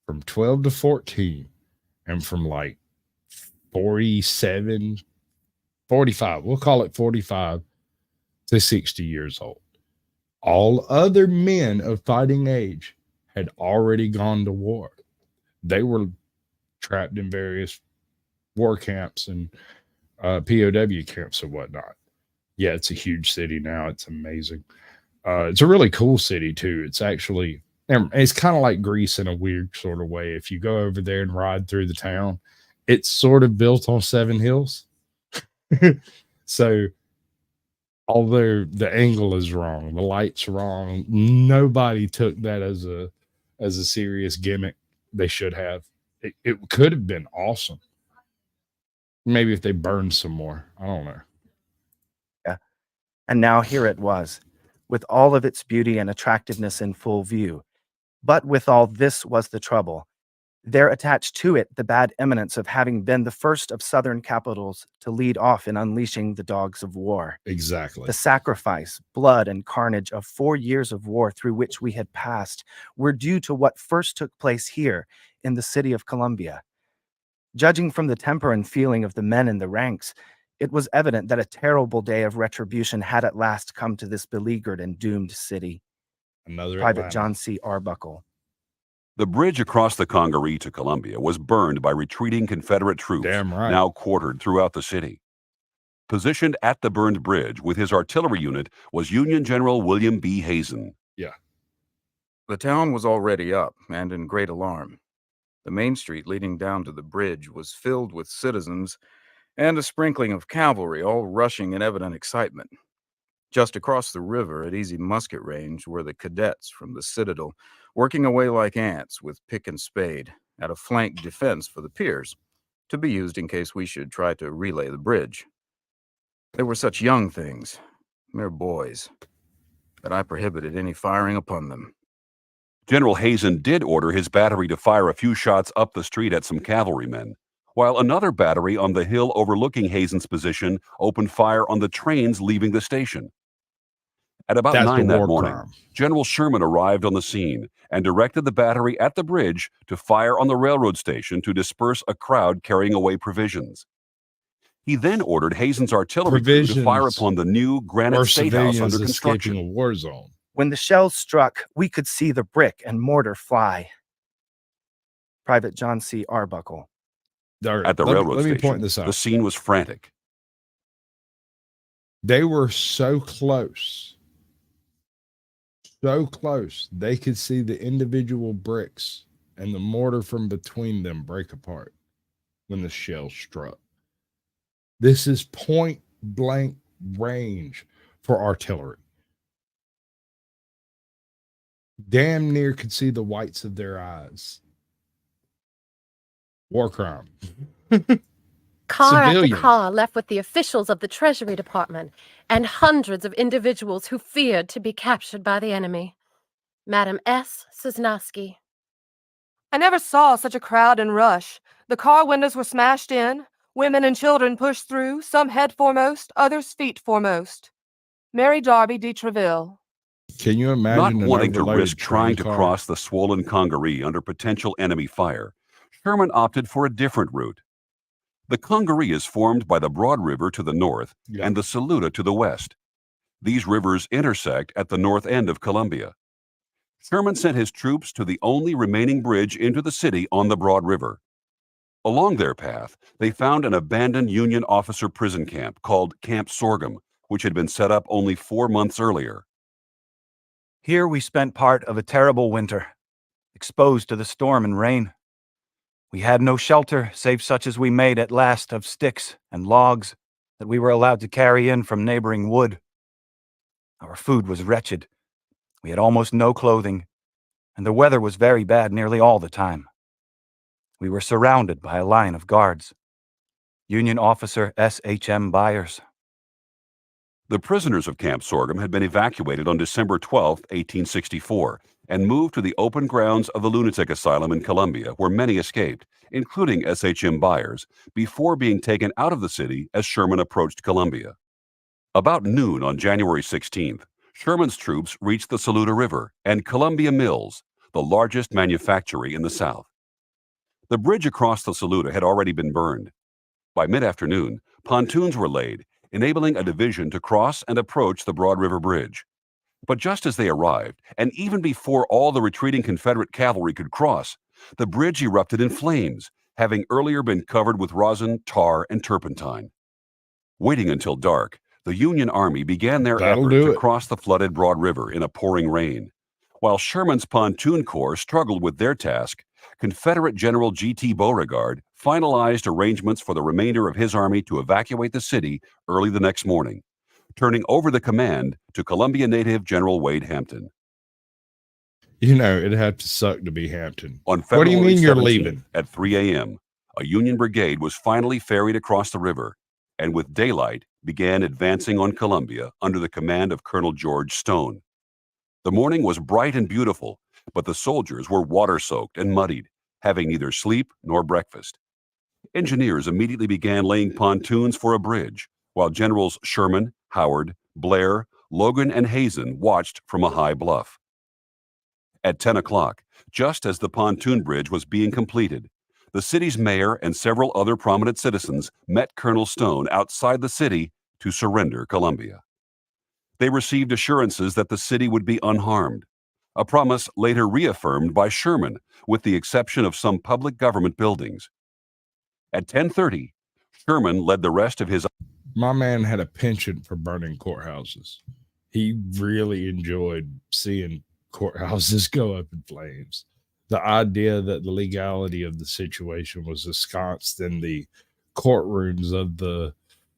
from 12 to 14, and from like 47, 45, we'll call it 45 to 60 years old. All other men of fighting age had already gone to war. They were trapped in various war camps and POW camps and whatnot. Yeah, it's a huge city now. It's amazing. It's a really cool city too. It's actually, it's kind of like Greece in a weird sort of way. If you go over there and ride through the town, it's sort of built on 7 hills. So although the angle is wrong, the light's wrong, nobody took that as a serious gimmick. They should have. It could have been awesome. Maybe if they burned some more. I don't know. Yeah. And now here it was, with all of its beauty and attractiveness in full view. But with all this was the trouble. There attached to it the bad eminence of having been the first of Southern capitals to lead off in unleashing the dogs of war. Exactly. The sacrifice, blood, and carnage of 4 years of war through which we had passed were due to what first took place here in the city of Columbia. Judging from the temper and feeling of the men in the ranks, it was evident that a terrible day of retribution had at last come to this beleaguered and doomed city. Another Private Atlanta. John C. Arbuckle. The bridge across the Congaree to Columbia was burned by retreating Confederate troops, now quartered throughout the city. Positioned at the burned bridge with his artillery unit was Union General William B. Hazen. Yeah. The town was already up and in great alarm. The main street leading down to the bridge was filled with citizens and a sprinkling of cavalry, all rushing in evident excitement. Just across the river at easy musket range were the cadets from the Citadel, working away like ants with pick and spade at a flank defense for the piers, to be used in case we should try to relay the bridge. They were such young things, mere boys, that I prohibited any firing upon them. General Hazen did order his battery to fire a few shots up the street at some cavalrymen, while another battery on the hill overlooking Hazen's position opened fire on the trains leaving the station. At about 9 that morning, General Sherman arrived on the scene and directed the battery at the bridge to fire on the railroad station to disperse a crowd carrying away provisions. He then ordered Hazen's artillery crew to fire upon the new Granite State House under construction. A war zone. When the shells struck, we could see the brick and mortar fly. Private John C. Arbuckle. At the railroad station, point this out. The scene was frantic. They were so close. So close. They could see the individual bricks and the mortar from between them break apart when the shell struck. This is point blank range for artillery. Damn near could see the whites of their eyes. War crime. Car after car left with the officials of the Treasury Department and hundreds of individuals who feared to be captured by the enemy. Madam S. Sosnowski. I never saw such a crowd and rush. The car windows were smashed in. Women and children pushed through, some head foremost, others feet foremost. Mary Darby de Treville. Can you imagine not wanting to risk trying to cross the swollen Congaree under potential enemy fire, Sherman opted for a different route. The Congaree is formed by the Broad River to the north and the Saluda to the west. These rivers intersect at the north end of Columbia. Sherman sent his troops to the only remaining bridge into the city on the Broad River. Along their path, they found an abandoned Union officer prison camp called Camp Sorghum, which had been set up only 4 months earlier. Here we spent part of a terrible winter, exposed to the storm and rain. We had no shelter save such as we made at last of sticks and logs that we were allowed to carry in from neighboring wood. Our food was wretched. We had almost no clothing, and the weather was very bad nearly all the time. We were surrounded by a line of guards. Union Officer S.H.M. Byers. The prisoners of Camp Sorghum had been evacuated on December 12, 1864, and moved to the open grounds of the lunatic asylum in Columbia, where many escaped, including S.H.M. Byers, before being taken out of the city as Sherman approached Columbia. About noon on January 16th, Sherman's troops reached the Saluda River and Columbia Mills, the largest manufactory in the South. The bridge across the Saluda had already been burned. By mid-afternoon, pontoons were laid, enabling a division to cross and approach the Broad River Bridge. But just as they arrived, and even before all the retreating Confederate cavalry could cross, the bridge erupted in flames, having earlier been covered with rosin, tar, and turpentine. Waiting until dark, the Union Army began their effort to cross the flooded Broad River in a pouring rain. While Sherman's pontoon corps struggled with their task, Confederate General G.T. Beauregard finalized arrangements for the remainder of his army to evacuate the city early the next morning, turning over the command to Columbia native General Wade Hampton. You know, it'd have to suck to be Hampton. On What do you February mean you're 17th, leaving? At 3 a.m., a Union brigade was finally ferried across the river, and with daylight began advancing on Columbia under the command of Colonel George Stone. The morning was bright and beautiful, but the soldiers were water-soaked and muddied, having neither sleep nor breakfast. Engineers immediately began laying pontoons for a bridge, while Generals Sherman, Howard, Blair, Logan, and Hazen watched from a high bluff. At 10 o'clock, just as the pontoon bridge was being completed, the city's mayor and several other prominent citizens met Colonel Stone outside the city to surrender Columbia. They received assurances that the city would be unharmed, a promise later reaffirmed by Sherman, with the exception of some public government buildings. At 10:30, Sherman led the rest of his... My man had a penchant for burning courthouses. He really enjoyed seeing courthouses go up in flames. The idea that the legality of the situation was ensconced in the courtrooms of the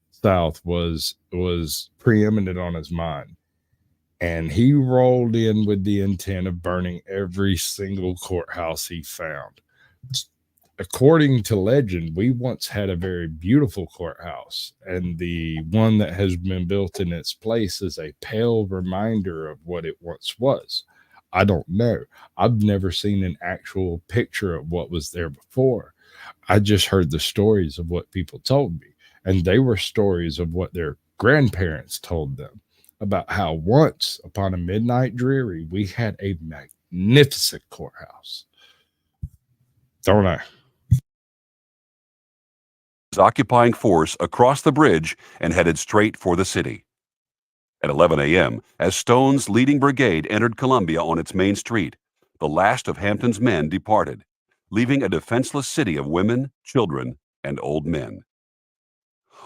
South was preeminent on his mind. And he rolled in with the intent of burning every single courthouse he found. According to legend, we once had a very beautiful courthouse, and the one that has been built in its place is a pale reminder of what it once was. I don't know. I've never seen an actual picture of what was there before. I just heard the stories of what people told me, and they were stories of what their grandparents told them about how once upon a midnight dreary, we had a magnificent courthouse. Don't I? Occupying force across the bridge and headed straight for the city. At 11 a.m., as Stone's leading brigade entered Columbia on its main street, the last of Hampton's men departed, leaving a defenseless city of women, children, and old men.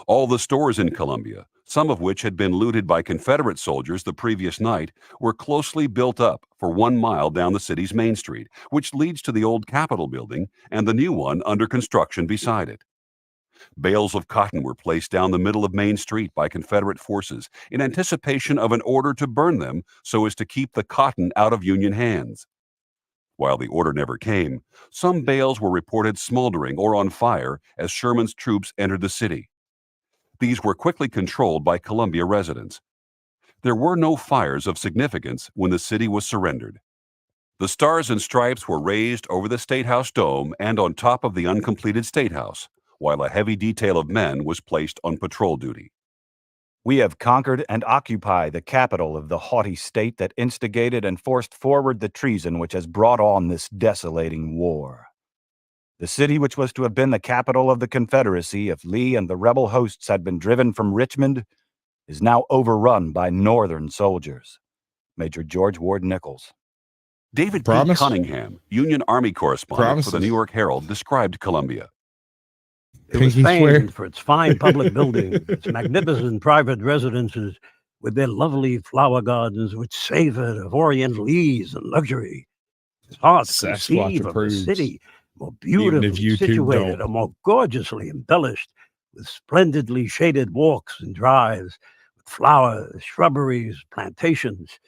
All the stores in Columbia, some of which had been looted by Confederate soldiers the previous night, were closely built up for 1 mile down the city's main street, which leads to the old Capitol building and the new one under construction beside it. Bales of cotton were placed down the middle of Main Street by Confederate forces in anticipation of an order to burn them so as to keep the cotton out of Union hands. While the order never came, some bales were reported smoldering or on fire as Sherman's troops entered the city. These were quickly controlled by Columbia residents. There were no fires of significance when the city was surrendered. The Stars and Stripes were raised over the State House dome and on top of the uncompleted State House, while a heavy detail of men was placed on patrol duty. We have conquered and occupy the capital of the haughty state that instigated and forced forward the treason which has brought on this desolating war. The city which was to have been the capital of the Confederacy if Lee and the rebel hosts had been driven from Richmond is now overrun by Northern soldiers. Major George Ward Nichols. David P. Cunningham, Union Army correspondent for the New York Herald, described Columbia. It was famed for its fine public buildings, its magnificent private residences, with their lovely flower gardens which savored of oriental ease and luxury. It's hard to conceive of a city more beautifully situated or more gorgeously embellished, with splendidly shaded walks and drives, with flowers, shrubberies, plantations.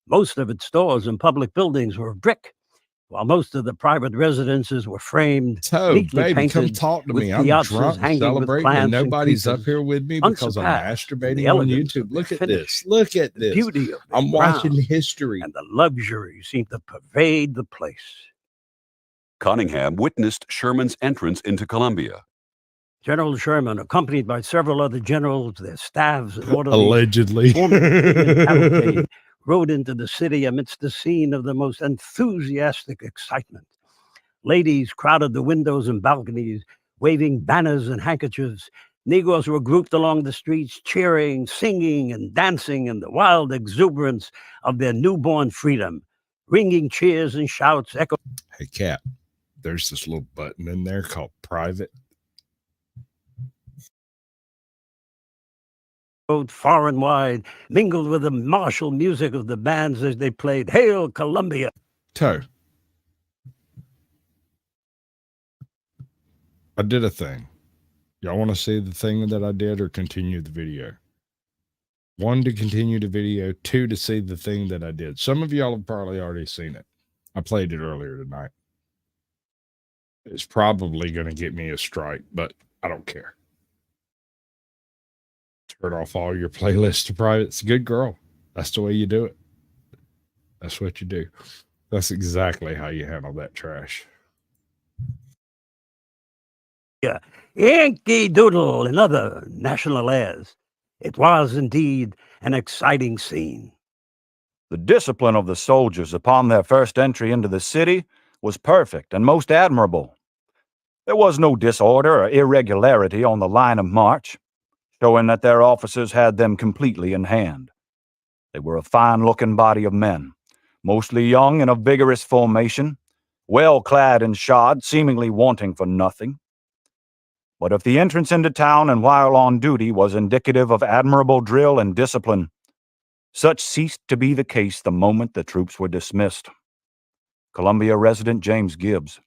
Most of its stores and public buildings were of brick, while most of the private residences were framed, So, neatly baby, come painted, talk to with me. I'm piazzas drunk, hanging with celebrating, and plants and nobody's up creepers, here with me because I'm unsurpassed in the masturbating on elegance YouTube. of their Look at finish, this. Look at the this. beauty of their I'm watching grounds, history. and the luxury seemed to pervade the place. Cunningham witnessed Sherman's entrance into Columbia. General Sherman, accompanied by several other generals, their staffs, and orderlies, Allegedly. formed a brilliant cavalcade, rode into the city amidst a scene of the most enthusiastic excitement. Ladies crowded the windows and balconies, waving banners and handkerchiefs. Negroes were grouped along the streets, cheering, singing, and dancing in the wild exuberance of their newborn freedom. Ringing cheers and shouts echoed. Hey, Cap, there's this little button in there called private. Far and wide, mingled with the martial music of the bands as they played "Hail Columbia." Toe. I did a thing. Y'all want to see the thing that I did or continue the video? 1, to continue the video. 2, to see the thing that I did. Some of y'all have probably already seen it. I played it earlier tonight. It's probably going to get me a strike, but I don't care. Turn off all your playlists to private. It's a good girl. That's the way you do it. That's what you do. That's exactly how you handle that trash. Yeah, Yankee Doodle and other national airs. It was indeed an exciting scene. The discipline of the soldiers upon their first entry into the city was perfect and most admirable. There was no disorder or irregularity on the line of march, showing that their officers had them completely in hand. They were a fine-looking body of men, mostly young and of vigorous formation, well clad and shod, seemingly wanting for nothing. But if the entrance into town and while on duty was indicative of admirable drill and discipline, such ceased to be the case the moment the troops were dismissed. Columbia resident James Gibbs.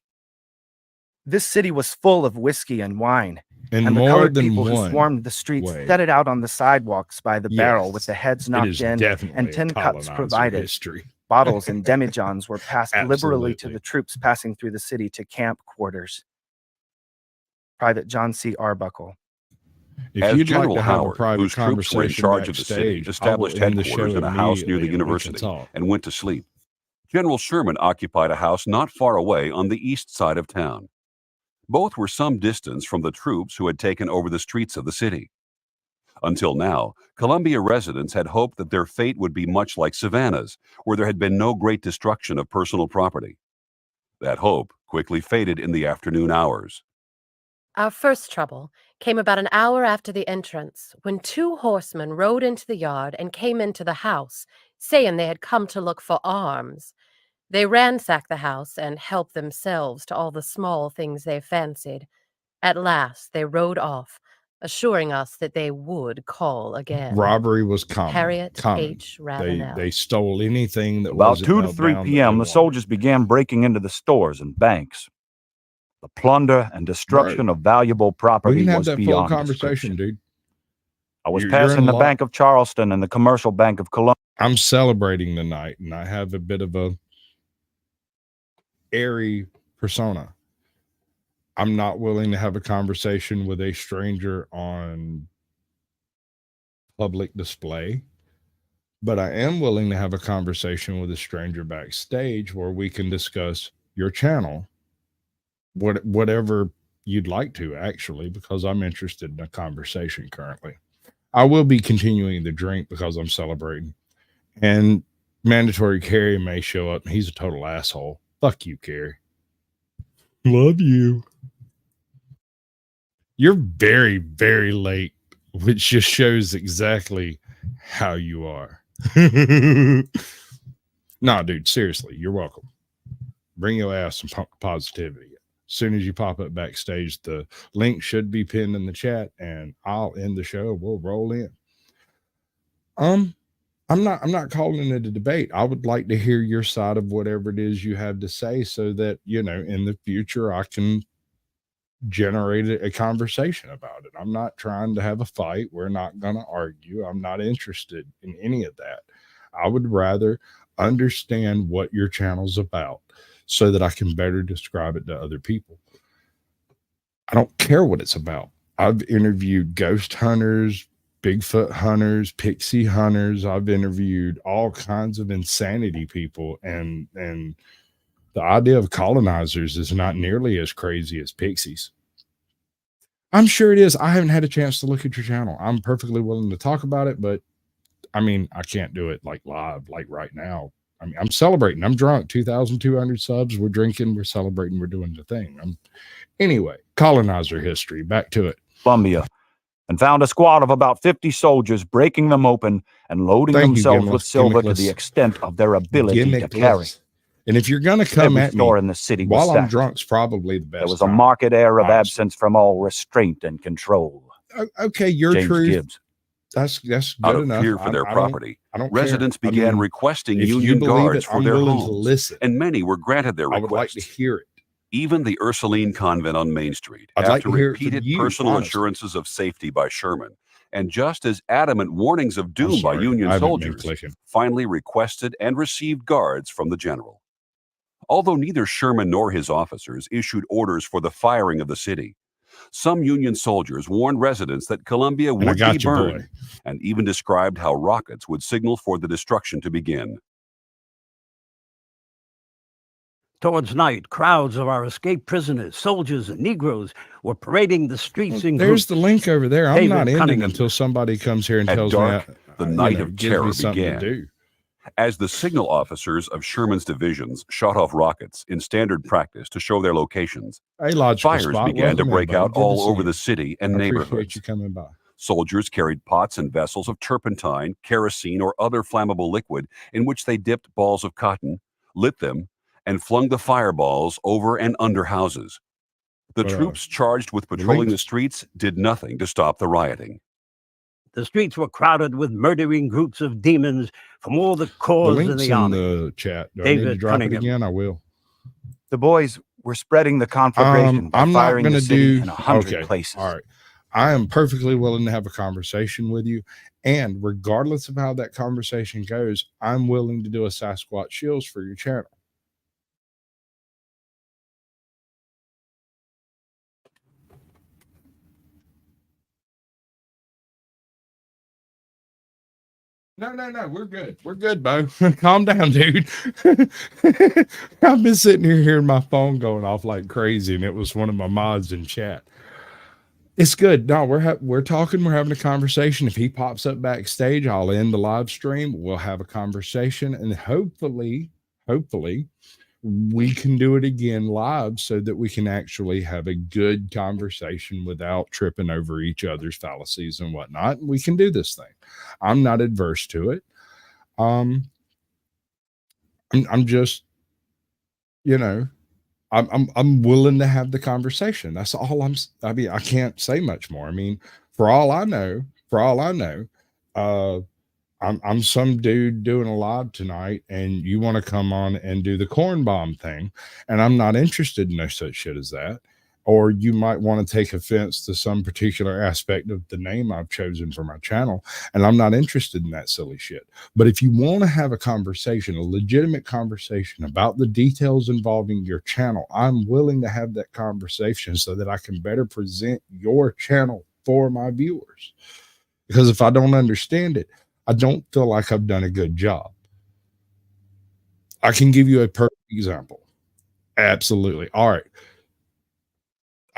This city was full of whiskey and wine, and the more colored than people who one swarmed the streets way. set it out on the sidewalks by the barrel with the heads It knocked is in definitely and a tin cups colonizer provided. history. Bottles and demijohns were passed liberally to Absolutely. the troops passing through the city to camp quarters. Private John C. Arbuckle. If As you'd General like to have a Howard, private whose troops were in conversation charge of the city, backstage, established I will end the headquarters show in a house near the immediately and we can university talk. and went to sleep. General Sherman occupied a house not far away on the east side of town. Both were some distance from the troops who had taken over the streets of the city. Until now, Columbia residents had hoped that their fate would be much like Savannah's, where there had been no great destruction of personal property. That hope quickly faded in the afternoon hours. Our first trouble came about an hour after the entrance, when 2 horsemen rode into the yard and came into the house, saying they had come to look for arms. They ransacked the house and helped themselves to all the small things they fancied. At last they rode off, assuring us that they would call again. Robbery was common. Harriet H. Ravenel. They stole anything that About wasn't 2 to held 3 down that p.m., they the soldiers began breaking into the stores and banks. The plunder and destruction of valuable We property can have was that full beyond conversation, description. dude. I was You're passing in the luck. Bank of Charleston and the Commercial Bank of Columbia. I'm celebrating tonight, and I have a bit of a airy persona. I'm not willing to have a conversation with a stranger on public display, but I am willing to have a conversation with a stranger backstage where we can discuss your channel, whatever you'd like to, actually, because I'm interested in a conversation currently. I will be continuing the drink because I'm celebrating, and mandatory Carrie may show up and he's a total asshole. Fuck you, Carrie. Love you. You're very, very late, which just shows exactly how you are. No, dude, seriously, you're welcome. Bring your ass some positivity. As soon as you pop up backstage, the link should be pinned in the chat, and I'll end the show. We'll roll in. I'm not calling it a debate. I would like to hear your side of whatever it is you have to say, so that, you know, in the future I can generate a conversation about it. I'm not trying to have a fight. We're not going to argue. I'm not interested in any of that. I would rather understand what your channel's about so that I can better describe it to other people. I don't care what it's about. I've interviewed ghost hunters, Bigfoot hunters, pixie hunters. I've interviewed all kinds of insanity people, and the idea of colonizers is not nearly as crazy as pixies. I'm sure it is. I haven't had a chance to look at your channel. I'm perfectly willing to talk about it, but I mean, I can't do it like live, like right now. I mean, I'm celebrating. I'm drunk. 2,200 subs. We're drinking. We're celebrating. We're doing the thing. Anyway, colonizer history. Back to it. Columbia, and found a squad of about 50 soldiers breaking them open and loading themselves with silver to the extent of their ability to carry. And if you're going to come at me in the city while I'm drunk's probably the best. There was a marked air of absence from all restraint and control. Okay, your James truth. Gibbs. That's good Out of enough. fear for their property, I don't residents care. began I mean, requesting if you Union believe guards it, for I'm their willing to homes, listen. and many were granted their I would like requests. to hear it. Even the Ursuline Convent on Main Street, I'd like after to hear it from repeated you, personal honestly. assurances of safety by Sherman, and just as adamant warnings of doom by sorry, Union I haven't been soldiers, clicking. finally requested and received guards from the general. Although neither Sherman nor his officers issued orders for the firing of the city, some Union soldiers warned residents that Columbia And I would got be you, boy. burned, and even described how rockets would signal for the destruction to begin. Towards night, crowds of our escaped prisoners, soldiers, and Negroes were parading the streets in There's groups. the link over there. I'm David not ending Cunningham. until somebody comes here and At tells dark, me the night of gives me terror something began. to do. As the signal officers of Sherman's divisions shot off rockets in standard practice to show their locations, Hey, logical fires spot. began to Welcome in, break buddy. out Good to all see over you. the city and I neighborhoods. appreciate you coming by. Soldiers carried pots and vessels of turpentine, kerosene, or other flammable liquid in which they dipped balls of cotton, lit them, and flung the fireballs over and under houses. The But, troops charged with patrolling the links- streets did nothing to stop the rioting. The streets were crowded with murdering groups of demons from all the The corps in link's the in army. the chat. Do I need to David drop it Cunningham. again? I will. The boys were spreading the conflagration by I'm not firing going the to city do. in 100 Okay. places. All right. I am perfectly willing to have a conversation with you. And regardless of how that conversation goes, I'm willing to do a Sasquatch Shields for your channel. No, we're good. We're good, Bo. Calm down, dude. I've been sitting here hearing my phone going off like crazy, and it was one of my mods in chat. It's good. No, we're talking. We're having a conversation. If he pops up backstage, I'll end the live stream. We'll have a conversation, and hopefully, we can do it again live so that we can actually have a good conversation without tripping over each other's fallacies and whatnot. We can do this thing. I'm not adverse to it. I'm just, I'm willing to have the conversation. That's all I mean, I can't say much more. I mean, for all I know, I'm some dude doing a live tonight, and you want to come on and do the corn bomb thing, and I'm not interested in no such shit as that. Or you might want to take offense to some particular aspect of the name I've chosen for my channel, and I'm not interested in that silly shit. But if you want to have a conversation, a legitimate conversation about the details involving your channel, I'm willing to have that conversation so that I can better present your channel for my viewers. Because if I don't understand it, I don't feel like I've done a good job. I can give you a perfect example. Absolutely. All right.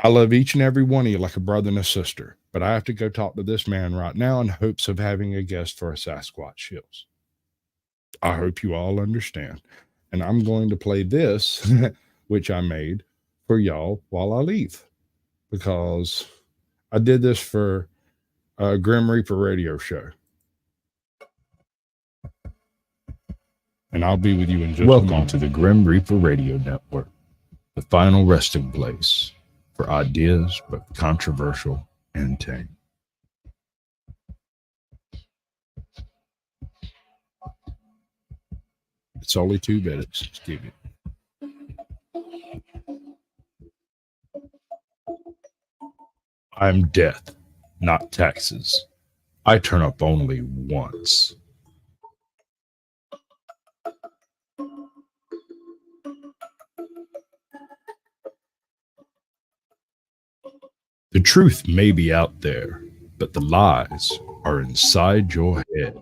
I love each and every one of you like a brother and a sister, but I have to go talk to this man right now in hopes of having a guest for a Sasquatch Shields. I hope you all understand. And I'm going to play this, which I made for y'all while I leave, because I did this for a Grim Reaper radio show. And I'll be with you in just a moment. Welcome to the Grim Reaper Radio Network, the final resting place for ideas both controversial and tame. It's only 2 minutes. Just give it. I'm death, not taxes. I turn up only once. The truth may be out there, but the lies are inside your head.